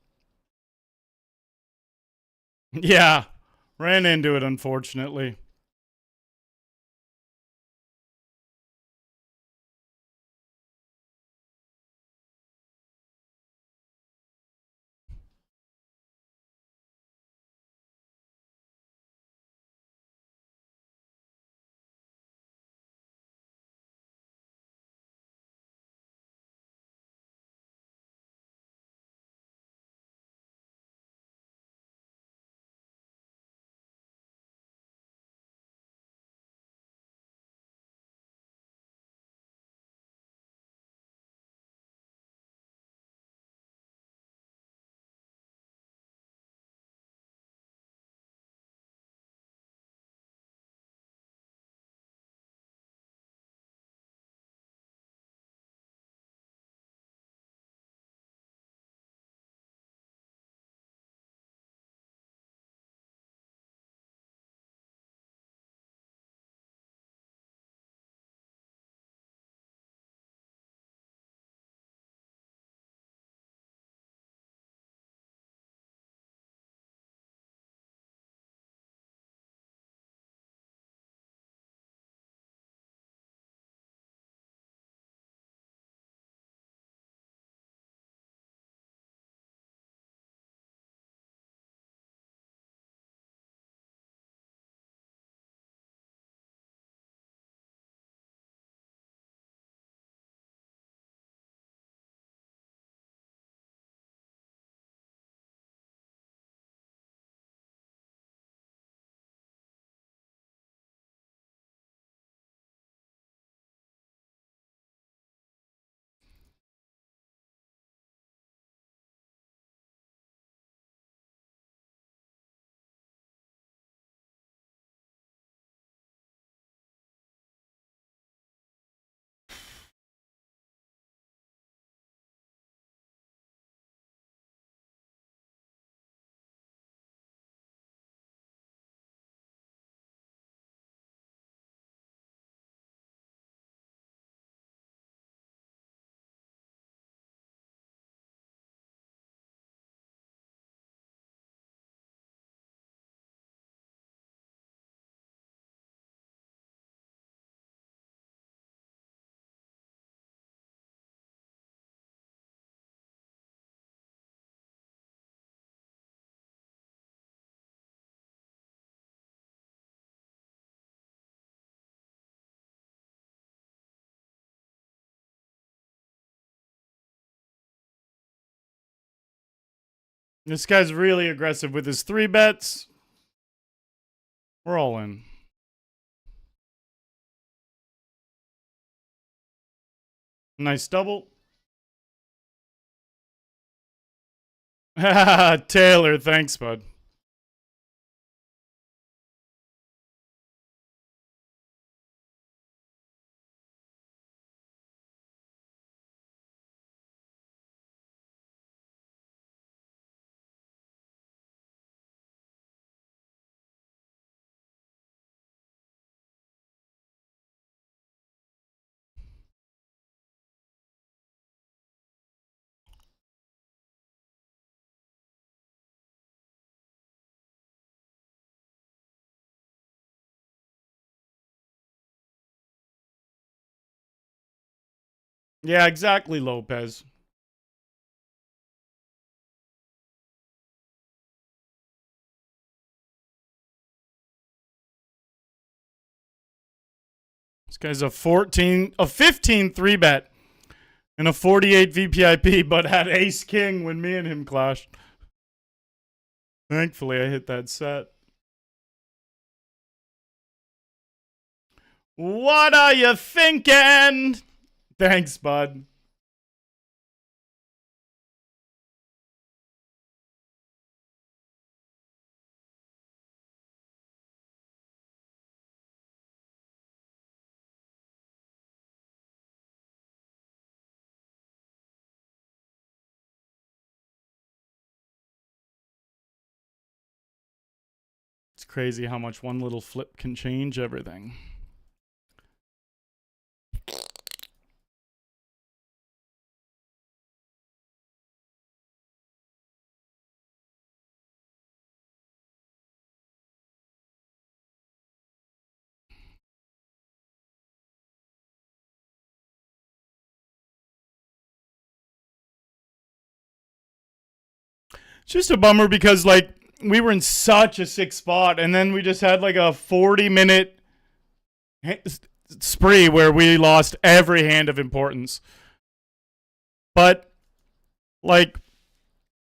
Yeah, ran into it, unfortunately. This guy's really aggressive with his 3 bets. We're all in. Nice double. Taylor, thanks, bud. Yeah, exactly, Lopez. This guy's a 15 3-bet and a 48 VPIP, but had ace king when me and him clashed. Thankfully, I hit that set. What are you thinking? Thanks, bud. It's crazy how much one little flip can change everything. It's just a bummer because, like, we were in such a sick spot, and then we just had, like, a 40-minute spree where we lost every hand of importance. But, like,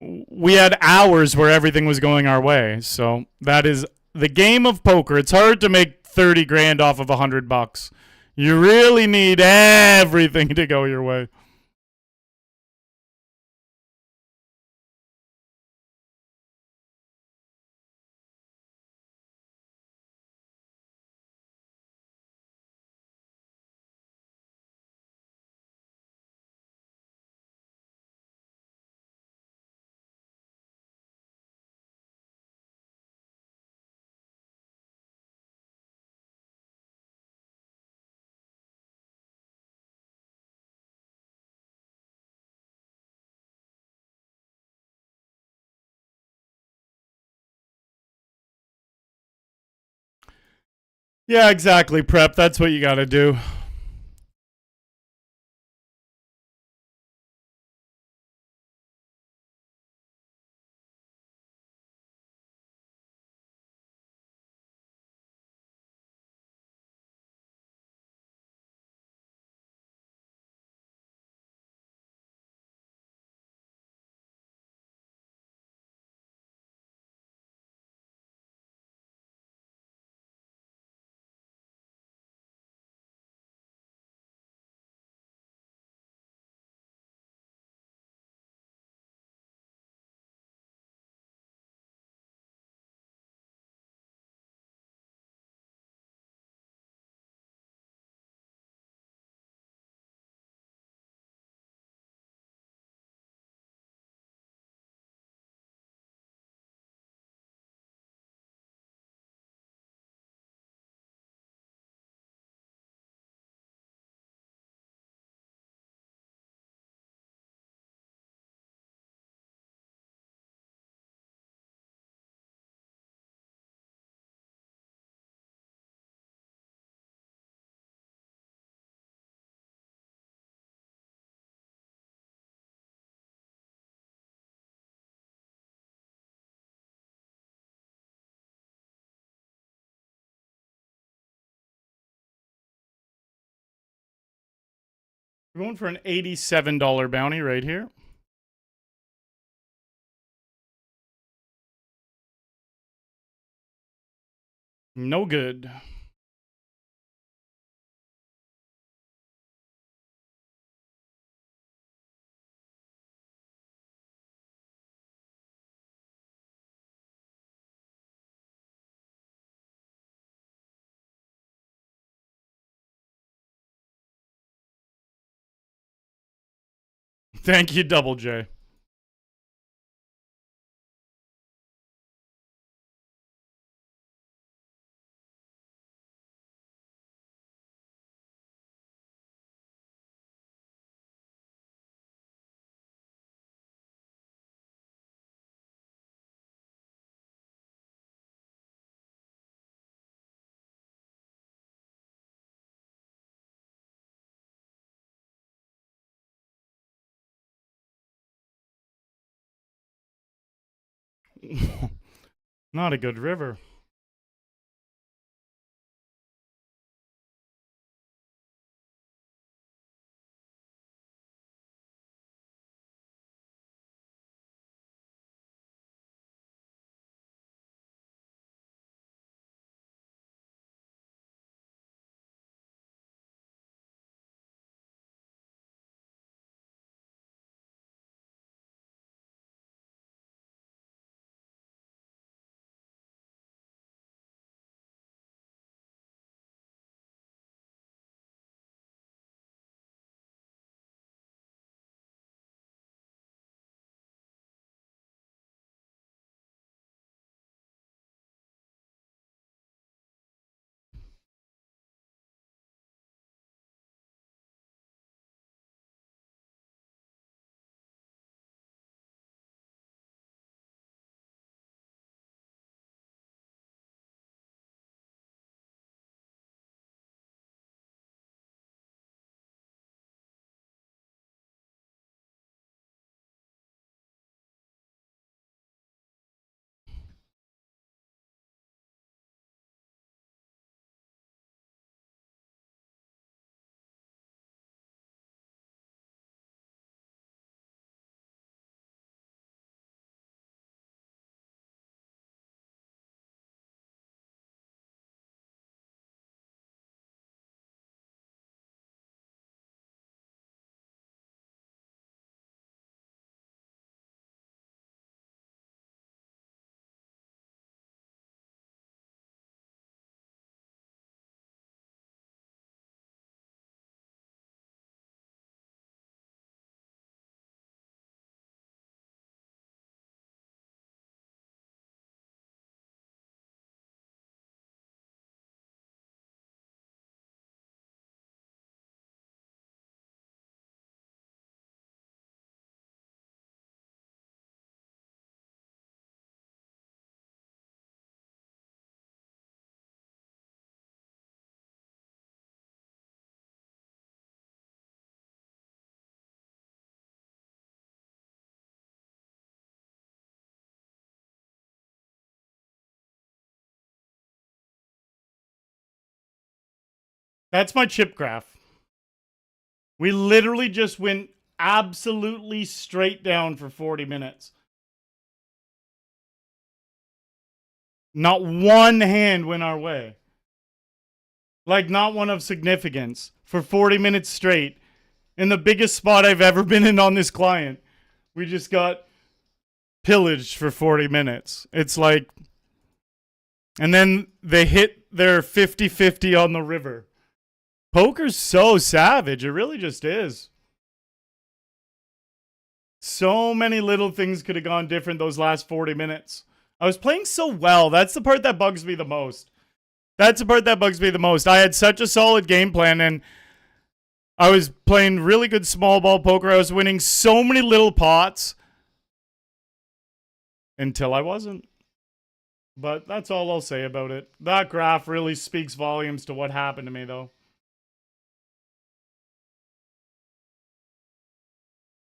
we had hours where everything was going our way. So that is the game of poker. It's hard to make 30 grand off of $100. You really need everything to go your way. Yeah, exactly, Prep. That's what you got to do. We're going for an $87 bounty right here. No good. Thank you, Double J. Not a good river. That's my chip graph. We literally just went absolutely straight down for 40 minutes. Not one hand went our way. Like, not one of significance for 40 minutes straight. In the biggest spot I've ever been in on this client. We just got pillaged for 40 minutes. It's like... And then they hit their 50-50 on the river. Poker's so savage. It really just is. So many little things could have gone different those last 40 minutes. I was playing so well. That's the part that bugs me the most. That's the part that bugs me the most. I had such a solid game plan, and I was playing really good small ball poker. I was winning so many little pots until I wasn't. But that's all I'll say about it. That graph really speaks volumes to what happened to me, though.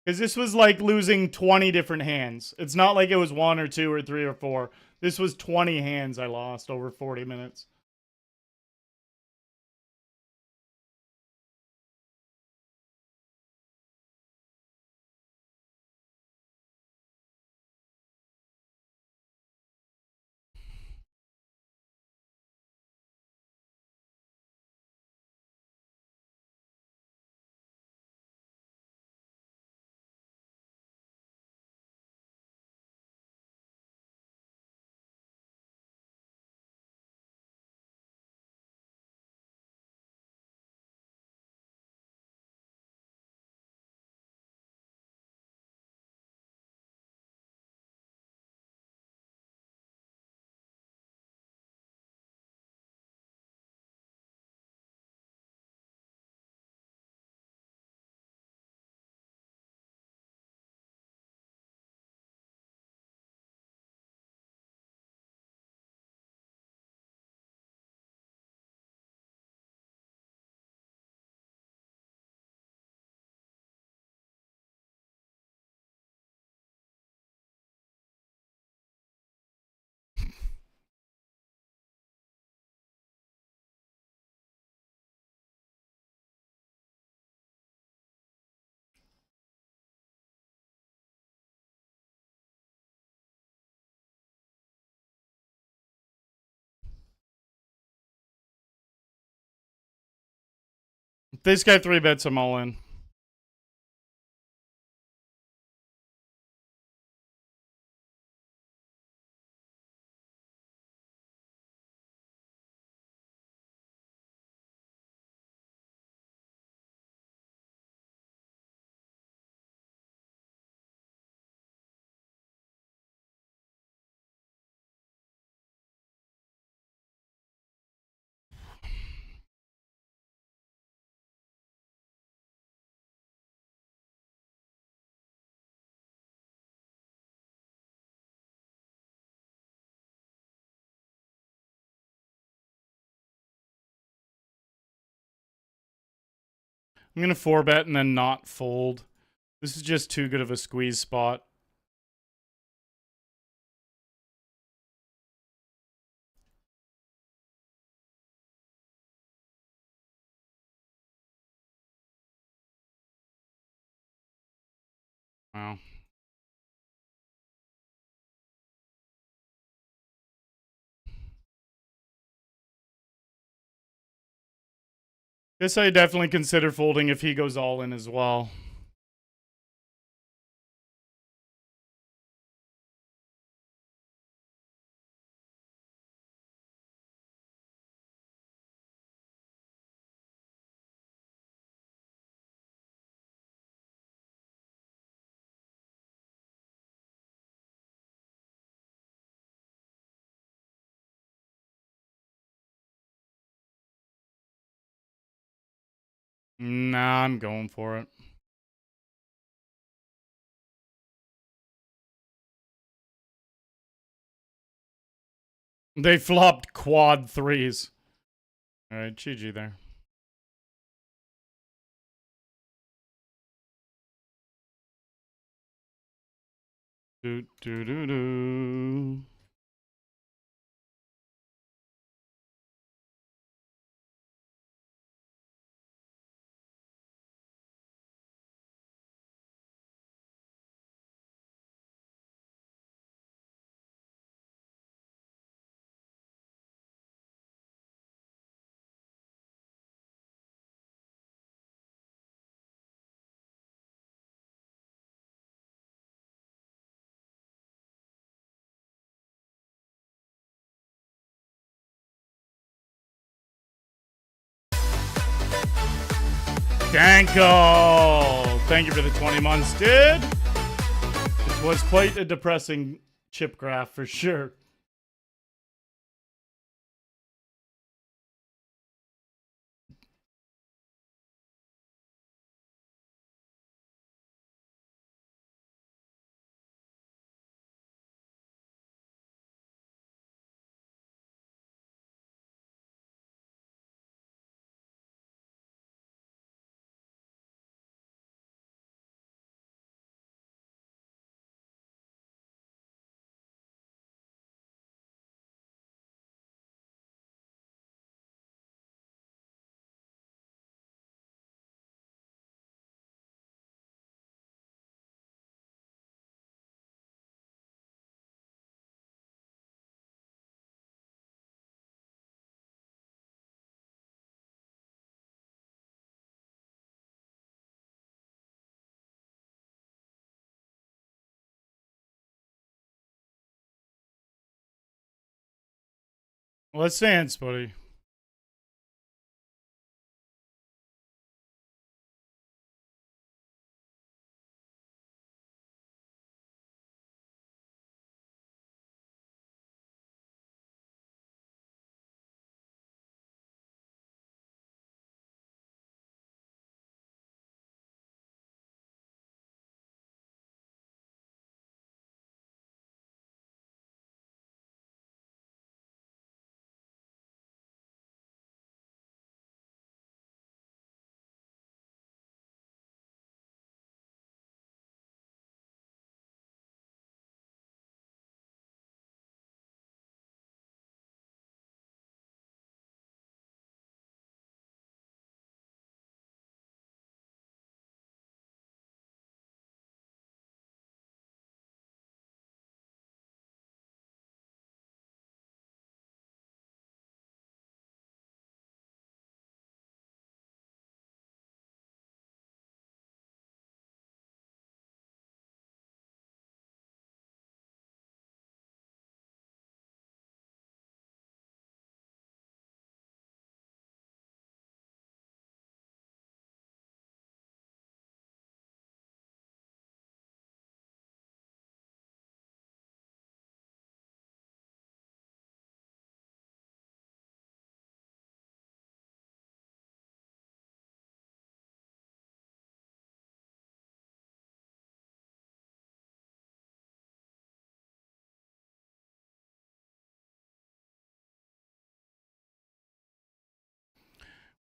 Because this was like losing 20 different hands. It's not like it was 1 or 2 or 3 or 4. This was 20 hands I lost over 40 minutes. If this guy 3-bets, I'm all in. I'm going to 4-bet and then not fold. This is just too good of a squeeze spot. Wow. Guess I definitely consider folding if he goes all in as well. Nah, I'm going for it. They flopped quad 3s. All right, GG there. Do do do do. Danko! Thank you for the 20 months, dude. It was quite a depressing chip graph for sure. Let's dance, buddy.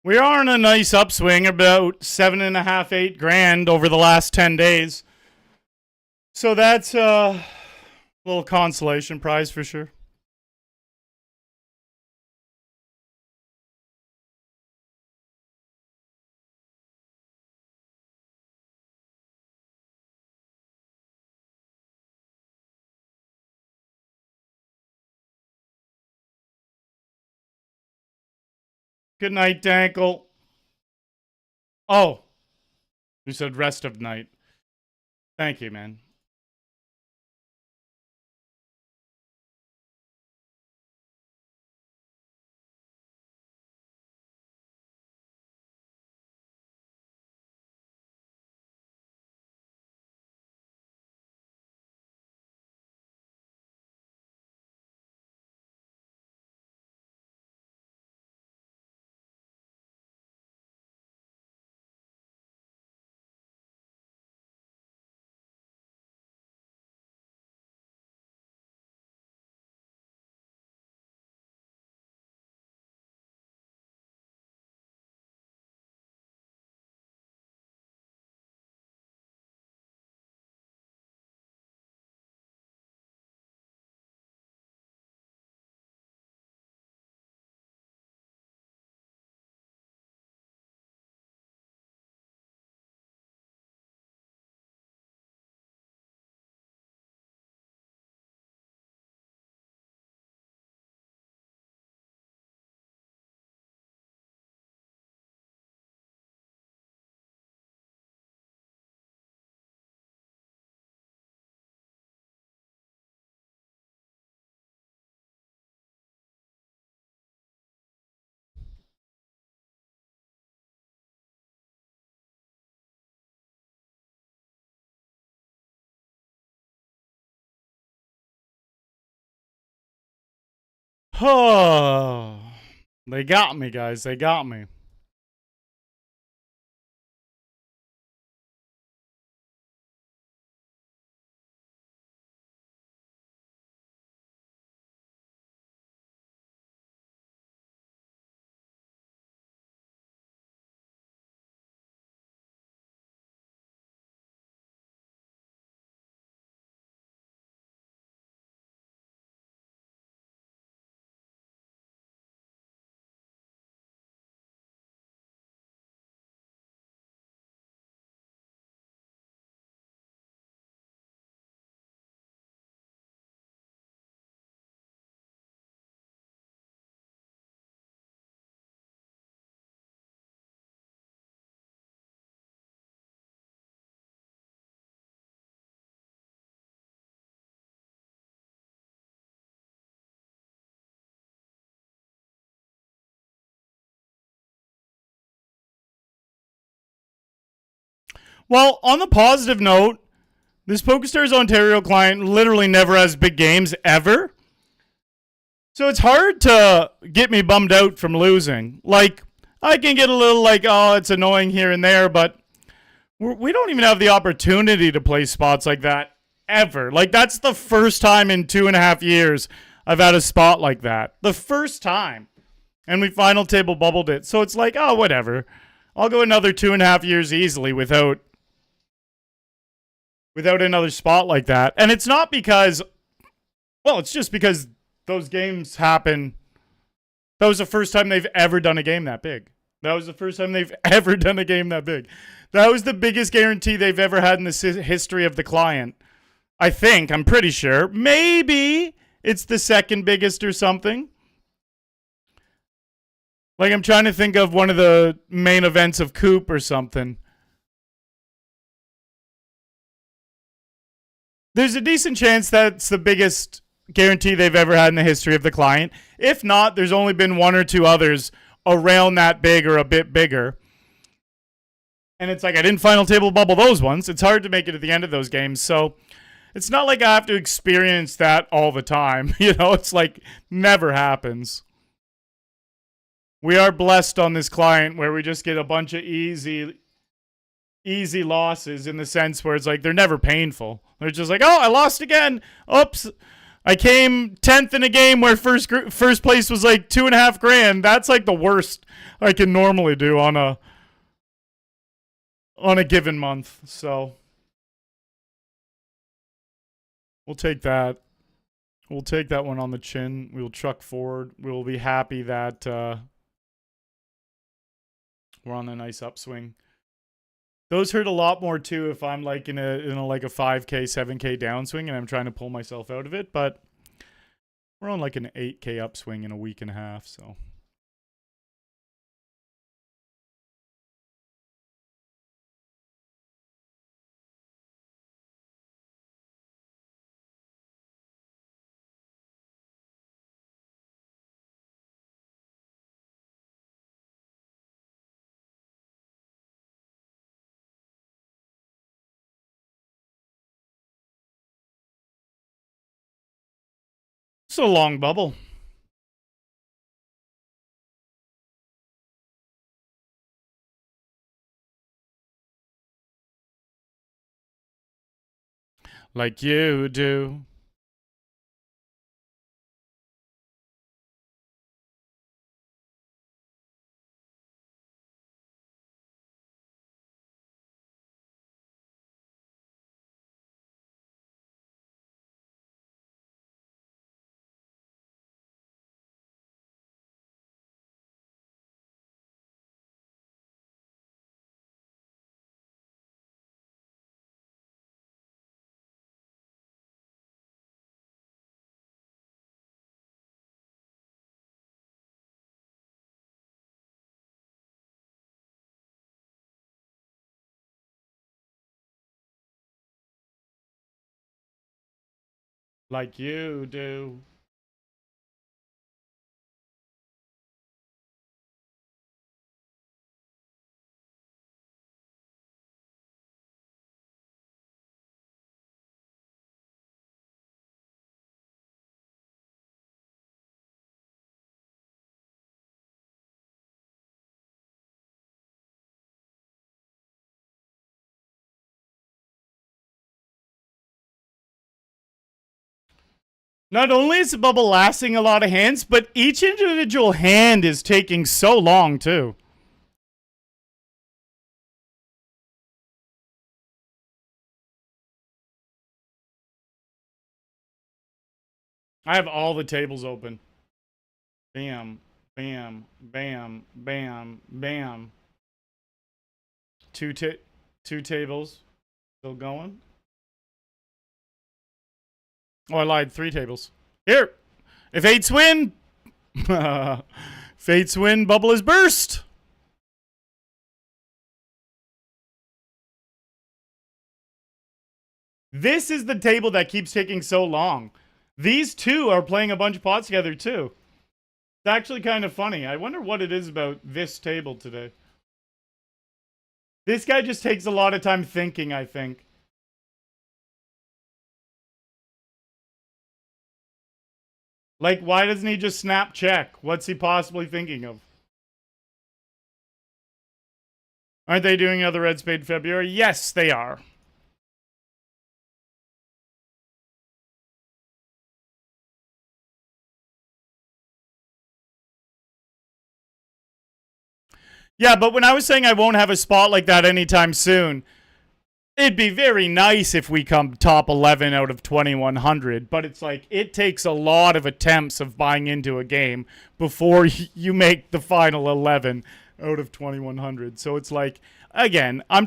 We are in a nice upswing, about 7.5, 8 grand over the last 10 days. So that's a little consolation prize for sure. Good night, Dankle. Oh, you said rest of night. Thank you, man. Oh, they got me, guys. They got me. Well, on the positive note, this PokerStars Ontario client literally never has big games ever. So it's hard to get me bummed out from losing. Like, I can get a little like, oh, it's annoying here and there, but we don't even have the opportunity to play spots like that ever. Like, that's the first time in 2.5 years I've had a spot like that. The first time. And we final table bubbled it. So it's like, oh, whatever. I'll go another 2.5 years easily without another spot like that. And it's not because, well, it's just because those games happen. That was the first time they've ever done a game that big. That was the first time they've ever done a game that big. That was the biggest guarantee they've ever had in the history of the client. I think. I'm pretty sure. Maybe it's the second biggest or something. Like, I'm trying to think of one of the main events of Coop or something. There's a decent chance that's the biggest guarantee they've ever had in the history of the client. If not, there's only been one or two others around that big or a bit bigger. And it's like, I didn't final table bubble those ones. It's hard to make it at the end of those games. So it's not like I have to experience that all the time. You know, it's like never happens. We are blessed on this client where we just get a bunch of easy losses in the sense where it's like they're never painful. They're just like, oh, I lost again. Oops. I came 10th in a game where first place was like $2,500. That's like the worst I can normally do on a given month. So we'll take that. We'll take that one on the chin. We'll truck forward. We'll be happy that we're on a nice upswing. Those hurt a lot more too if I'm like in a like a 5K, 7K downswing and I'm trying to pull myself out of it, but we're on like an 8K upswing in a week and a half, so. It's a long bubble. Like you do. Like you do. Not only is the bubble lasting a lot of hands, but each individual hand is taking so long, too. I have all the tables open. Bam, bam, bam, bam, bam. Two tables. Still going. Oh, I lied. 3 tables. Here. If 8s win. If 8s win, bubble is burst. This is the table that keeps taking so long. These two are playing a bunch of pots together, too. It's actually kind of funny. I wonder what it is about this table today. This guy just takes a lot of time thinking, I think. Like, why doesn't he just snap check? What's he possibly thinking of? Aren't they doing another red spade in February? Yes, they are. Yeah, but when I was saying I won't have a spot like that anytime soon, it'd be very nice if we come top 11 out of 2,100, but it's like it takes a lot of attempts of buying into a game before you make the final 11 out of 2,100. So it's like, again, I'm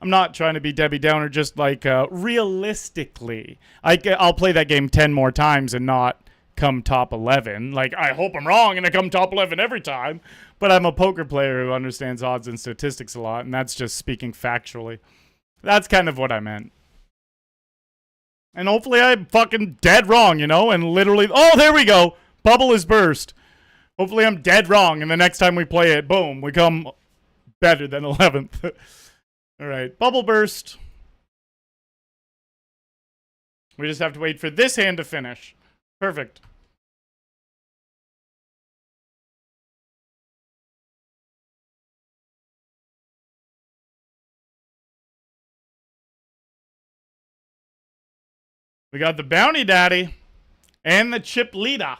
not trying to be Debbie Downer, just like realistically, I'll play that game 10 more times and not come top 11. Like, I hope I'm wrong and I come top 11 every time, but I'm a poker player who understands odds and statistics a lot, and that's just speaking factually. That's kind of what I meant. And hopefully I'm fucking dead wrong, you know, and literally, oh, there we go. Bubble is burst. Hopefully I'm dead wrong, and the next time we play it, boom, we come better than 11th. All right, bubble burst. We just have to wait for this hand to finish. Perfect. We got the Bounty Daddy and the Chip Leader.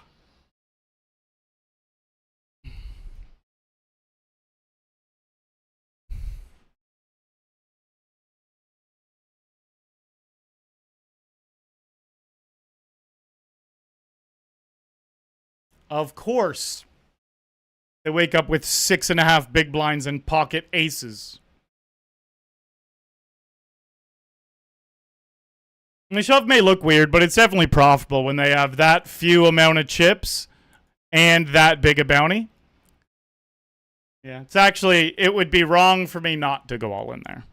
Of course. They wake up with 6.5 big blinds and pocket aces. And the shove may look weird, but it's definitely profitable when they have that few amount of chips and that big a bounty. Yeah, it's actually, it would be wrong for me not to go all in there.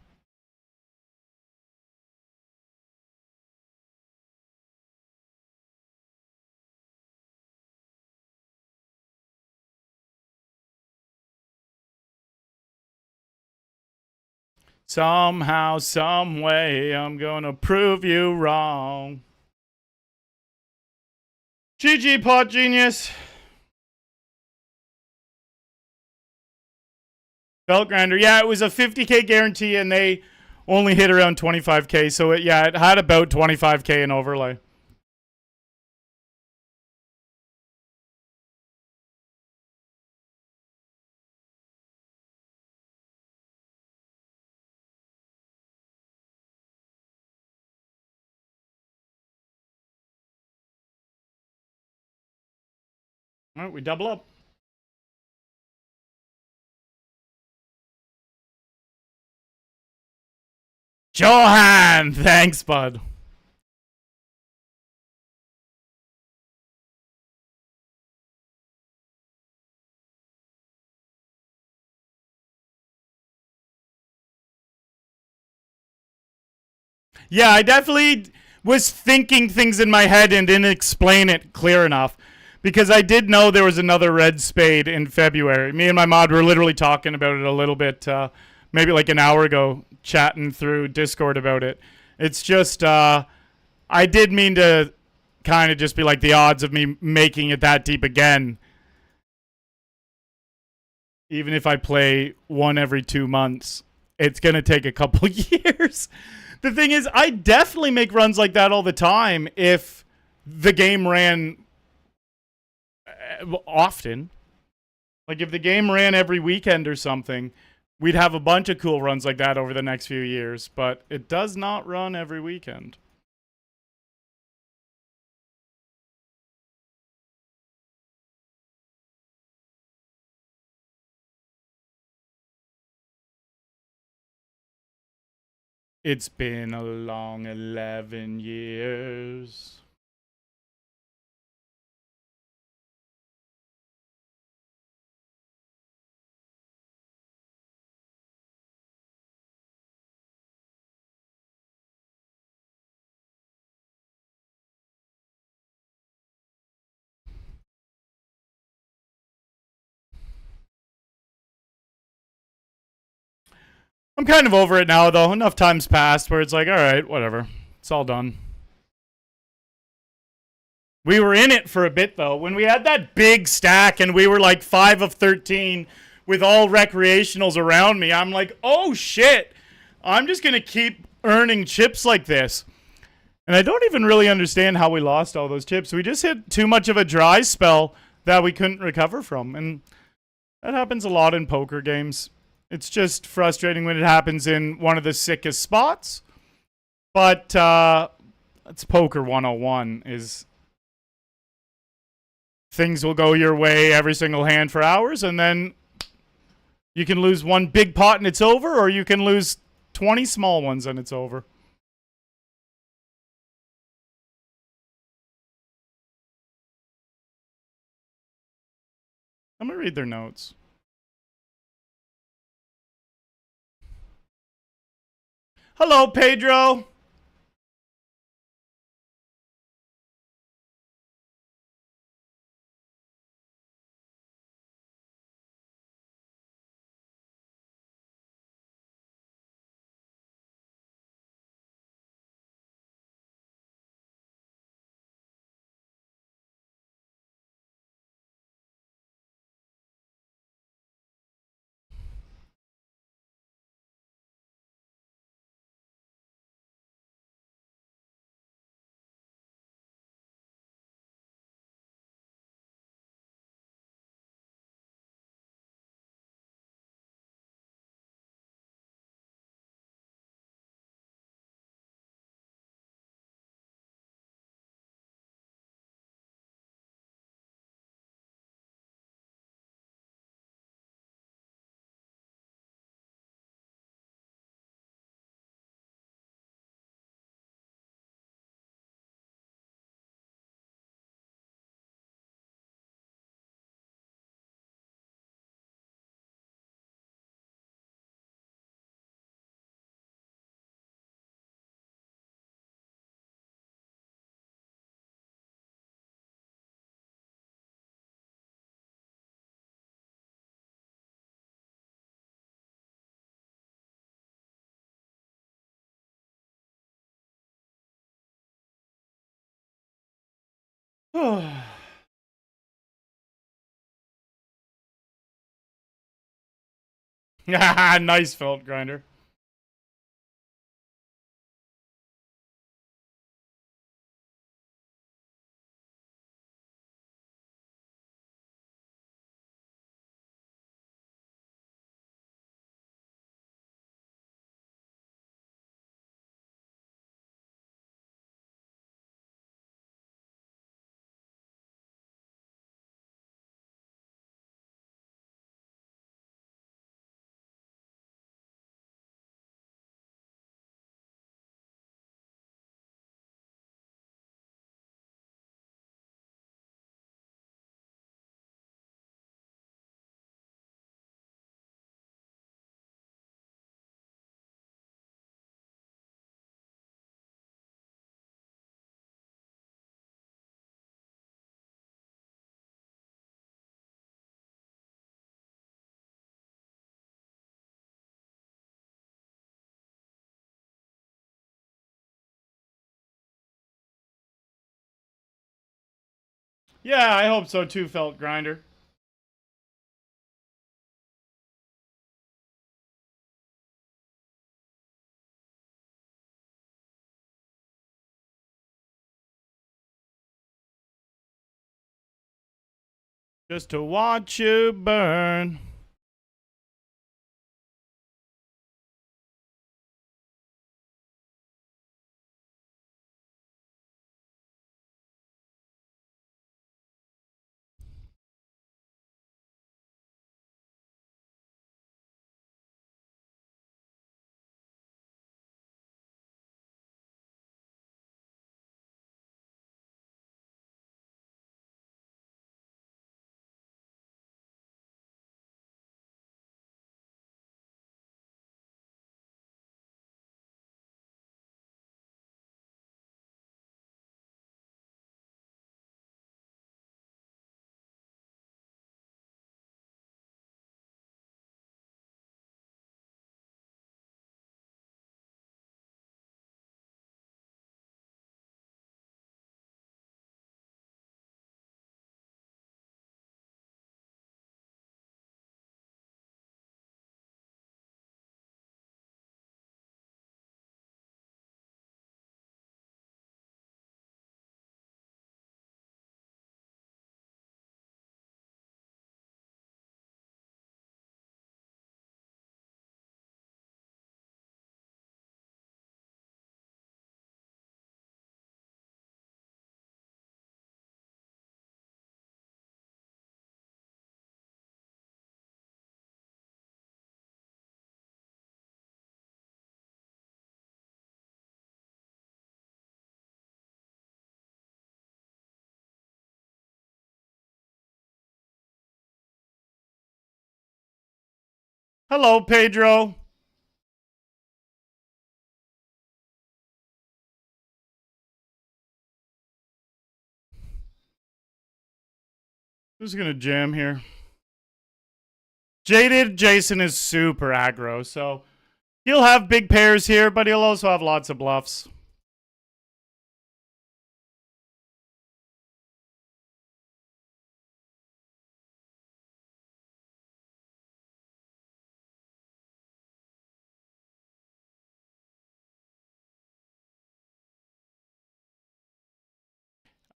Somehow, some way, I'm gonna prove you wrong. GG, Pot Genius. Belt Grinder. Yeah, it was a 50K guarantee, and they only hit around 25K. So, it had about 25K in overlay. All right, we double up. Johan! Thanks, bud. Yeah, I definitely was thinking things in my head and didn't explain it clear enough. Because I did know there was another red spade in February. Me and my mod were literally talking about it a little bit, maybe like an hour ago, chatting through Discord about it. It's just, I did mean to kind of just be like the odds of me making it that deep again. Even if I play one every 2 months, it's going to take a couple years. The thing is, I definitely make runs like that all the time if the game ran often. Like if the game ran every weekend or something, we'd have a bunch of cool runs like that over the next few years, but it does not run every weekend. It's been a long 11 years. I'm kind of over it now, though. Enough time's passed where it's like, all right, whatever. It's all done. We were in it for a bit, though. When we had that big stack and we were like 5 of 13 with all recreationals around me, I'm like, oh shit, I'm just going to keep earning chips like this. And I don't even really understand how we lost all those chips. We just hit too much of a dry spell that we couldn't recover from. And that happens a lot in poker games. It's just frustrating when it happens in one of the sickest spots. But it's poker 101 is things will go your way every single hand for hours, and then you can lose one big pot and it's over, or you can lose 20 small ones and it's over. I'm going to read their notes. Hello, Pedro. Nice felt grinder. Yeah, I hope so too, felt grinder. Just to watch you burn. Hello, Pedro. Who's gonna jam here? Jaded Jason is super aggro, so he'll have big pairs here, but he'll also have lots of bluffs.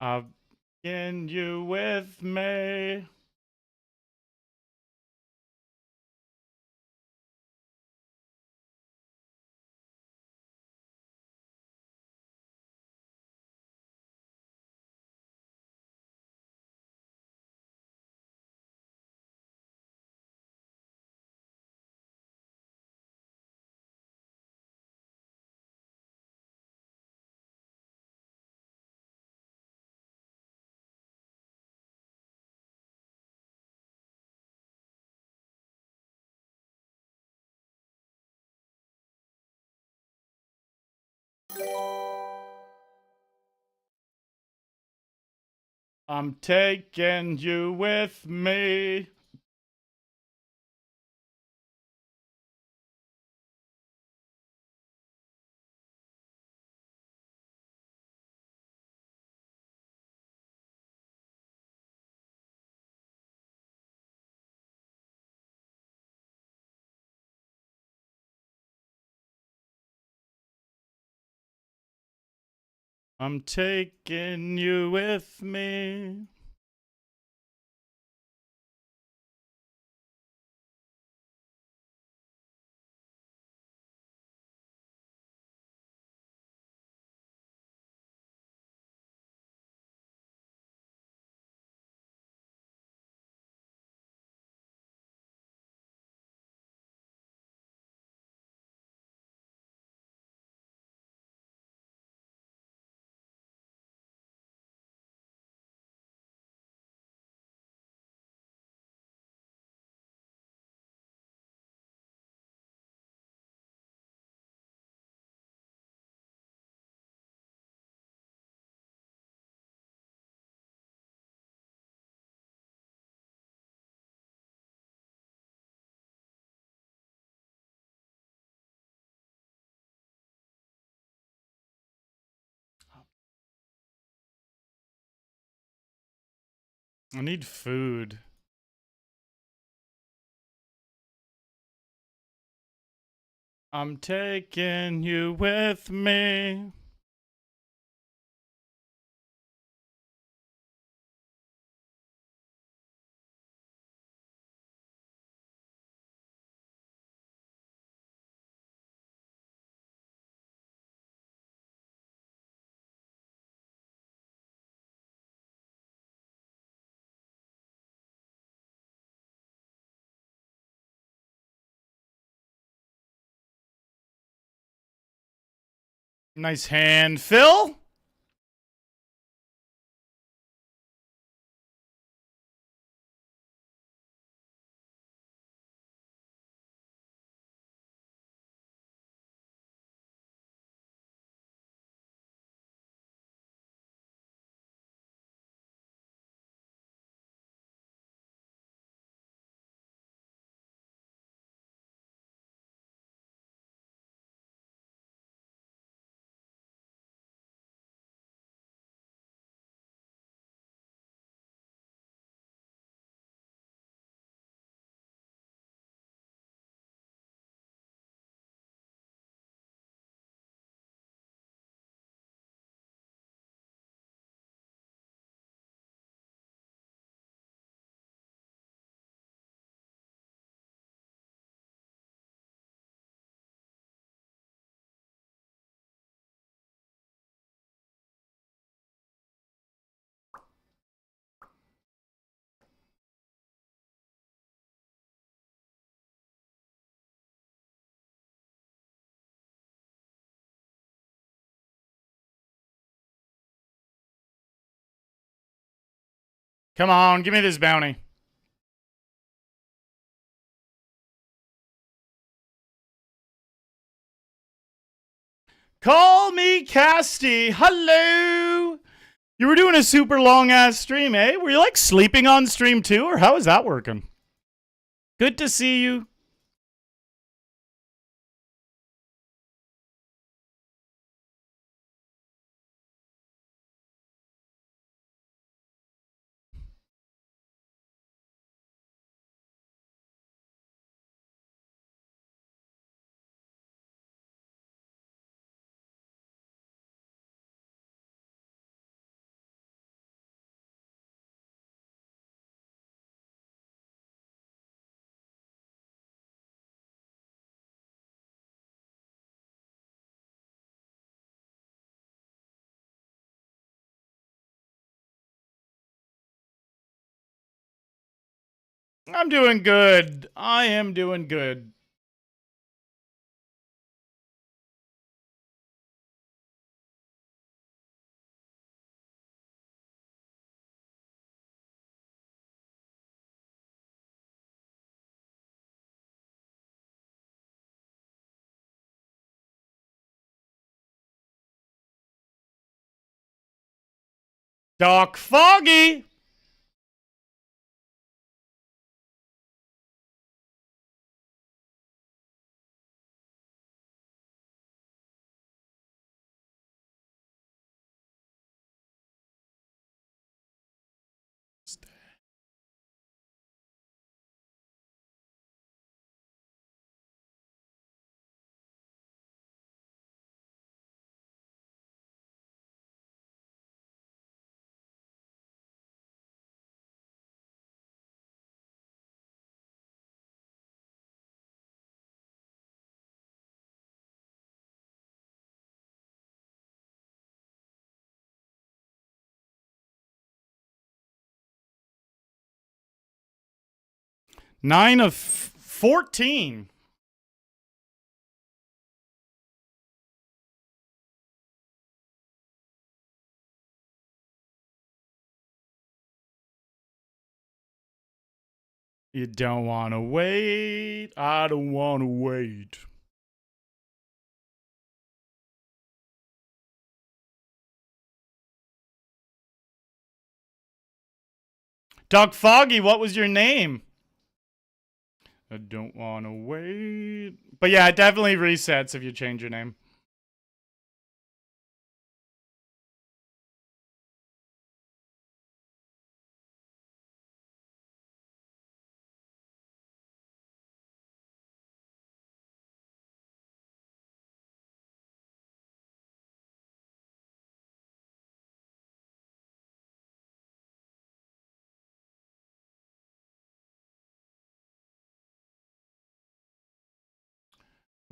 I've been you with me. I'm taking you with me. I'm taking you with me. I need food. I'm taking you with me. Nice hand, Phil. Come on, give me this bounty. Call me Casty. Hello. You were doing a super long ass stream, eh? Were you like sleeping on stream too, or how is that working? Good to see you. I'm doing good. I am doing good. Doc Foggy. Nine of 14. You don't want to wait. I don't want to wait. Doc Foggy, what was your name? I don't want to wait. But yeah, it definitely resets if you change your name.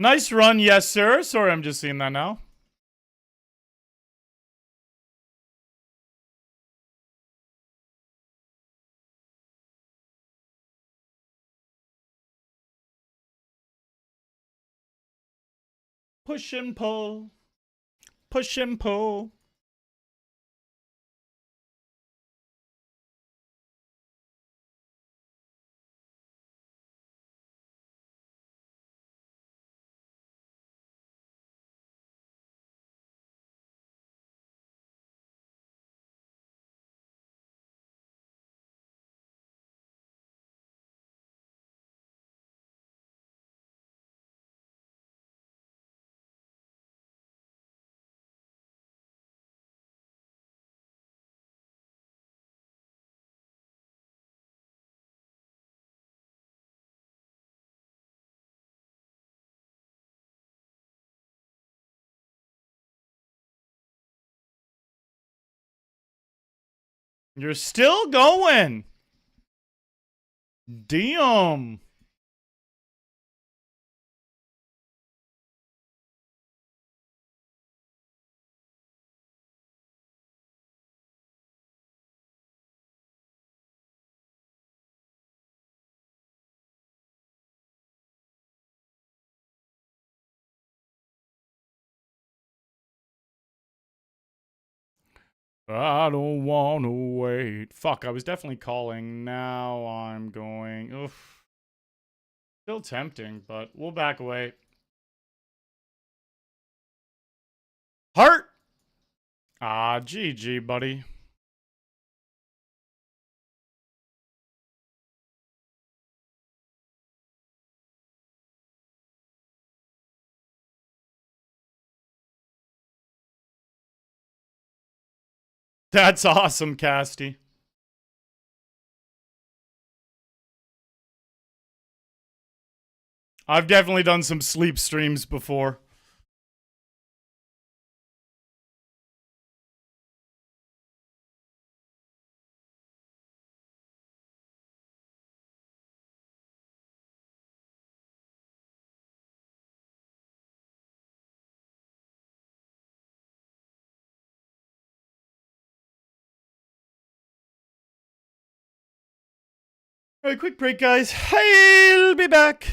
Nice run, yes, sir. Sorry, I'm just seeing that now. Push and pull. Push and pull. You're still going. Damn. I don't want to wait. Fuck, I was definitely calling. Now I'm going. Oof. Still tempting, but we'll back away. Heart! Ah, GG, buddy. That's awesome, Casty. I've definitely done some sleep streams before. All right, quick break, guys. I'll be back.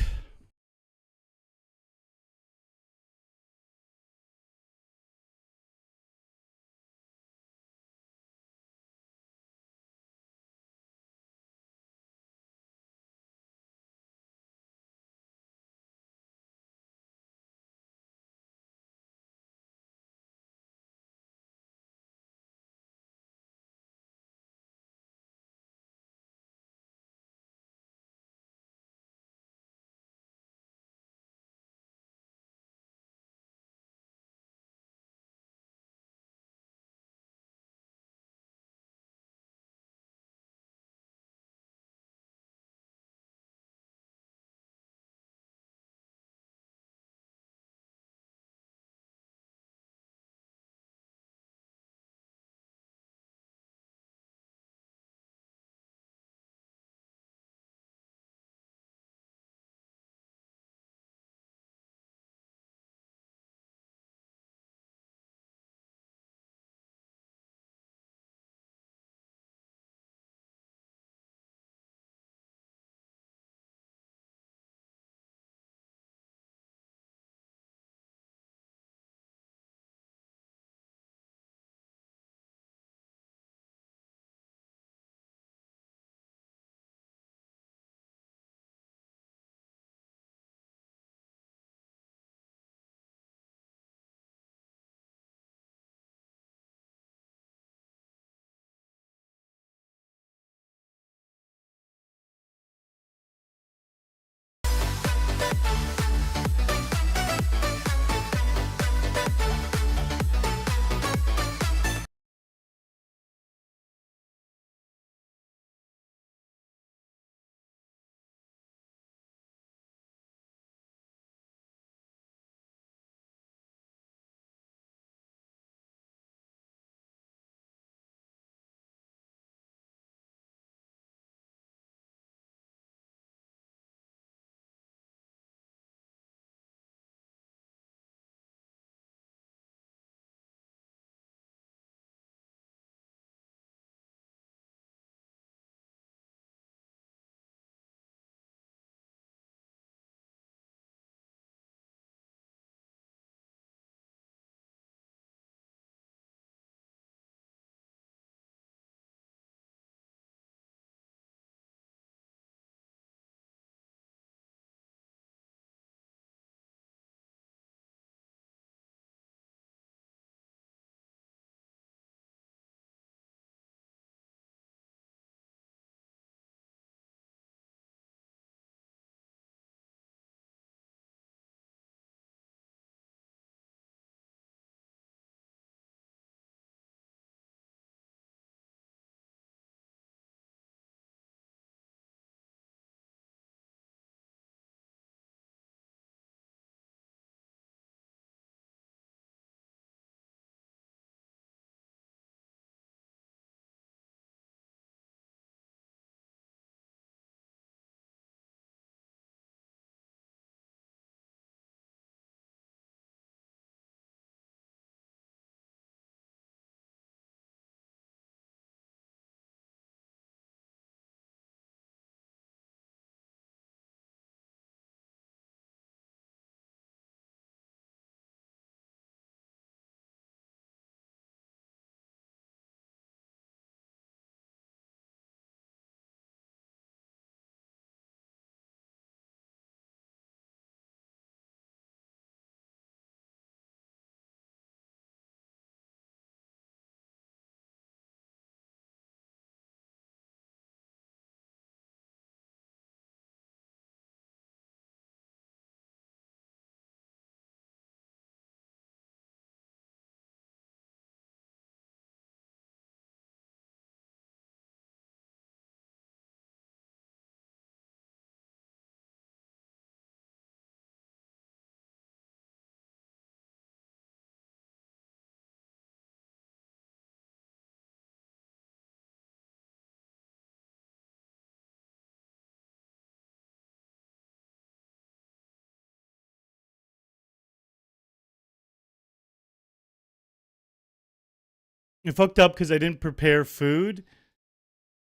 I fucked up because I didn't prepare food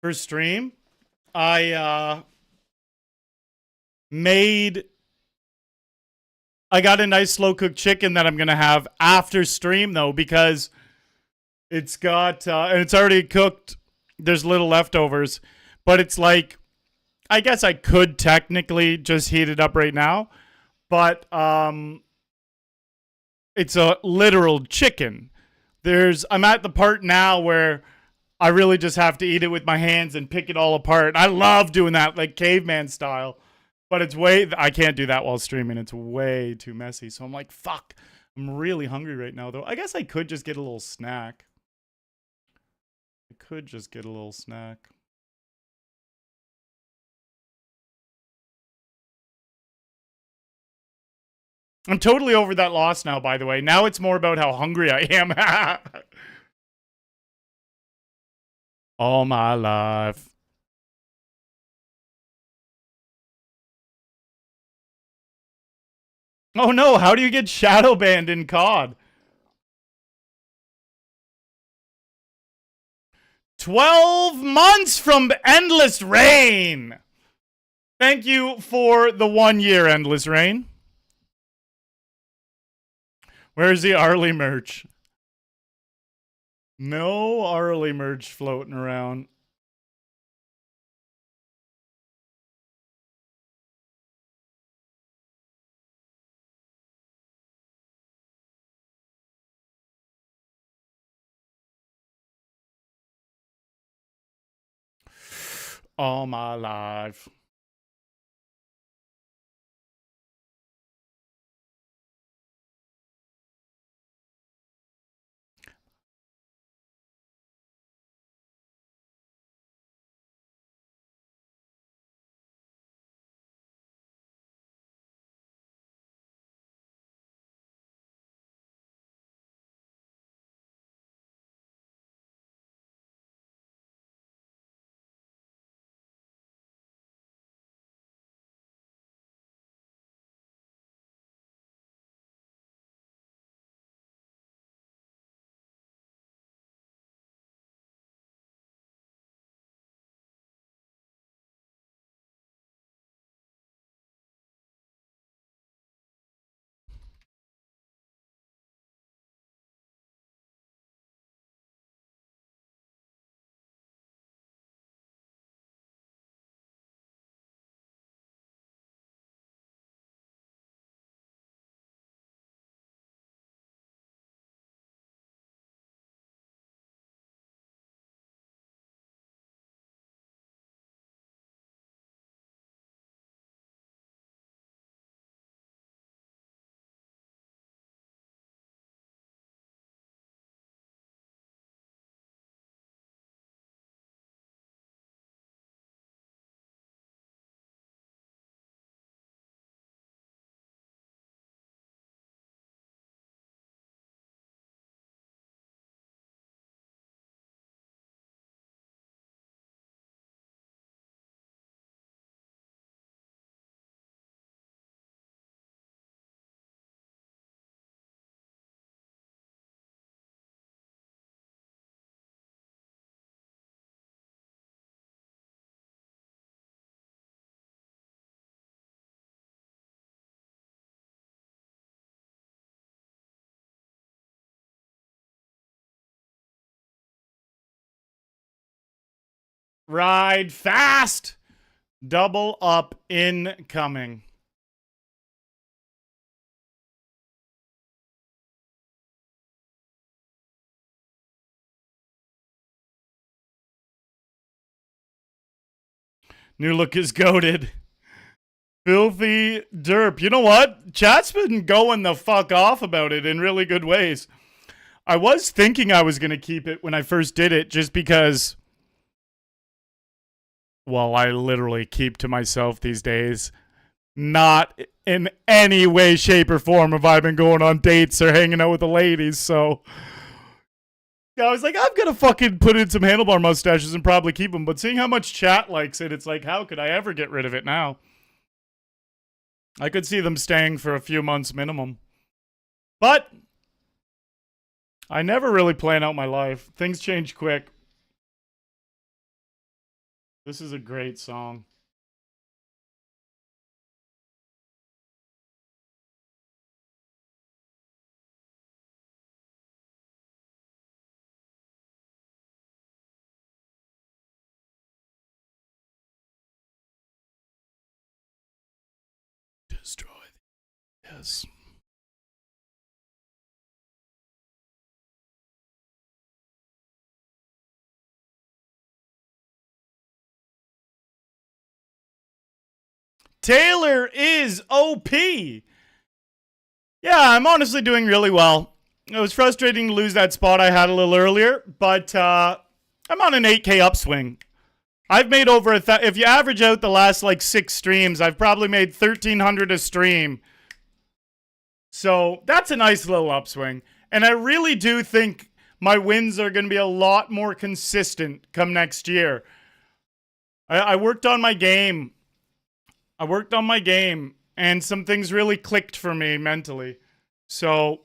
for stream. I got a nice slow cooked chicken that I'm gonna have after stream though, because it's got and it's already cooked. There's little leftovers, but it's like, I guess I could technically just heat it up right now, but it's a literal chicken. I'm at the part now where I really just have to eat it with my hands and pick it all apart. I love doing that, like caveman style. But I can't do that while streaming. It's way too messy. So I'm like, fuck. I'm really hungry right now, though. I guess I could just get a little snack. I'm totally over that loss now, by the way. Now it's more about how hungry I am. All my life. Oh no, how do you get shadow banned in COD? 12 months from Endless Rain. Thank you for the 1 year, Endless Rain. Where's the Arlie merch? No Arlie merch floating around. All my life. Ride fast. Double up incoming. New look is goated. Filthy derp. You know what? Chat's been going the fuck off about it in really good ways. I was thinking I was going to keep it when I first did it just because, well, I literally keep to myself these days. Not in any way, shape, or form have I been going on dates or hanging out with the ladies, so yeah, I was like, I'm gonna fucking put in some handlebar mustaches and probably keep them. But seeing how much chat likes it, it's like, how could I ever get rid of it now? I could see them staying for a few months minimum. But I never really plan out my life. Things change quick. This is a great song. Destroy. Yes. Taylor is OP. Yeah, I'm honestly doing really well. It was frustrating to lose that spot I had a little earlier, but I'm on an 8K upswing. I've made over if you average out the last like 6 streams, I've probably made 1,300 a stream. So that's a nice little upswing. And I really do think my wins are going to be a lot more consistent come next year. I worked on my game. And some things really clicked for me mentally. So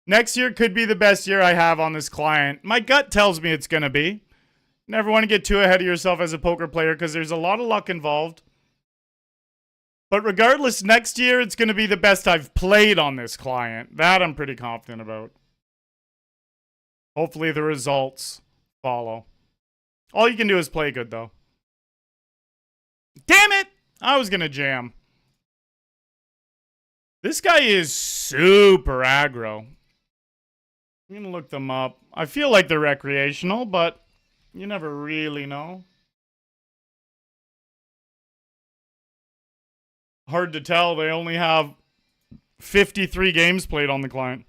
next year could be the best year I have on this client. My gut tells me it's going to be. Never want to get too ahead of yourself as a poker player because there's a lot of luck involved. But regardless, next year it's going to be the best I've played on this client. That I'm pretty confident about. Hopefully the results follow. All you can do is play good, though. Damn it! I was going to jam. This guy is super aggro. I'm going to look them up. I feel like they're recreational, but you never really know. Hard to tell. They only have 53 games played on the client.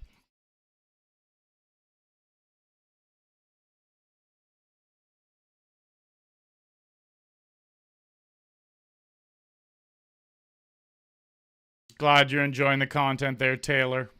Glad you're enjoying the content there, Taylor.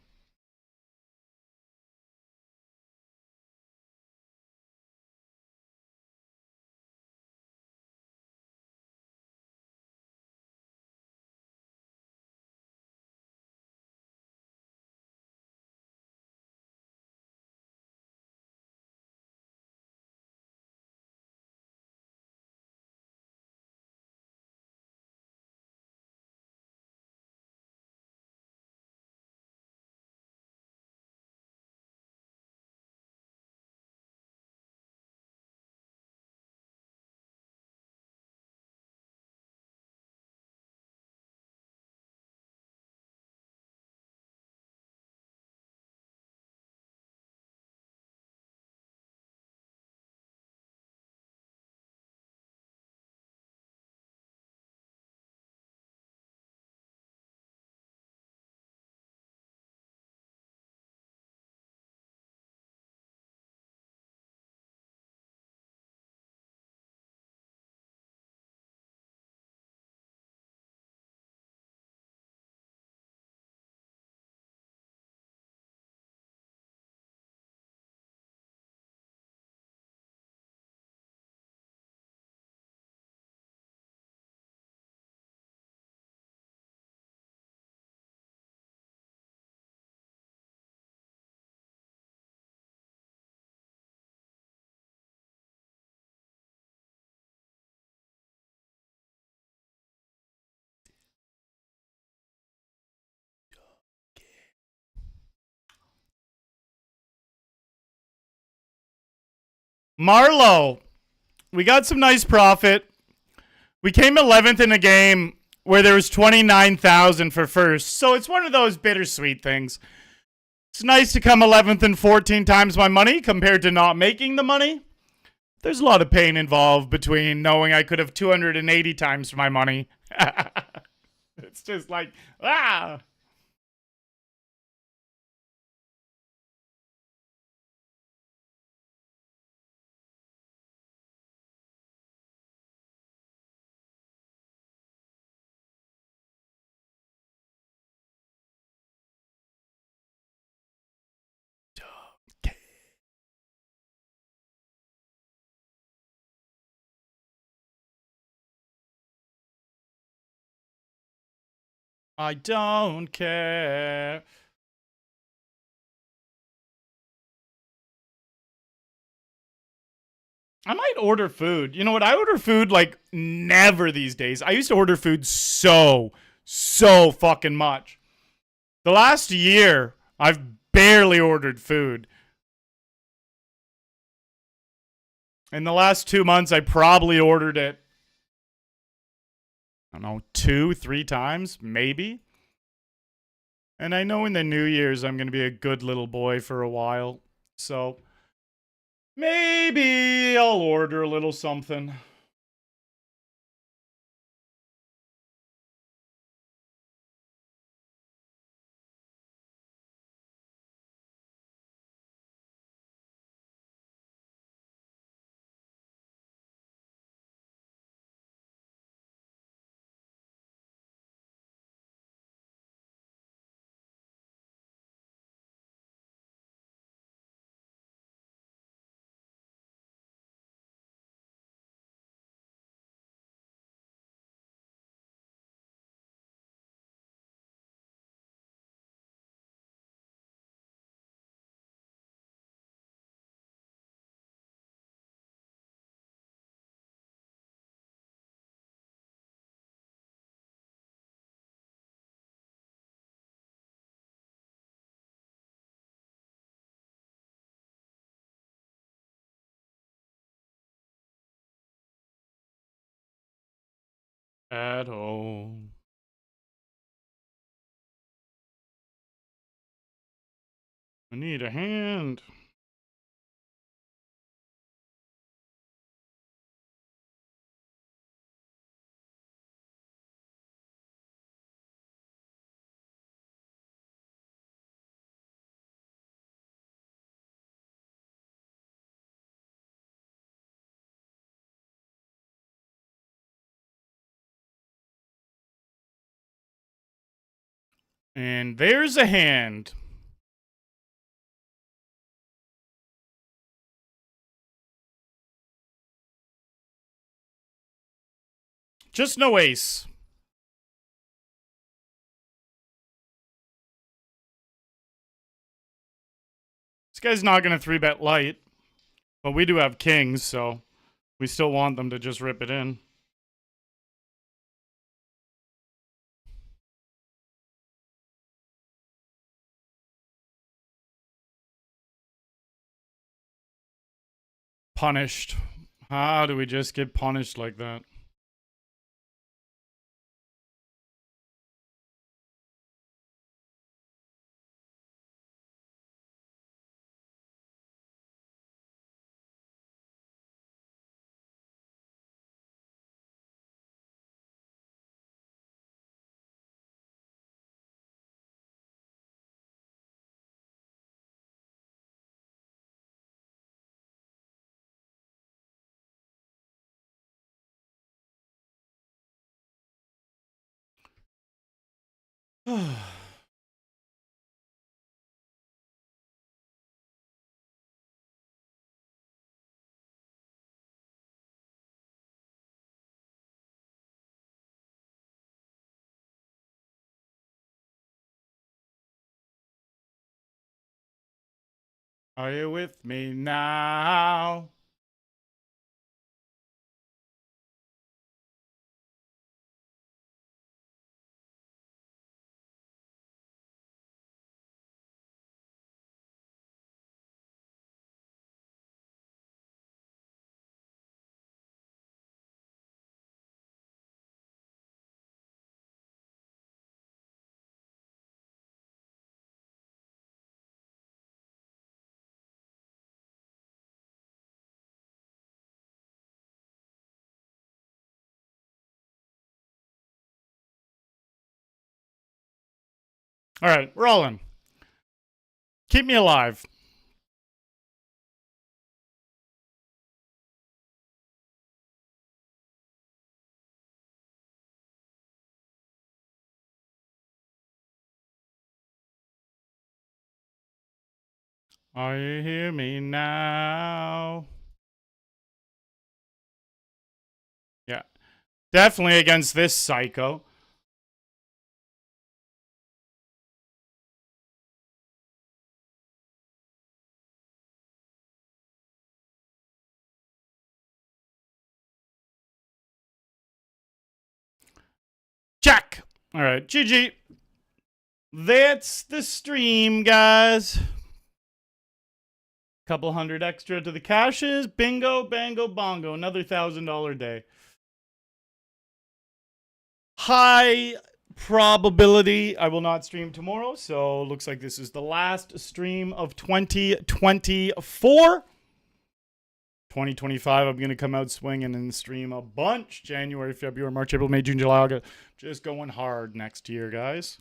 Marlowe. We got some nice profit. We came 11th in a game where there was 29,000 for first. So it's one of those bittersweet things. It's nice to come 11th and 14 times my money compared to not making the money. There's a lot of pain involved between knowing I could have 280 times my money. It's just like, ah. I don't care. I might order food. You know what? I order food like never these days. I used to order food so fucking much. The last year, I've barely ordered food. In the last 2 months, I probably ordered it, I don't know, 2, 3 times, maybe. And I know in the New Year's, I'm going to be a good little boy for a while. So maybe I'll order a little something. At home. I need a hand. And there's a hand. Just no ace. This guy's not going to 3-bet light. But we do have kings, so we still want them to just rip it in. Punished. How do we just get punished like that? Are you with me now? All right, we're all in. Keep me alive. Are you hear me now? Yeah, definitely against this psycho. Check. All right, GG. That's the stream, guys. Couple hundred extra to the cashes. Bingo, bango, bongo. Another $1,000 day. High probability I will not stream tomorrow, so looks like this is the last stream of 2024. 2025, I'm going to come out swinging and stream a bunch. January, February, March, April, May, June, July, August. Just going hard next year, guys.